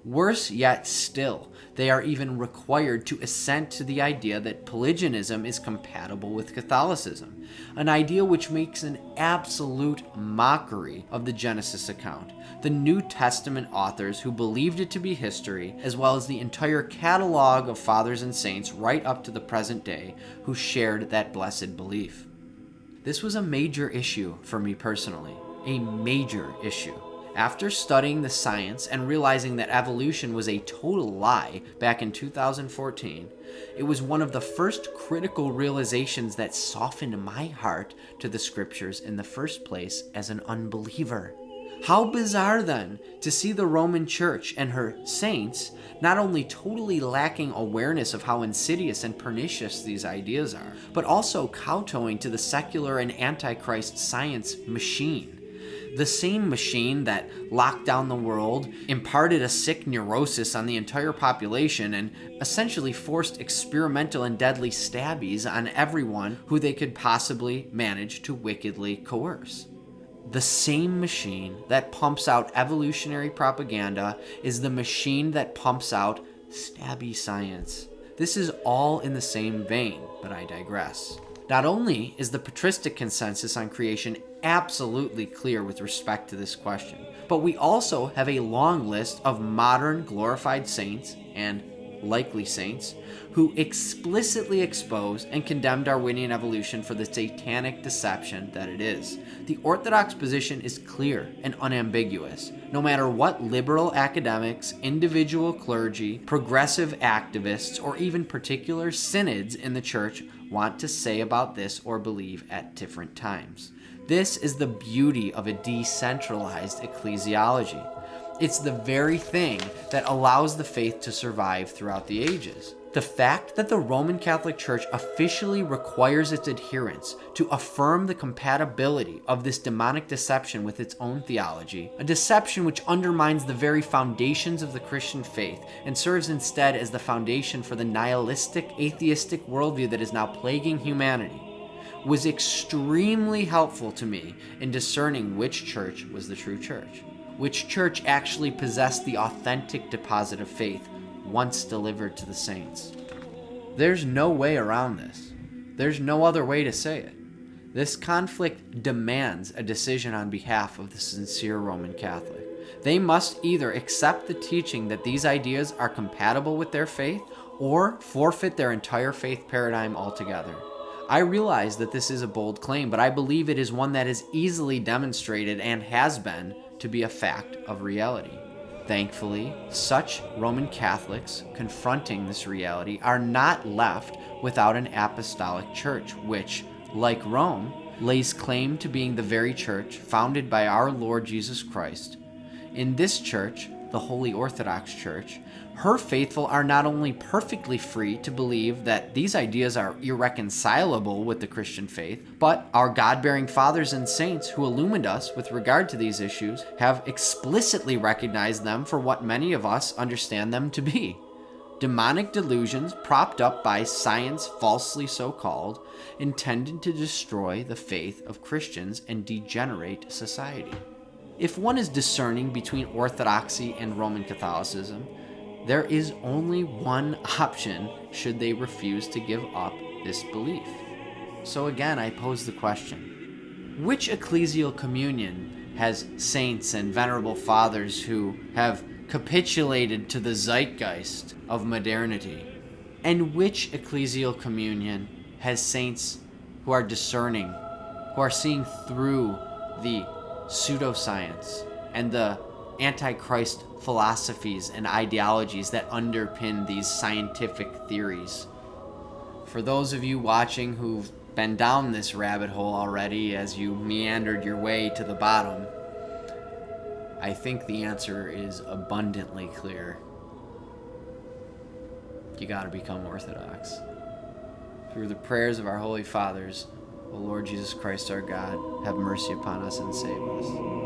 Worse yet still, they are even required to assent to the idea that Polygenism is compatible with Catholicism, an idea which makes an absolute mockery of the Genesis account, the New Testament authors who believed it to be history, as well as the entire catalog of fathers and saints right up to the present day who shared that blessed belief. This was a major issue for me personally, a major issue. After studying the science and realizing that evolution was a total lie back in 2014, it was one of the first critical realizations that softened my heart to the scriptures in the first place as an unbeliever. How bizarre then to see the Roman Church and her saints not only totally lacking awareness of how insidious and pernicious these ideas are, but also kowtowing to the secular and antichrist science machine. The same machine that locked down the world, imparted a sick neurosis on the entire population, and essentially forced experimental and deadly stabbies on everyone who they could possibly manage to wickedly coerce. The same machine that pumps out evolutionary propaganda is the machine that pumps out stabby science. This is all in the same vein, but I digress. Not only is the patristic consensus on creation absolutely clear with respect to this question, but we also have a long list of modern glorified saints and likely saints who explicitly expose and condemn Darwinian evolution for the satanic deception that it is. The Orthodox position is clear and unambiguous, no matter what liberal academics, individual clergy, progressive activists, or even particular synods in the church want to say about this or believe at different times. This is the beauty of a decentralized ecclesiology. It's the very thing that allows the faith to survive throughout the ages. The fact that the Roman Catholic Church officially requires its adherents to affirm the compatibility of this demonic deception with its own theology, a deception which undermines the very foundations of the Christian faith and serves instead as the foundation for the nihilistic, atheistic worldview that is now plaguing humanity, was extremely helpful to me in discerning which church was the true church, which church actually possessed the authentic deposit of faith once delivered to the saints. There's no way around this. There's no other way to say it. This conflict demands a decision on behalf of the sincere Roman Catholic. They must either accept the teaching that these ideas are compatible with their faith or forfeit their entire faith paradigm altogether. I realize that this is a bold claim, but I believe it is one that is easily demonstrated and has been to be a fact of reality. Thankfully, such Roman Catholics confronting this reality are not left without an apostolic church, which, like Rome, lays claim to being the very church founded by our Lord Jesus Christ. In this church, the Holy Orthodox Church, her faithful are not only perfectly free to believe that these ideas are irreconcilable with the Christian faith, but our God-bearing fathers and saints who illumined us with regard to these issues have explicitly recognized them for what many of us understand them to be: demonic delusions propped up by science, falsely so called, intended to destroy the faith of Christians and degenerate society. If one is discerning between Orthodoxy and Roman Catholicism, there is only one option should they refuse to give up this belief. So again, I pose the question: which ecclesial communion has saints and venerable fathers who have capitulated to the zeitgeist of modernity? And which ecclesial communion has saints who are discerning, who are seeing through the pseudoscience and the antichrist philosophies and ideologies that underpin these scientific theories? For those of you watching who've been down this rabbit hole already as you meandered your way to the bottom, I think the answer is abundantly clear. You gotta become Orthodox. Through the prayers of our Holy Fathers, O Lord Jesus Christ our God, have mercy upon us and save us.